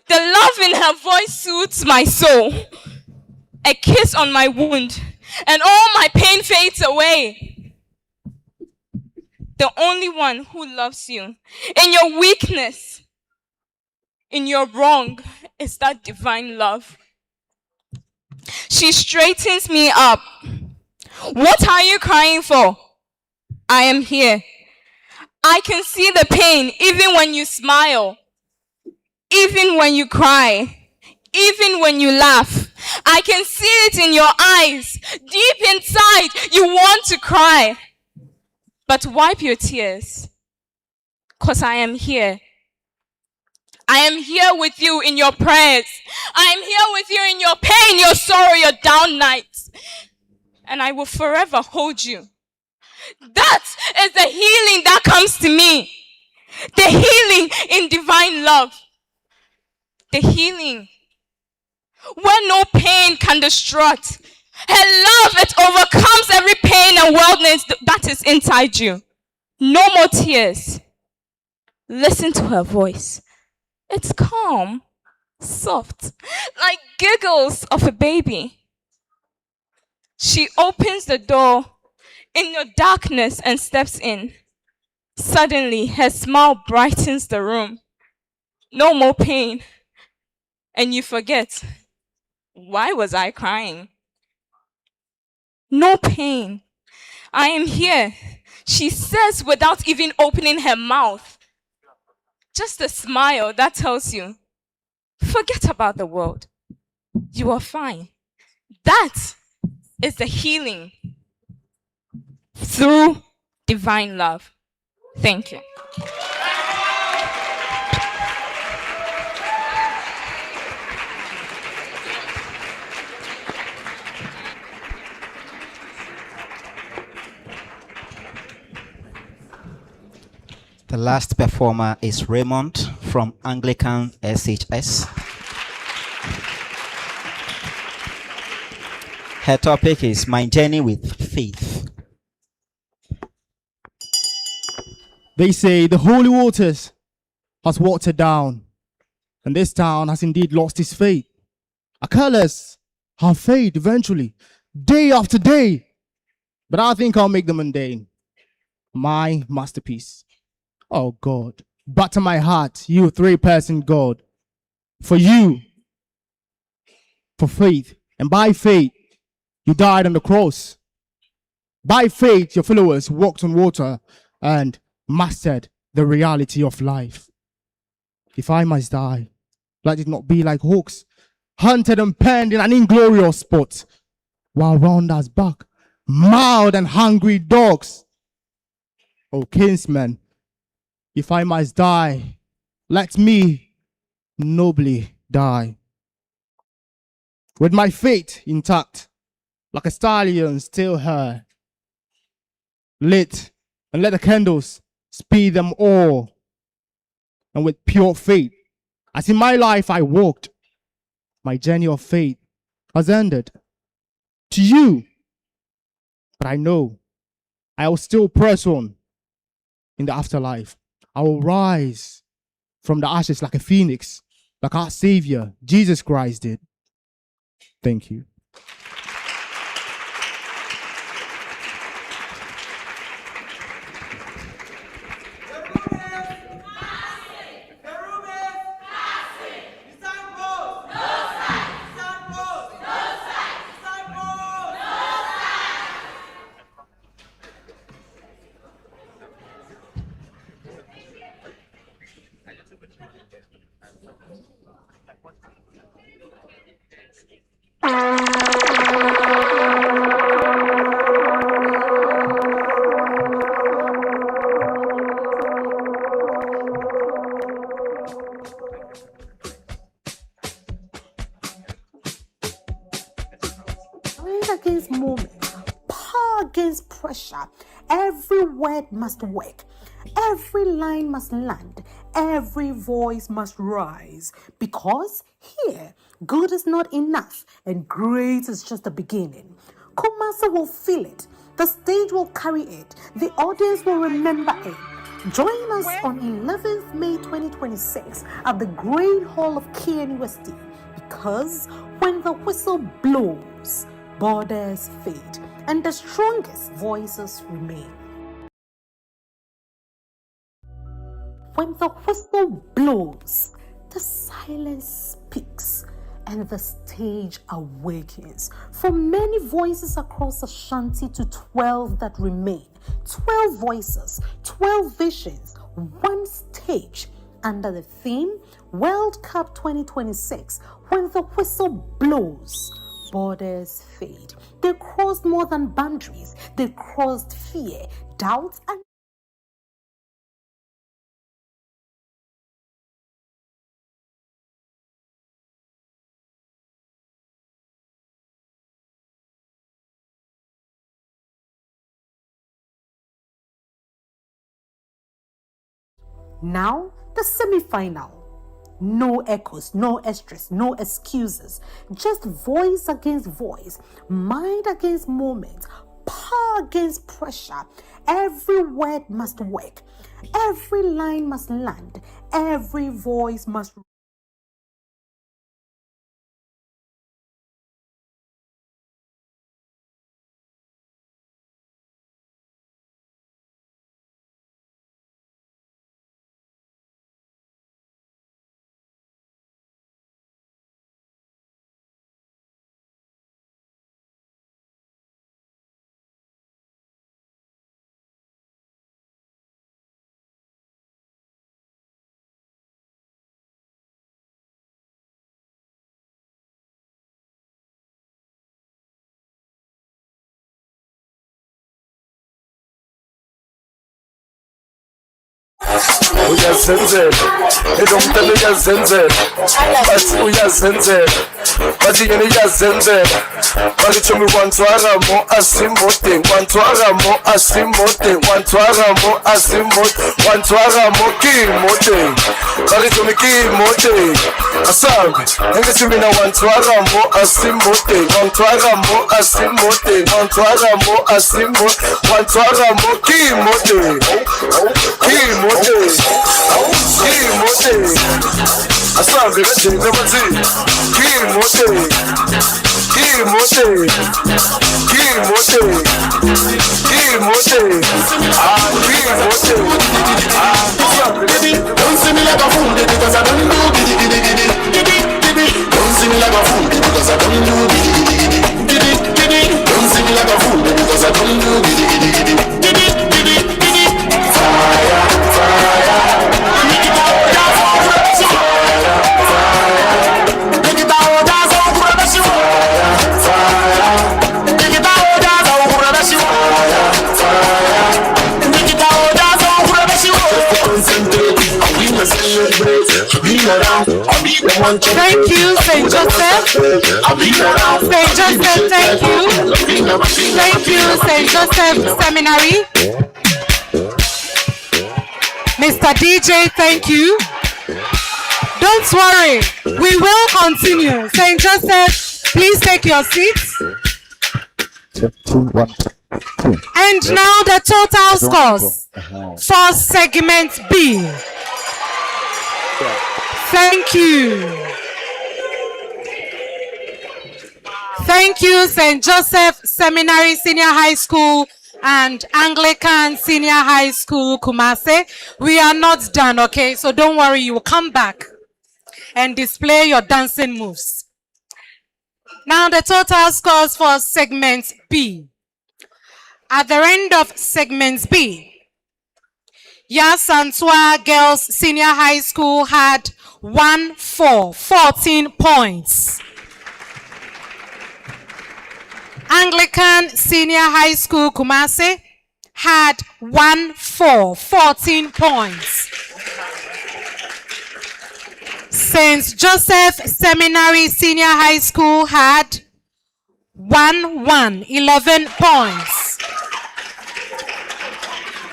The love in her voice soothes my soul. A kiss on my wound and all my pain fades away. The only one who loves you in your weakness, in your wrong, is that divine love. She straightens me up. What are you crying for? I am here. I can see the pain even when you smile, even when you cry, even when you laugh. I can see it in your eyes. Deep inside, you want to cry. But wipe your tears, because I am here. I am here with you in your prayers. I am here with you in your pain, your sorrow, your down nights. And I will forever hold you. That is the healing that comes to me. The healing in divine love. The healing where no pain can destruct. Her love, it overcomes every pain and wildness that is inside you. No more tears. Listen to her voice. It's calm, soft, like giggles of a baby. She opens the door in your darkness and steps in. Suddenly, her smile brightens the room. No more pain. And you forget, why was I crying? No pain. I am here, she says without even opening her mouth. Just a smile that tells you, forget about the world. You are fine. That is the healing through divine love. Thank you. The last performer is Raymond from Anglican SHS. Her topic is My Journey with Faith. They say the holy waters has watered down, and this town has indeed lost its faith. Our colors have fade eventually, day after day. But I think I'll make them mundane. My masterpiece. Oh God, butter my heart, you three-person God. For you, for faith, and by faith, you died on the cross. By faith, your followers walked on water and mastered the reality of life. If I must die, let it not be like hawks, hunted and penned in an inglorious spot, while round us back, mild and hungry dogs. O kinsmen, if I must die, let me nobly die. With my fate intact, like a stallion still her, lit, and let the candles speed them all. And with pure faith, as in my life I walked, my journey of faith has ended. To you, but I know I will still press on in the afterlife. I will rise from the ashes like a phoenix, like our Savior, Jesus Christ did. Thank you. Against moment, power against pressure. Every word must work, every line must land, every voice must rise. Because here, good is not enough and great is just the beginning. Kumasi will feel it, the stage will carry it, the audience will remember it. Join us on 11th May 2026 at the Great Hall of KNUST, because when the whistle blows, borders fade, and the strongest voices remain. When the whistle blows, the silence speaks, and the stage awakens. From many voices across Ashanti to 12 that remain, 12 voices, 12 visions, one stage, under the theme World Cup 2026. When the whistle blows, borders fade. They crossed more than boundaries. They crossed fear, doubt, and now the semi-final. No echoes, no extras, no excuses. Just voice against voice, mind against moment, power against pressure. Every word must work. Every line must land. Every voice must. Uyazenzela enomntana uyazenzela bathi uyazenzela bathi yena uyazenzela bakithi wantwaramo asimode wantwaramo asimode wantwaramo asimode wantwaramo kimode bakithi kimode asambe engithi mina wantwaramo asimode wantwaramo asimode wantwaramo asimode wantwaramo kimode kimode kimode asambe kanjena bathi kimode kimode kimode kimode kimode don't see me like a fool because I don't do giddy giddy giddy giddy. Don't see me like a fool because I don't do giddy giddy giddy giddy. Don't see me like a fool because I don't do giddy giddy giddy giddy giddy. Fire, fire. Make it out, dance all for the show. Fire, make it out, dance all for the show. Fire, make it out, dance all for the show. Fire, make it out, dance all for the show. Concentrate, we must celebrate. Be around, I'll be the one to. Thank you, Saint Joseph. Saint Joseph, thank you. Thank you, Saint Joseph Seminary. Mr. DJ, thank you. Don't worry, we will continue. Saint Joseph, please take your seats. And now the total scores for segment B. Thank you. Thank you, St. Joseph Seminary Senior High School and Anglican Senior High School, Kumasi. We are not done, okay? So don't worry, you will come back and display your dancing moves. Now the total scores for segment B. At the end of segment B, ASANTEWAA Girls Senior High School had 14 points. Anglican Senior High School Kumasi had 14 points. St. Joseph Seminary Senior High School had 11 points.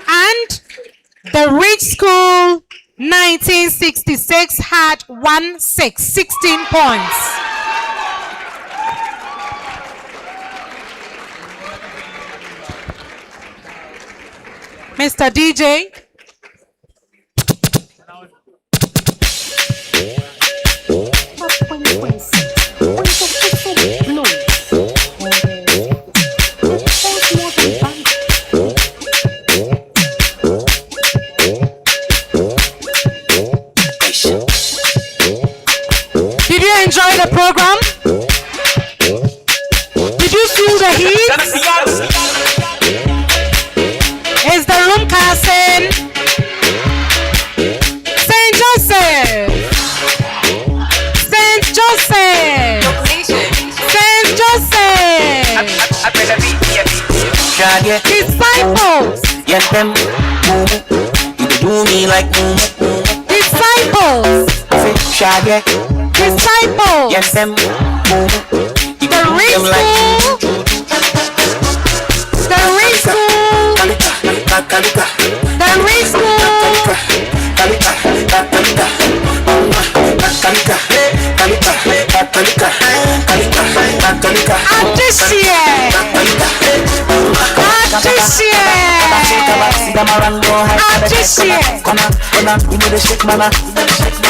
And the Rich School 1966 had 16 points. Mr. DJ. When the whistle blows, Disciples. Yes, them. You do me like Disciples. Shaggy. Disciples. Yes, them. You The do them like The reschool. The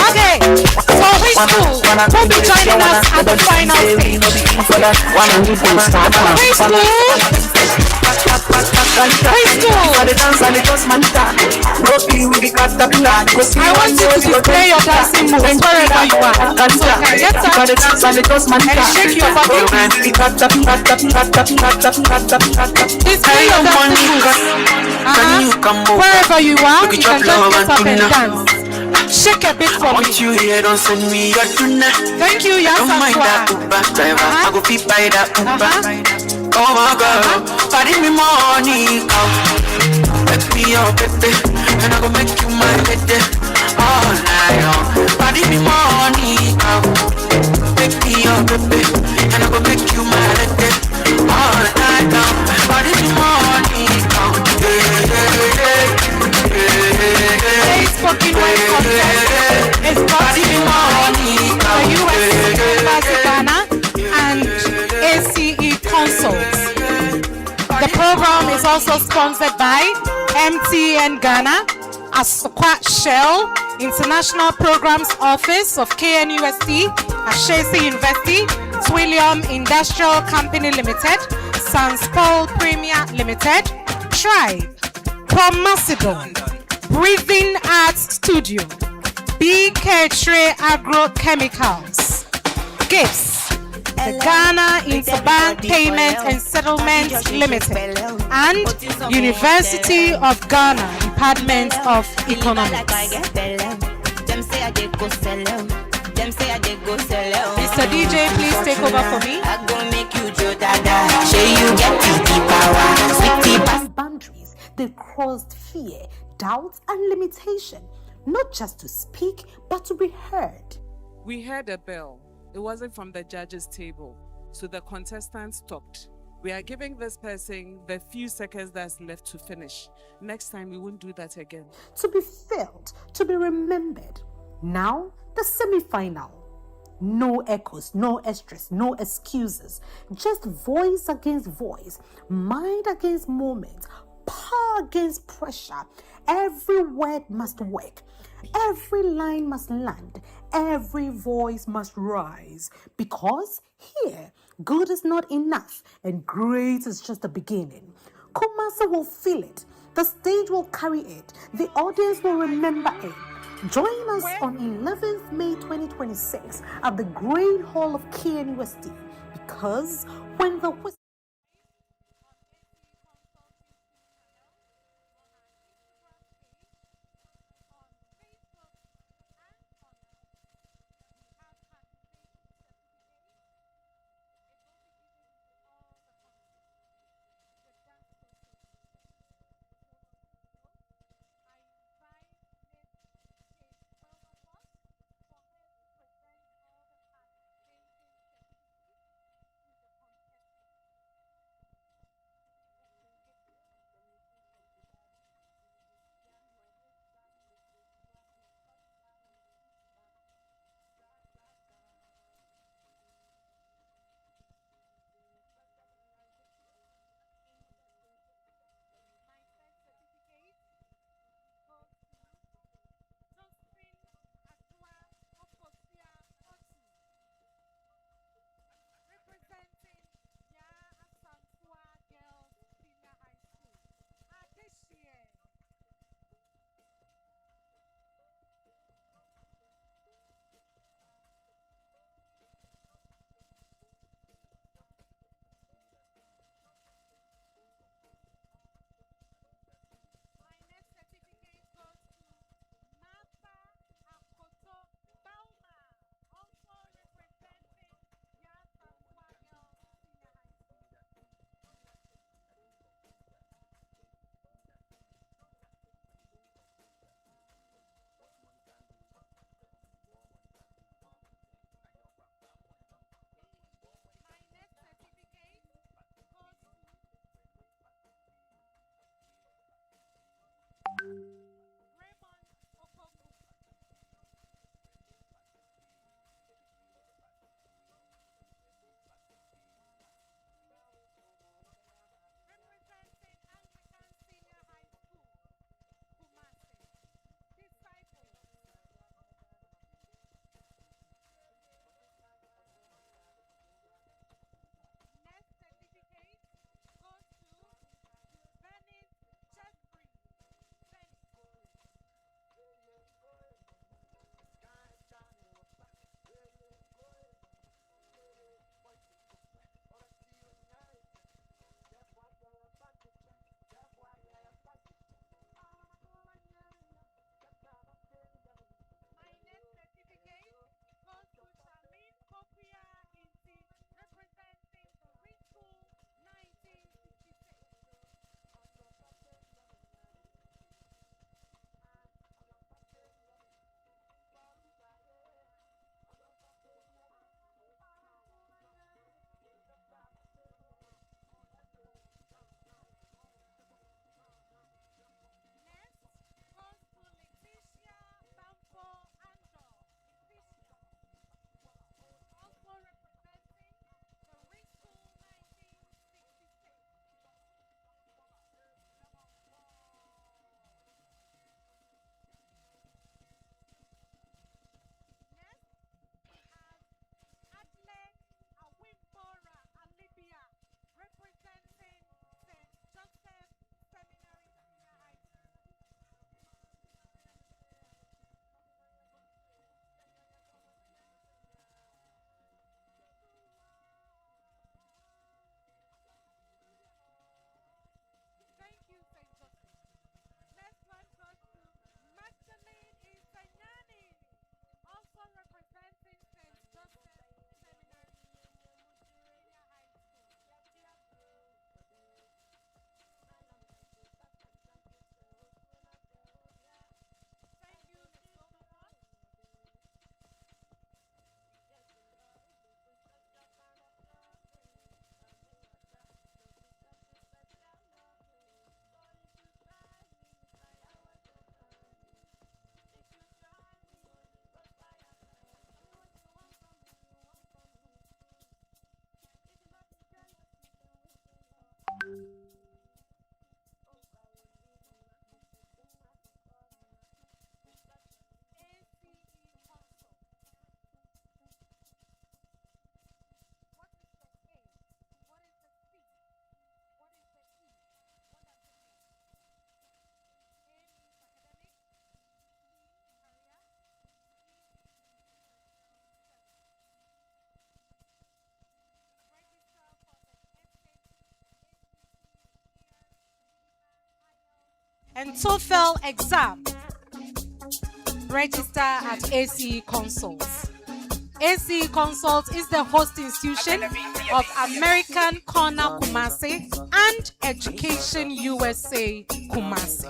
Okay, so reschool will be joining us at the final stage. I want you to display your dancing moves wherever you are. So get up and shake your body. Display your dancing moves. Wherever you are, you can just get up and dance. Shake a bit for me. Don't send me your tuna. Thank you, yes, don't mind that Uber driver. I go fit by that Uber. Oh my God, party me money, make me your baby, and I go make you my lady all night long. Party me money, make me your baby, and I go make you my lady all night long. Party me money, Today's fucking white contest is brought to you by the U.S. Embassy Ghana and ACE Consults. The program is also sponsored by MTN Ghana, ASANTEWAA Shell, International Programs Office of KNUST, Ashesi University, Twillium Industrial Company Limited, Sanspol Premier Limited, Tribe, Kumasi, Breathing Arts Studio, BK Trey Agrochemicals, Gifts, the Ghana Interbank Payment and Settlement Limited, and University of Ghana Department of Economics. Mr. DJ, please take over for me. Boundaries, they crossed fear, doubt, and limitation, not just to speak, but to be heard. We heard a bell. It wasn't from the judges' table, so the contestants stopped. We are giving this person the few seconds that's left to finish. Next time, we won't do that again. To be felt, to be remembered. Now, the semi-final. No echoes, no extras, no excuses. Just voice against voice, mind against moment, power against pressure. Every word must work. Every line must land. Every voice must rise. Because here, good is not enough and great is just the beginning. Kumasi will feel it. The stage will carry it. The audience will remember it. Join us on 11th May 2026 at the Great Hall of KNUST, because when the whistle and TOEFL exam, register at ACE Consults. ACE Consults is the host institution of American Corner Kumasi and Education USA Kumasi.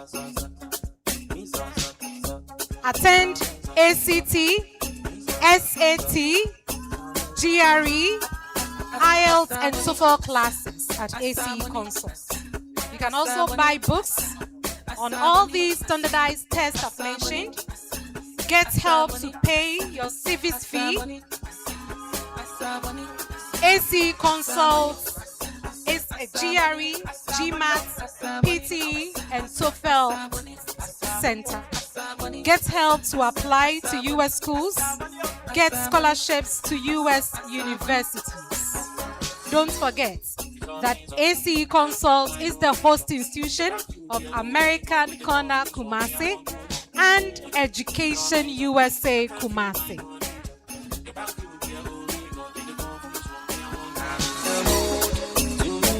Attend ACT, SAT, GRE, IELTS and TOEFL classes at ACE Consults. You can also buy books on all these standardized tests I've mentioned. Get help to pay your civis fee. ACE Consults is a GRE, GMAT, PTE and TOEFL center. Get help to apply to US schools. Get scholarships to US universities. Don't forget that ACE Consults is the host institution of American Corner Kumasi and Education USA Kumasi.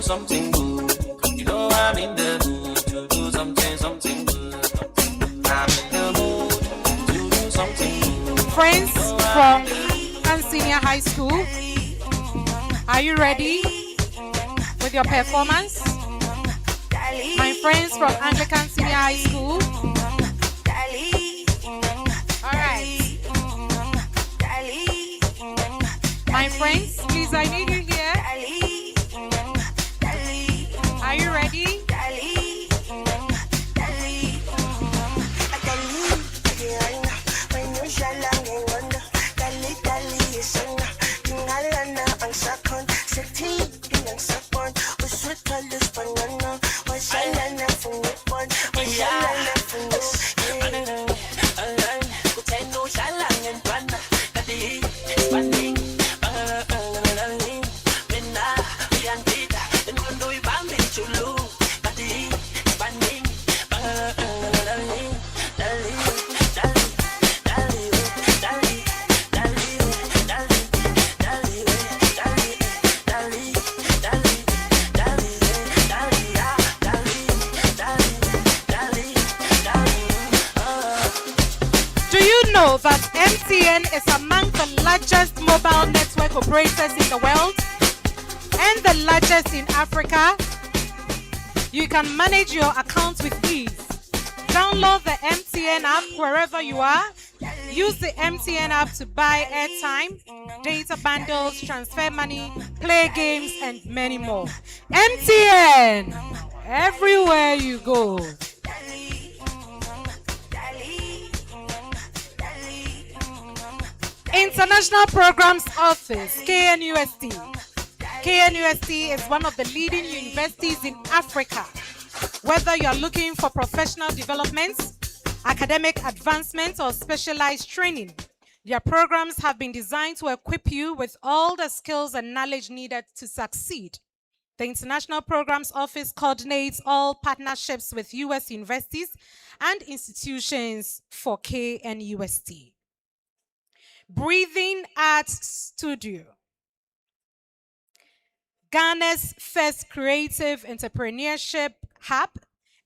Something good, you know I'm in the mood to do something good. I'm in the mood to do something good. Friends from Senior High School, are you ready with your performance? My friends from Anglican Senior High School. All right. My friends, please, I need you here. Are you ready? That MTN is among the largest mobile network operators in the world and the largest in Africa. You can manage your accounts with ease. Download the MTN app wherever you are. Use the MTN app to buy airtime, data bundles, transfer money, play games, and many more. MTN, everywhere you go. International Programs Office, KNUST. KNUST is one of the leading universities in Africa. Whether you're looking for professional development, academic advancement, or specialized training, their programs have been designed to equip you with all the skills and knowledge needed to succeed. The International Programs Office coordinates all partnerships with US universities and institutions for KNUST. Breathing Arts Studio, Ghana's first creative entrepreneurship hub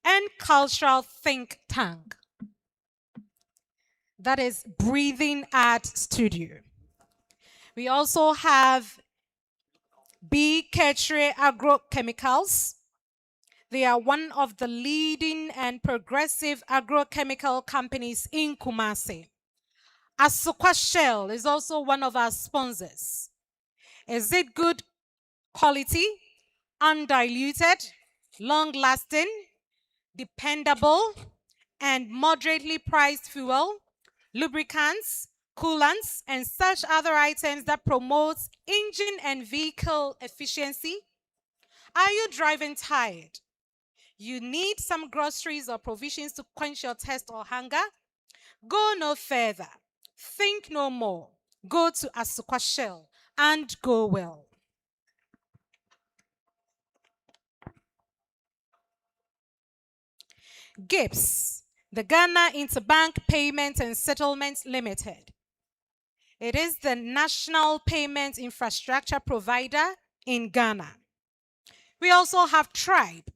and cultural think tank. That is Breathing Arts Studio. We also have B. Ketre Agrochemicals. They are one of the leading and progressive agrochemical companies in Kumasi. ASANTEWAA Shell is also one of our sponsors. Is it good quality, undiluted, long-lasting, dependable, and moderately priced fuel, lubricants, coolants, and such other items that promote engine and vehicle efficiency? Are you driving tired? You need some groceries or provisions to quench your thirst or hunger? Go no further. Think no more. Go to ASANTEWAA Shell and go well. GIPS, the Ghana Interbank Payments and Settlements Limited. It is the national payment infrastructure provider in Ghana. We also have Tribe.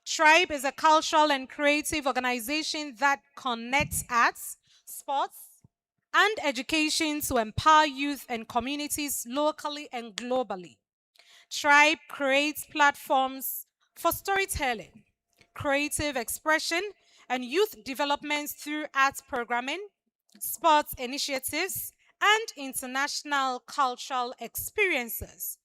Tribe is a cultural and creative organization that connects arts, sports, and education to empower youth and communities locally and globally. Tribe creates platforms for storytelling, creative expression, and youth development through arts programming, sports initiatives, and international cultural experiences.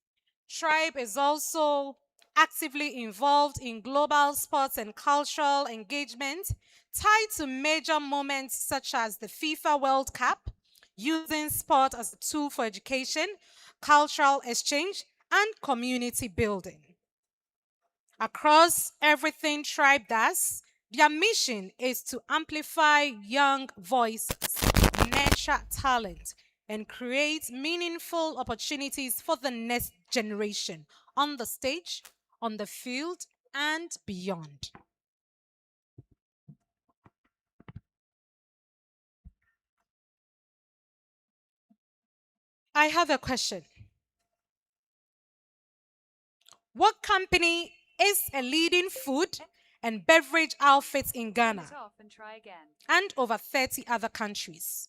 Tribe is also actively involved in global sports and cultural engagement tied to major moments such as the FIFA World Cup, using sport as a tool for education, cultural exchange, and community building. Across everything Tribe does, their mission is to amplify young voices, nurture talent, and create meaningful opportunities for the next generation on the stage, on the field, and beyond. I have a question. What company is a leading food and beverage outfit in Ghana and over 30 other countries?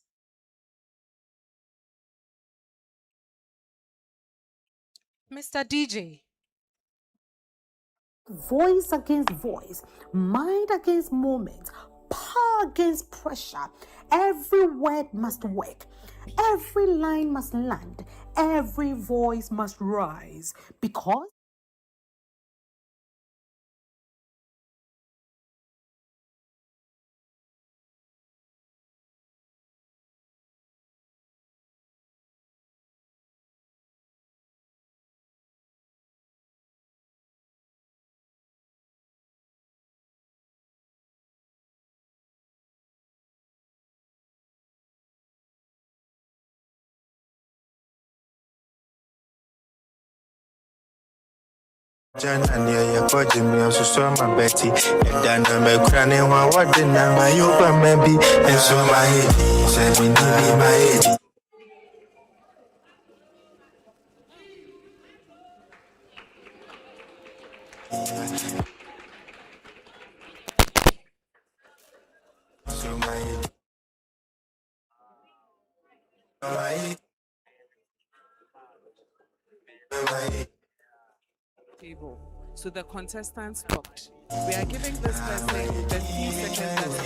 Mr. DJ. Voice against voice, mind against moment, power against pressure. Every word must work, every line must land, every voice must rise because Janani ya kwa jimi ya susoma beti Edana mekrane wa wadina mayuba mebi Enso mahedi, semi nibi mahedi So mahedi Table. So the contestants talked. We are giving this person the few seconds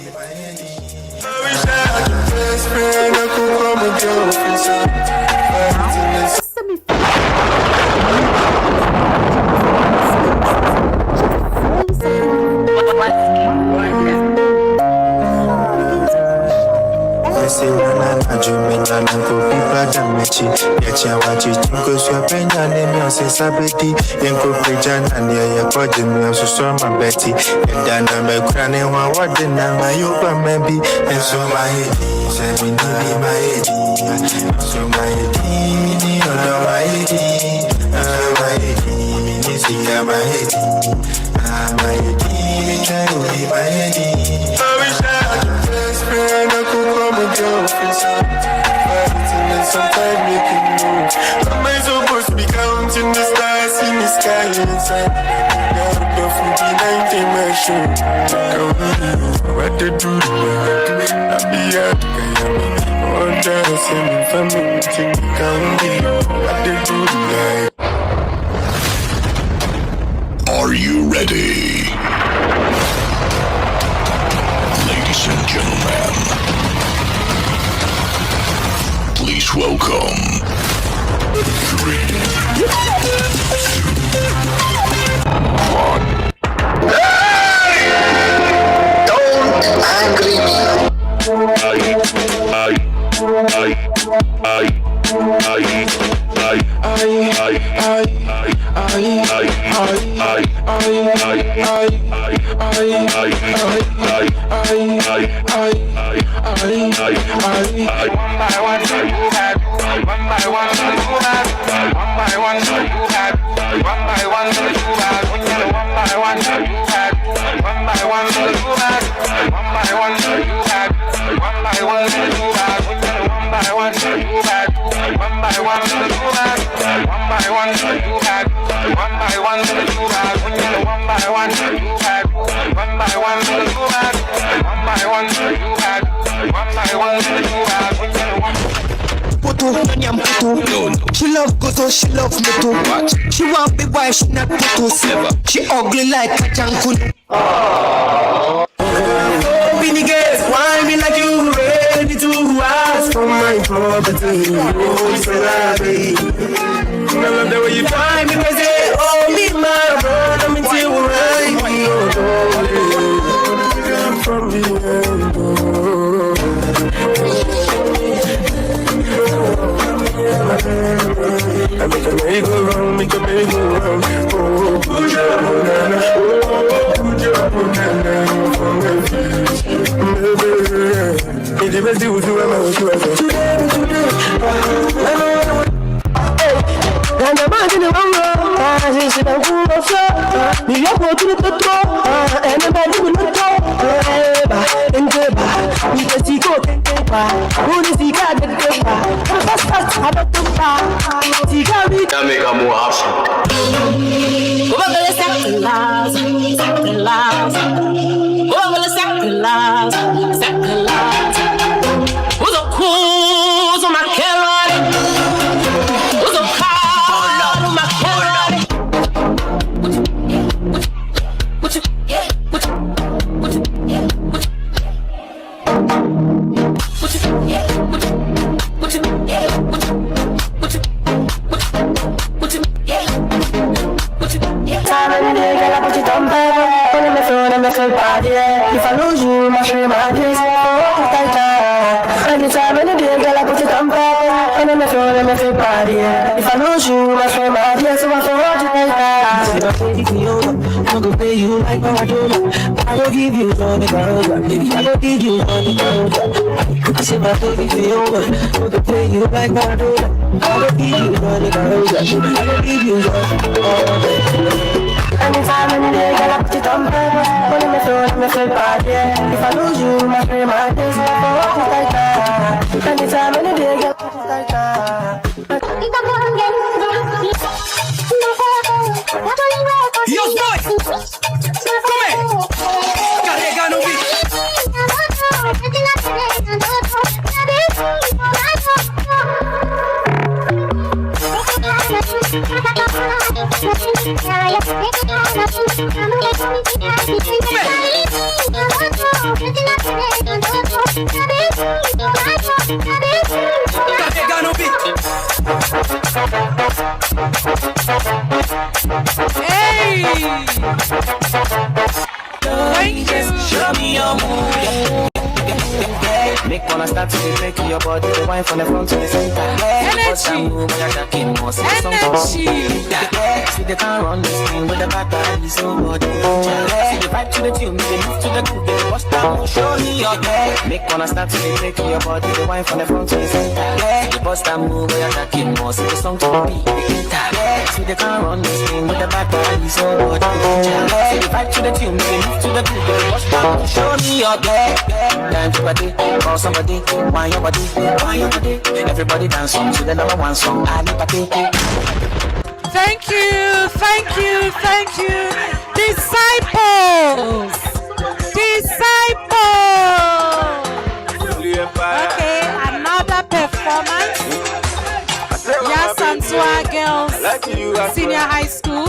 Sometimes making moves. Am I supposed to be counting the stars in the sky inside? God, the food behind my show. What they do, I be out, all that same family thing can be. What they do, Are you ready? Ladies and gentlemen, please welcome. 3, 2, 1. Don't angry me. She love go so she love me too. She want me wife, she not photos. She ugly like a jankun. Oh, Billy Gates, why me like you ready to ask for my property? Oh, celebrity. I love the way you find me crazy. Oh, me my brother, me till right. From the end. I make a merry-go-round, make a merry-go-round. Oh, push up, banana. Oh, push up, banana. It's the best you do, I'm today. And I'm in the wrong road. I just said I'm cool, I'm sure. You have to the top. And I'm back in the top. In the bar, you can see go. Who is the guy that goes back? I don't know. That make a more option. Over the second last. Over the second last. Who's a cool on my carrot? Who's a cow on my carrot? What you? If I lose you, my shame, my days. Anytime, any day, girl, I put it on fire. And I'm feeling, I'm feeling body. If I lose you, my shame, my days. So I thought you like that. If I take you over, I'm gonna pay you like Maradona. I will give you all the girls. I will give you all the girls. If I take you over, I'm gonna pay you like Maradona. I will give you all the girls. I will give you all the girls. Anytime, any day, girl, I put it on paper. When I'm feel bad, yeah. If I lose you, my free my days, I walk like that. Anytime, any day, girl, I put it like that. Yo, boy! Come here! Carrega no beat! Hey! Thank you. Show me your move. Make one start to make your body the wine from the front to the center. Energy. See they can't run this thing with the back and so body. See the vibe to the tune, they move to the groove, they bust down. Show me your leg. Make one start to make your body the wine from the front to the center. The bust and move where you're attacking more. See the song to the beat. See they can't run this thing with the back and so body. See the vibe to the tune, they move to the groove, they bust down. Show me your leg. Dance your body, call somebody, why your body, why your body. Everybody dance on to the number one song. I need party. Thank you, thank you, thank you. Disciples. Okay, another performance. ASANTEWAA girls, senior high school.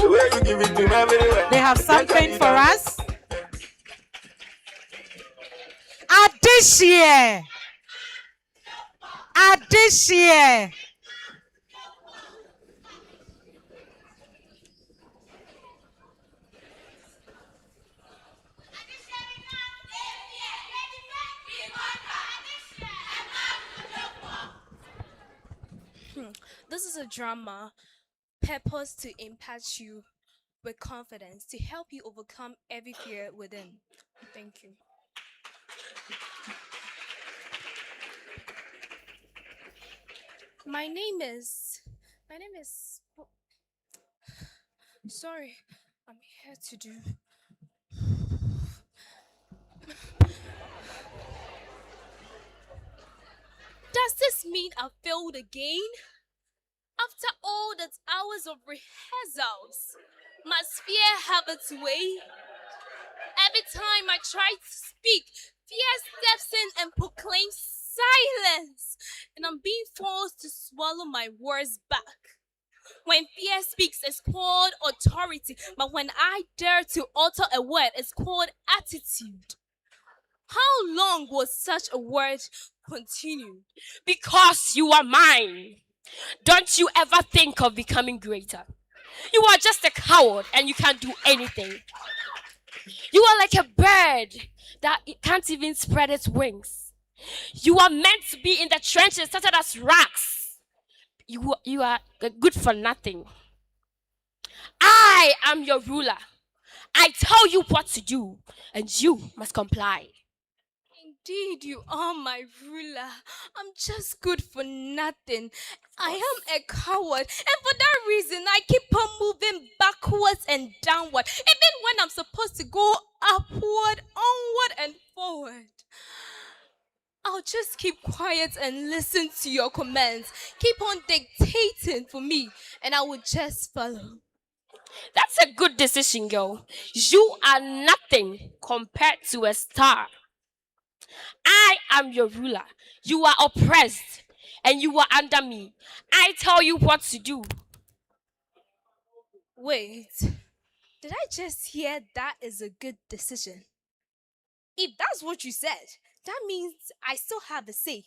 They have something for us. This year. This is a drama purpose to impact you with confidence to help you overcome every fear within. Thank you. My name is. Sorry, I'm here to do. Does this mean I failed again? After all that hours of rehearsals, must fear have its way? Every time I try to speak, fear steps in and proclaims Silence! And I'm being forced to swallow my words back. When fear speaks, it's called authority. But when I dare to utter a word, it's called attitude. How long will such a word continue? Because you are mine. Don't you ever think of becoming greater. You are just a coward and you can't do anything. You are like a bird that can't even spread its wings. You are meant to be in the trenches, started as rats. You are good for nothing. I am your ruler. I tell you what to do, and you must comply. Indeed, you are my ruler. I'm just good for nothing. I am a coward, and for that reason, I keep on moving backwards and downward, even when I'm supposed to go upward, onward, and forward. I'll just keep quiet and listen to your commands. Keep on dictating for me, and I will just follow. That's a good decision, girl. You are nothing compared to a star. I am your ruler. You are oppressed, and you are under me. I tell you what to do. Wait, did I just hear that is a good decision? If that's what you said, that means I still have a say.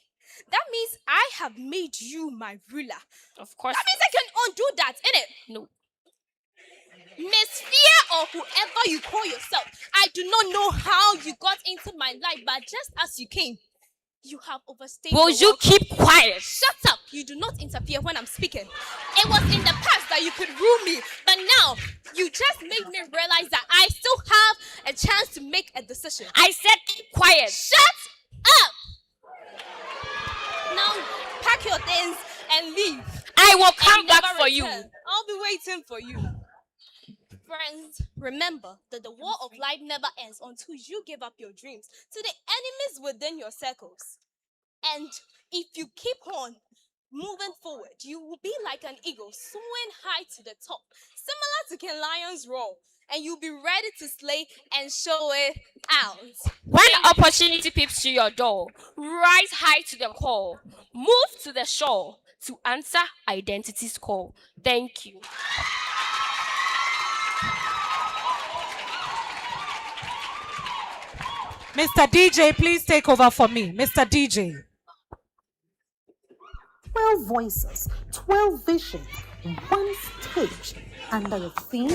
That means I have made you my ruler. Of course. That means I can undo that, innit? No. Miss Fear or whoever you call yourself, I do not know how you got into my life, but just as you came, you have overstayed. Will you keep quiet? Shut up! You do not interfere when I'm speaking. It was in the past that you could rule me, but now you just made me realize that I still have a chance to make a decision. I said keep quiet. Shut up! Now pack your things and leave. I will come back for you. I'll be waiting for you. Friends, remember that the war of life never ends until you give up your dreams to the enemies within your circles. And if you keep on moving forward, you will be like an eagle soaring high to the top, similar to King Lion's roar, and you'll be ready to slay and show it out. When opportunity peeps through your door, rise high to the call, move to the shore to answer identity's call. Thank you. Mr. DJ, please take over for me. Mr. DJ. 12 voices, 12 visions, one stage, under the theme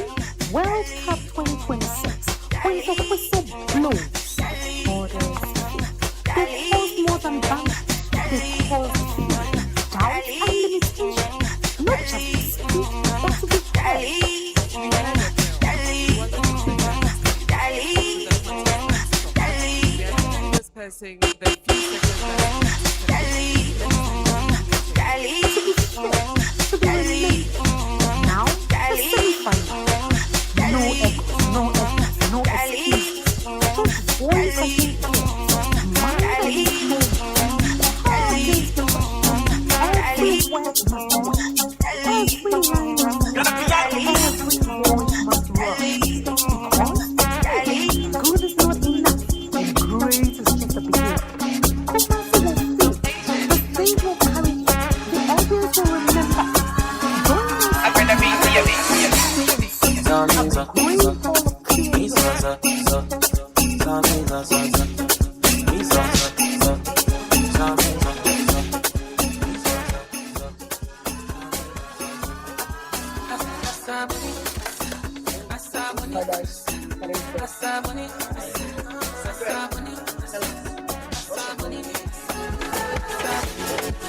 World Cup 2026. When the whistle blows, borders speak. They cause more than balance. They cause fear, doubt, and limitation. Not just to speak, but to be heard. Person, the few now, the semi-final. No echoes, no echoes, no excuses. Just voice against voice. Mind against mind. Heart against the rush. Every word must run. Every line must run. Every voice must run. Because good is not enough, and great is just the beginning. Kumasi will feel, the stage will carry you, the audience will remember. I'm gonna be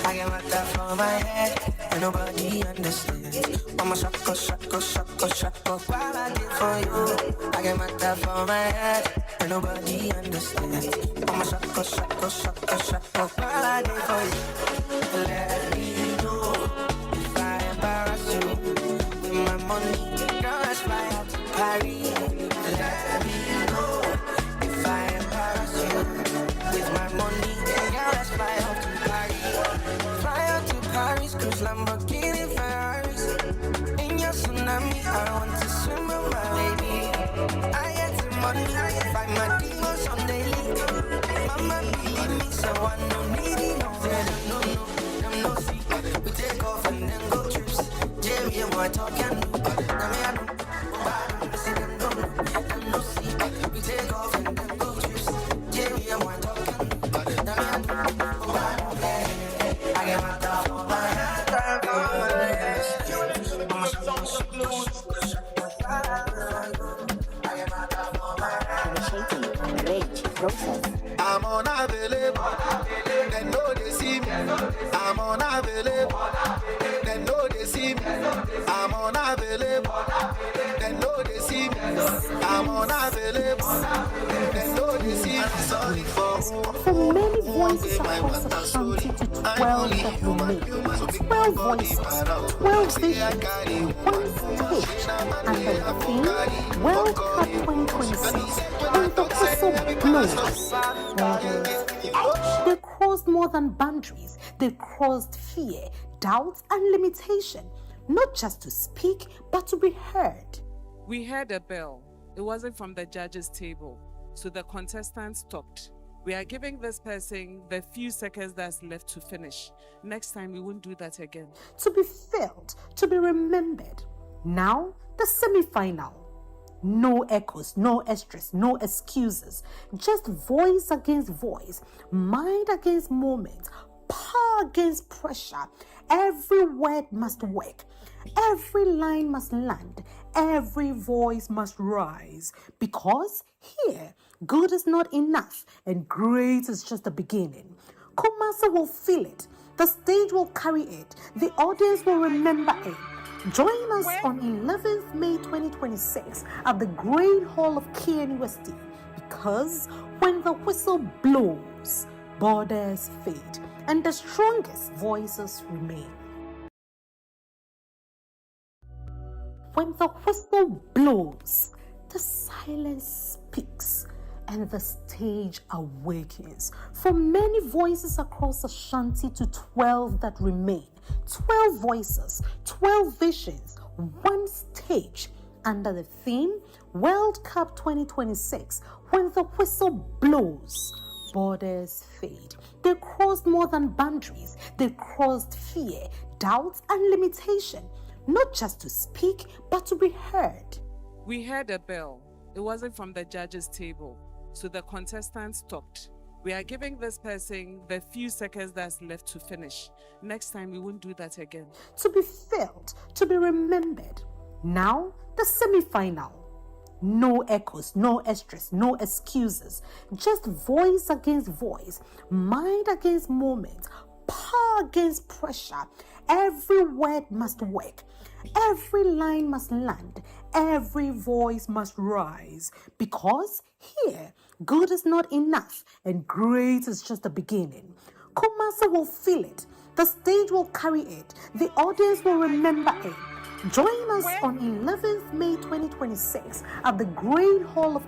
I get my stuff on my head, and nobody understands. I'm a shako, shako, shako, shako, while I did for you. I get my stuff on my head, and nobody understands. I'm a shako, shako, shako, shako, while I did for you. Let me know if I embarrass you with my money. Girl, let's fly out to Paris. Let me know if I embarrass you with my money. Girl, let's fly out to Fly out to Paris, cruise Lamborghini Ferraris. In your tsunami, I want to swim with my lady. I get the money, I find my demons on daily. Mama, believe me, say one no need it, no. Say them no know, them no see. We take off and then go trips. Jamie and my talk and do. Now me I do. Say them no know, them no see. We take off and then go trips. Jamie and my talk and do. Now me I do. I get my top on my head. I'm unavailable, they know they see me. I'm unavailable, they know they see me. I'm unavailable, they know they see me. I'm unavailable, they know they see me. Sorry From many voices across the Ashanti to 12 that remain. 12 voices, 12 visions, one stage, and the theme, World Cup 2026, when the whistle blows. They crossed more than boundaries. They crossed fear, doubt, and limitation, not just to speak, but to be heard. We heard a bell. It wasn't from the judges' table, so the contestants stopped. We are giving this person the few seconds that's left to finish. Next time, we won't do that again. To be felt, to be remembered. Now, the semi-final. No echoes, no extras, no excuses. Just voice against voice, mind against moment, power against pressure. Every word must work. Every line must land. Every voice must rise. Because here, good is not enough and great is just the beginning. Kumasi will feel it. The stage will carry it. The audience will remember it. Join us on 11th May 2026 at the Great Hall of KNUST, because when the whistle blows, borders fade and the strongest voices remain. When the whistle blows, the silence speaks and the stage awakens. From many voices across Ashanti to 12 that remain. 12 voices, 12 visions, one stage, under the theme World Cup 2026. When the whistle blows, borders fade. They crossed more than boundaries. They crossed fear, doubt, and limitation, not just to speak, but to be heard. We heard a bell. It wasn't from the judges' table, so the contestants stopped. We are giving this person the few seconds that's left to finish. Next time, we won't do that again. To be felt, to be remembered. Now, the semi-final. No echoes, no extras, no excuses. Just voice against voice, mind against moment, power against pressure. Every word must work. Every line must land. Every voice must rise. Because here, good is not enough and great is just the beginning. Kumasi will feel it. The stage will carry it. The audience will remember it. Join us on 11th May 2026 at the Great Hall of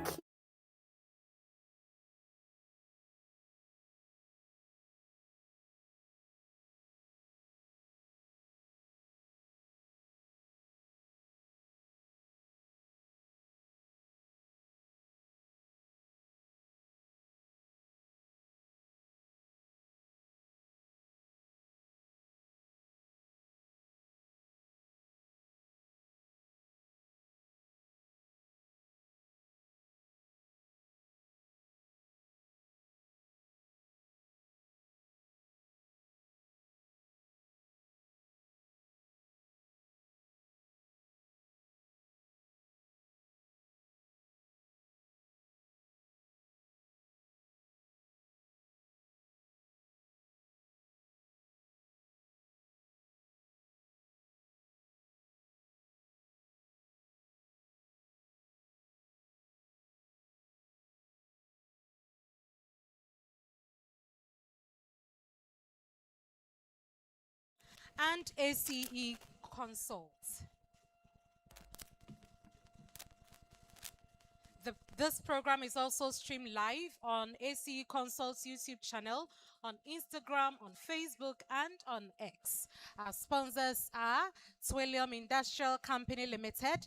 and ACE Consults. This program is also streamed live on ACE Consults YouTube channel, on Instagram, on Facebook, and on X. Our sponsors are Twillium Industrial Company Limited,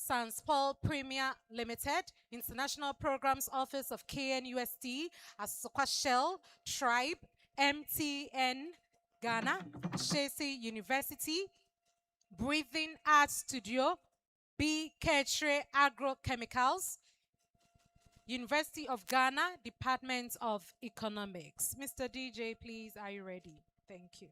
Sans Paul Premier Limited, International Programs Office of KNUST, Asokwa Shell, Tribe, MTN, Ghana, Shesi University, Breathing Art Studio, B. Ketre Agrochemicals, University of Ghana, Department of Economics. Mr. DJ, please, are you ready? Thank you.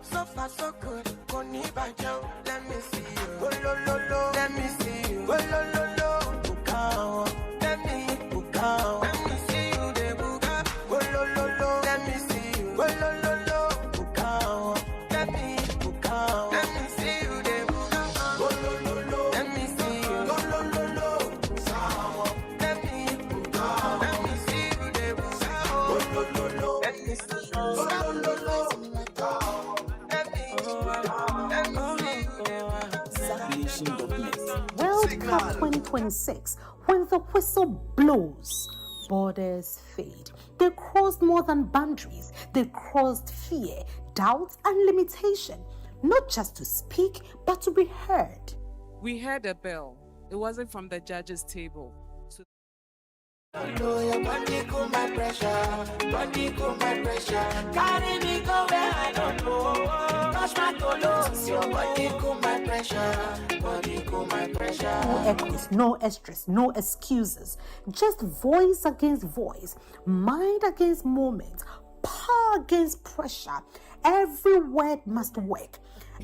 So far so good, Koni Bajo, let me see you. Go lo lo lo, let me see you. Go lo lo lo, Bukao, let me Bukao. Let me see you, de Buka. Go lo lo lo, let me see you. Go lo lo lo, Bukao, let me Bukao. Let me see you, de Buka. Go lo lo lo, let me see you. Go lo lo lo, Bukao, let me Bukao. Let me see you, de Buka. Go lo lo lo, let me see you. Go lo lo lo. World Cup 2026, when the whistle blows, borders fade. They crossed more than boundaries. They crossed fear, doubt, and limitation, not just to speak, but to be heard. We heard a bell. It wasn't from the judges' table. So Your body cool my pressure, body cool my pressure. Carry me go where I don't know. Touch my tolos, your body cool my pressure, body cool my pressure. No echoes, no stress, no excuses. Just voice against voice, mind against moment, power against pressure. Every word must work.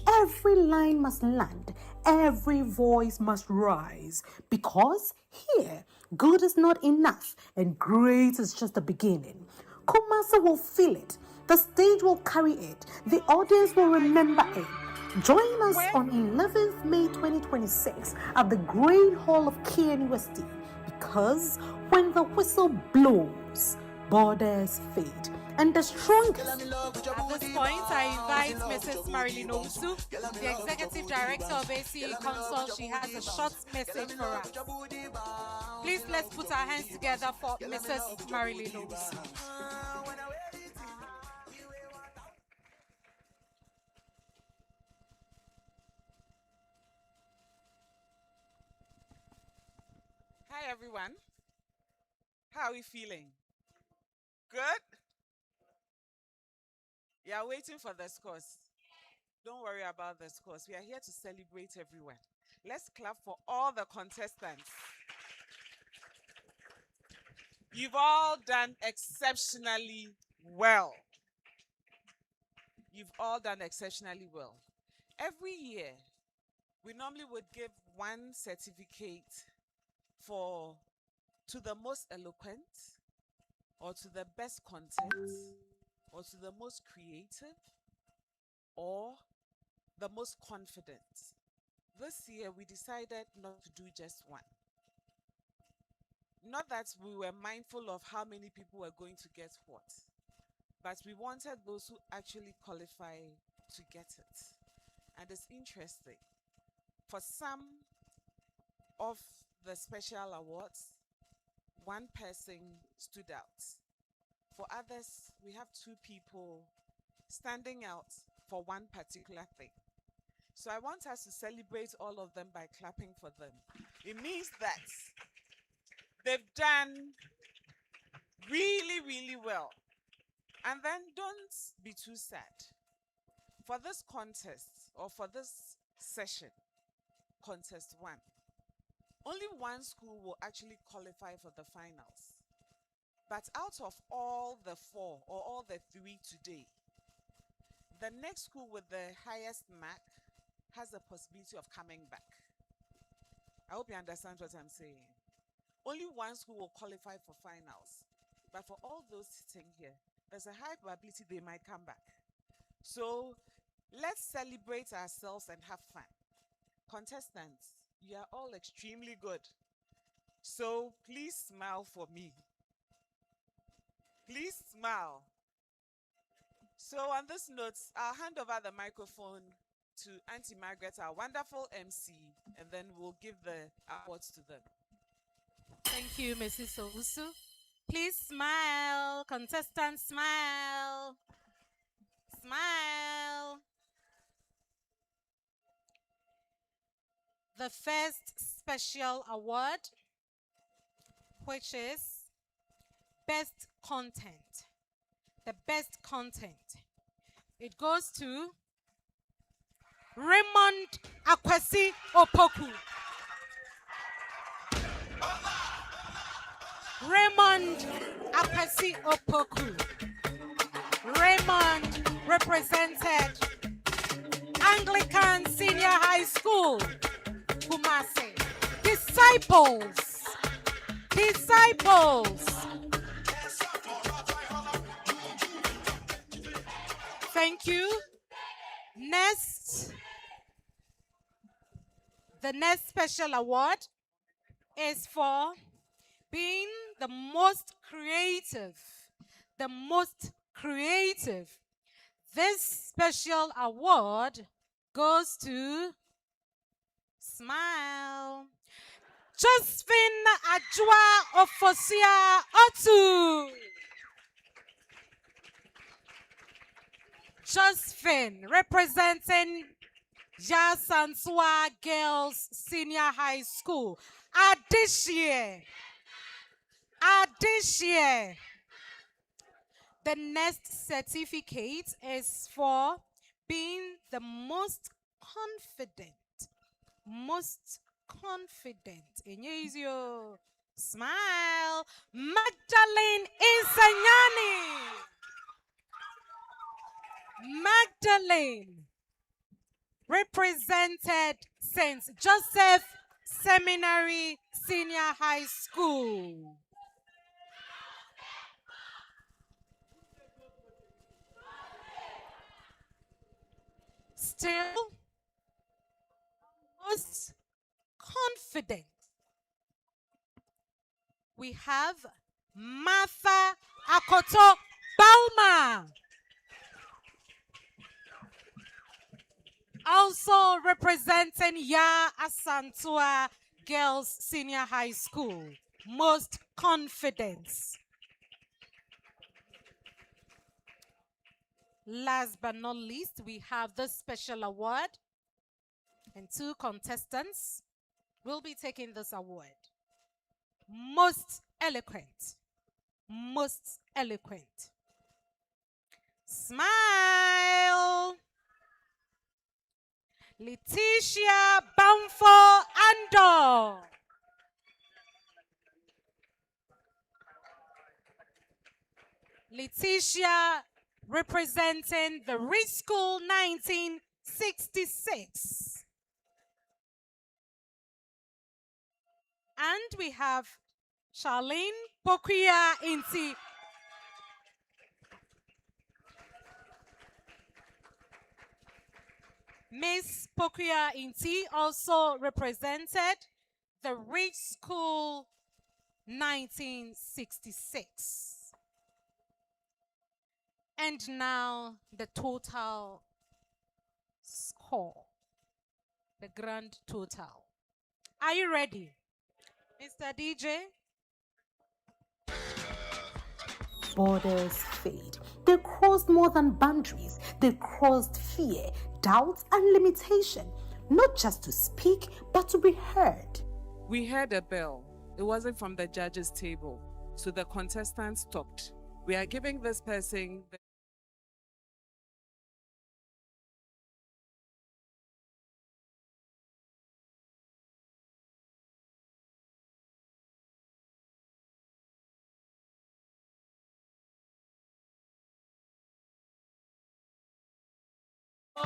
Every line must land. Every voice must rise. Because here, good is not enough and great is just the beginning. Kumasi will feel it. The stage will carry it. The audience will remember it. Join us on 11th May 2026 at the Great Hall of KNUST, because when the whistle blows, borders fade. And the strongest. At this point, I invite Mrs. Marilyn Owusu, the Executive Director of ACE Consult. She has a short message for us. Please, let's put our hands together for Mrs. Marilyn Owusu. hi, everyone. How are we feeling? Good? Yeah, waiting for the scores. Don't worry about the scores. We are here to celebrate everyone. Let's clap for all the contestants. You've all done exceptionally well. You've all done exceptionally well. Every year, we normally would give one certificate to the most eloquent, or to the best content, or to the most creative, or the most confident. This year, we decided not to do just one. Not that we were mindful of how many people were going to get what, but we wanted those who actually qualify to get it. And it's interesting. For some of the special awards, one person stood out. For others, we have two people standing out for one particular thing. So I want us to celebrate all of them by clapping for them. It means that they've done really, really well. And then don't be too sad. For this contest, or for this session, contest 1, only one school will actually qualify for the finals. But out of all the 4 or all the 3 today, the next school with the highest mark has the possibility of coming back. I hope you understand what I'm saying. Only one school will qualify for finals. But for all those sitting here, there's a high probability they might come back. So let's celebrate ourselves and have fun. Contestants, you are all extremely good. So please smile for me. Please smile. So on this note, I'll hand over the microphone to Auntie Margaret, our wonderful MC, and then we'll give the awards to them. Thank you, Mrs. Owusu. Please smile. Contestants, smile. Smile. The first special award, which is Best Content. The best content. It goes to Raymond Akwesi Opoku. Raymond Akwesi Opoku. Raymond represented Anglican Senior High School, Kumasi. Disciples. Disciples. Thank you. Next, the next special award is for being the most creative. The most creative. This special award goes to Smile. Josephine Ajwa Ofosia Otu. Josephine, representing ASANTEWAA Girls Senior High School. This year, the next certificate is for being the most confident. Most confident. Enyezio. Smile. Magdalene Insanyani. Magdalene represented St. Joseph Seminary Senior High School. Still most confident. We have Martha Akoto Balma. Also representing ASANTEWAA Girls Senior High School. Most confidence. Last but not least, we have this special award. And 2 contestants will be taking this award. Most eloquent. Most eloquent. Smile. Letitia Bamfo Ando. Letitia representing the Rich School 1966. And we have Charlene Pokuya Inti. Miss Pokuya Inti also represented the Rich School 1966. And now the total score, the grand total. Are you ready, Mr. DJ? Borders fade. They crossed more than boundaries. They crossed fear, doubt, and limitation. Not just to speak, but to be heard. We heard a bell. It wasn't from the judges' table. So the contestants talked. We are giving this person the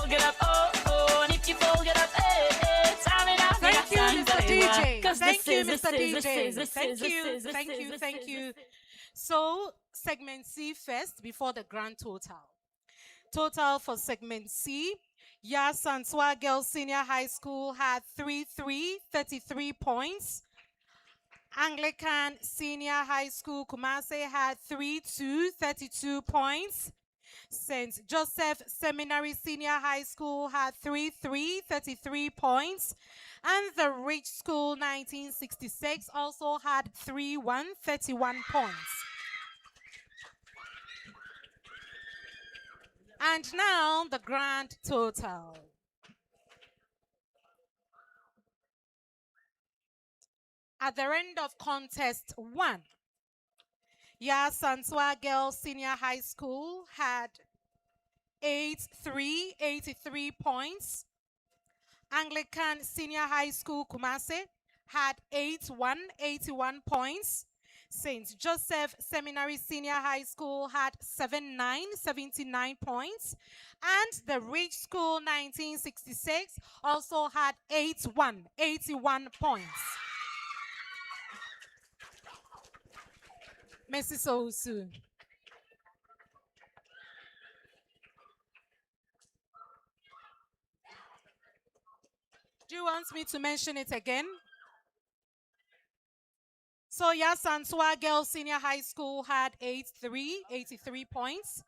Get up, oh, oh, and if you fall, get up, hey, hey, Thank you, Mr. DJ. Thank you, this Mr. is, DJ. Thank you. So, segment C first before the grand total. Total for segment C. ASANTEWAA Girls Senior High School had 33 points. Anglican Senior High School Kumasi had 32 points. St. Joseph Seminary Senior High School had 33 points. And the Rich School 1966 also had 31 points. And now the grand total. At the end of contest 1, ASANTEWAA Girls Senior High School had 83 points. Anglican Senior High School Kumasi had 81 points. St. Joseph Seminary Senior High School had 79 points. And the Rich School 1966 also had 81 points. Mrs. Ousu. Do you want me to mention it again? So ASANTEWAA Girls Senior High School had 83 points.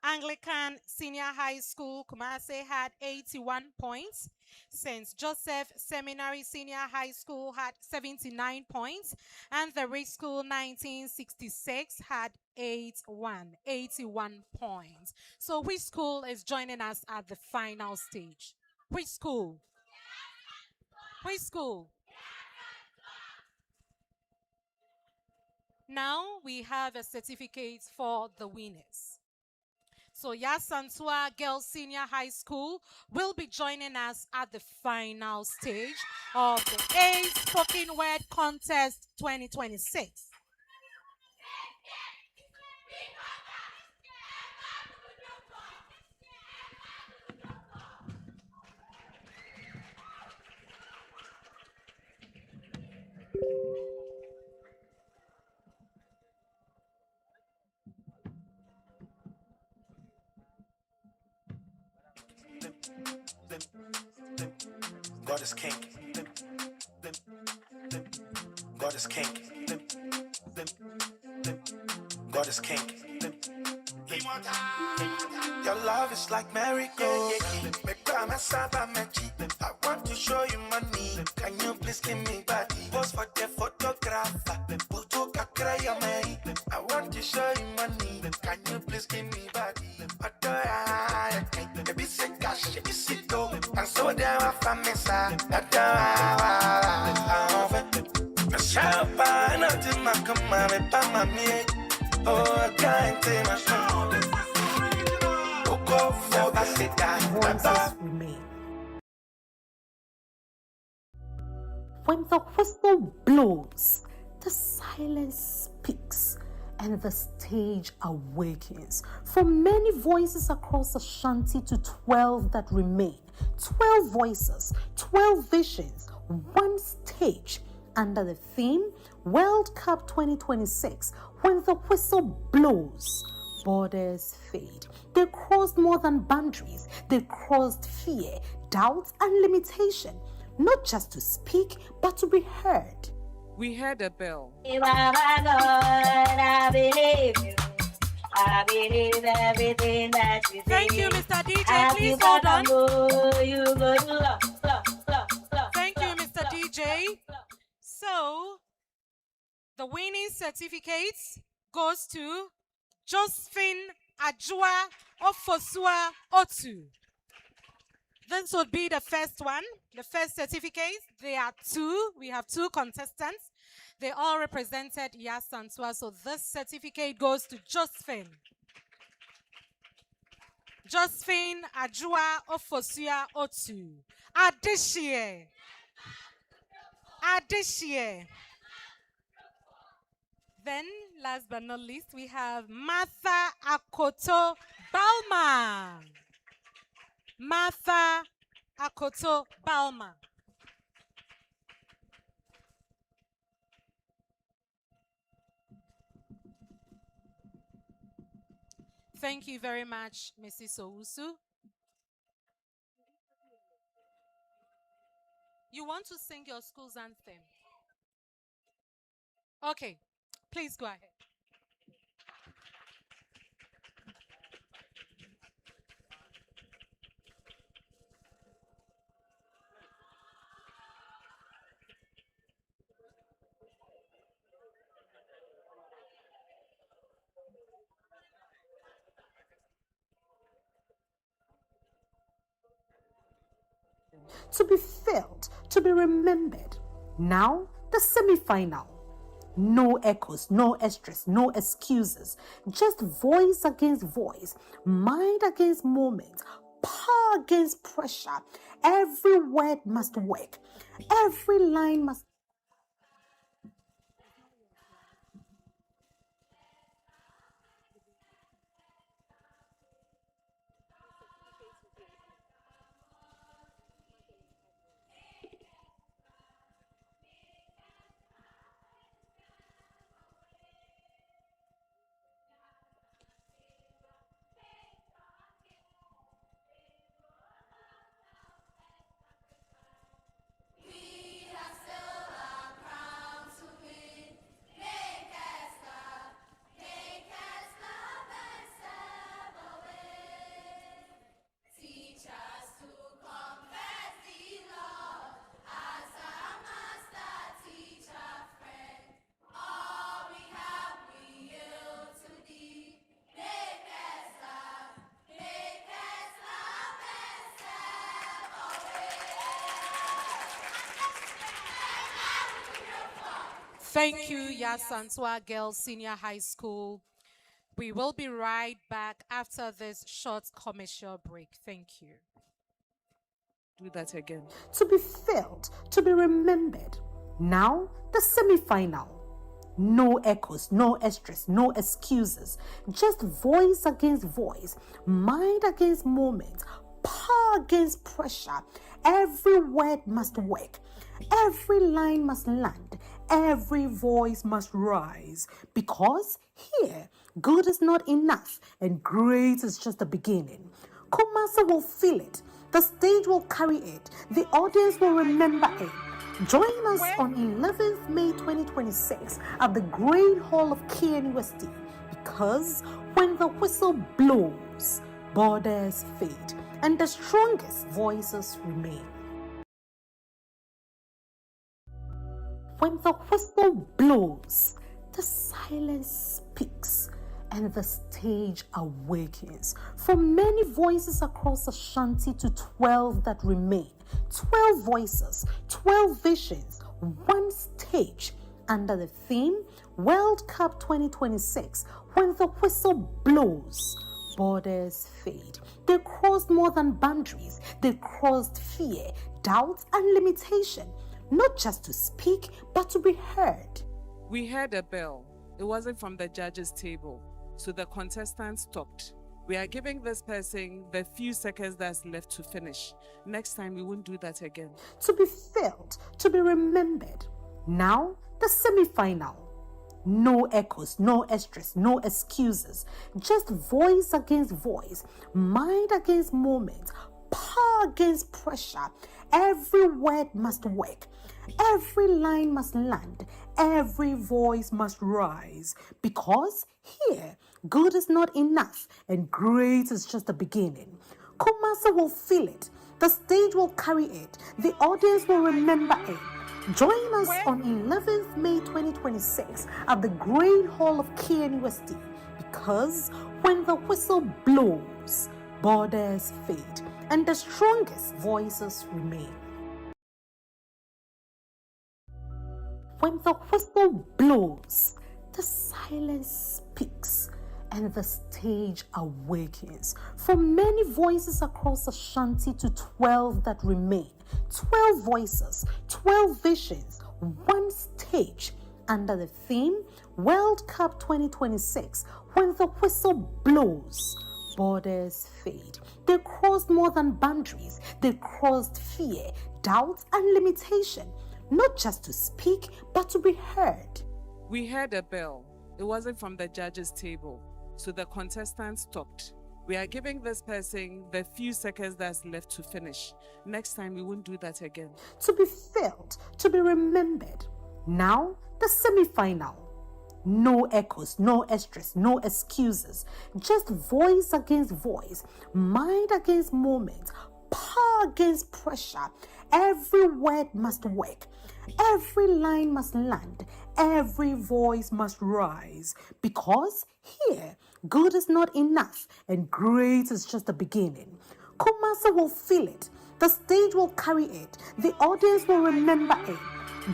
Anglican Senior High School Kumasi had 81 points. St. Joseph Seminary Senior High School had 79 points. And the Rich School 1966 had 81 points. So which school is joining us at the final stage? Which school? Which school? Now we have a certificate for the winners. So ASANTEWAA Girls Senior High School will be joining us at the final stage of the A Spoken Word Contest 2026. God is king. God is king. God is king. Your love is like merry-go. I want to show you money. Can you please give me body? Post for the photographer. I want to show you money. Can you please give me body? Baby say cash, you see dough. And so there are families. Oh, I can't take my show. Go for Voices remain. When the whistle blows, the silence speaks and the stage awakens. From many voices across Ashanti to 12 that remain, 12 voices, 12 visions, one stage under the theme World Cup 2026. When the whistle blows, borders fade. They crossed more than boundaries. They crossed fear, doubt, and limitation, not just to speak, but to be heard. We heard a bell. I believe you. I believe everything that you Thank you, Mr. DJ. Please hold on. Thank you, Mr. DJ. So, the winning certificate goes to Josephine Ajua Ofosua Otu. This would be the first one, the first certificate. There are two. We have two contestants. They all represented ASANTEWAA. So this certificate goes to Josephine. Josephine Ajua Ofosua Otu. Adishie. Then, last but not least, we have Martha Akoto Balma. Martha Akoto Balma. Thank you very much, Mrs. Owusu. You want to sing your school's anthem? Okay, please go ahead. To be felt, to be remembered. Now, the semi-final. No echoes, no extras, no excuses. Just voice against voice, mind against moment, power against pressure. Every word must work. Every line must. Thank you, ASANTEWAA Girls Senior High School. We will be right back after this short commercial break. Thank you. Do that again. To be felt, to be remembered. Now, the semi-final. No echoes, no extras, no excuses. Just voice against voice, mind against moment, power against pressure. Every word must work. Every line must land. Every voice must rise. Because here, good is not enough and great is just the beginning. Kumasi will feel it. The stage will carry it. The audience will remember it. Join us on 11th May 2026 at the Great Hall of KNUST, because when the whistle blows, borders fade and the strongest voices remain. When the whistle blows, the silence speaks and the stage awakens. From many voices across Ashanti to 12 that remain. 12 voices, 12 visions, one stage under the theme World Cup 2026. When the whistle blows, borders fade. They crossed more than boundaries. They crossed fear, doubt, and limitation. Not just to speak, but to be heard. We heard a bell. It wasn't from the judges' table, so the contestants stopped. We are giving this person the few seconds that's left to finish. Next time, we won't do that again. To be felt, to be remembered. Now, the semi-final. No echoes, no extras, no excuses. Just voice against voice, mind against moment, power against pressure. Every word must work. Every line must land. Every voice must rise. Because here, good is not enough and great is just the beginning. Kumasi will feel it. The stage will carry it. The audience will remember it. Join us on 11th May 2026 at the Great Hall of KNUST, because when the whistle blows, borders fade and the strongest voices remain. When the whistle blows, the silence speaks and the stage awakens. From many voices across Ashanti to 12 that remain. 12 voices, 12 visions, one stage under the theme World Cup 2026. When the whistle blows, borders fade. They crossed more than boundaries. They crossed fear, doubt, and limitation, not just to speak, but to be heard. We heard a bell. It wasn't from the judge's table, so the contestants stopped. We are giving this person the few seconds that's left to finish. Next time, we won't do that again. To be felt, to be remembered. Now, the semi-final. No echoes, no extras, no excuses. Just voice against voice, mind against moment, power against pressure. Every word must work. Every line must land. Every voice must rise. Because here, good is not enough and great is just the beginning. Kumasi will feel it. The stage will carry it. The audience will remember it.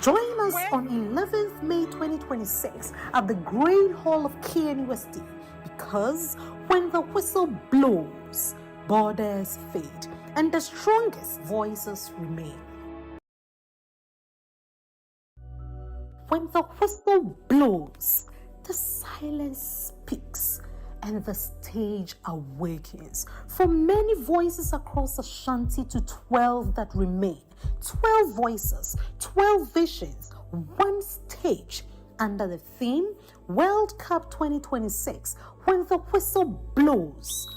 Join us on 11th May 2026 at the Great Hall of KNUST, because when the whistle blows, borders fade and the strongest voices remain. When the whistle blows, the silence speaks and the stage awakens. From many voices across Ashanti to 12 that remain, 12 voices, 12 visions, one stage, under the theme World Cup 2026. When the whistle blows,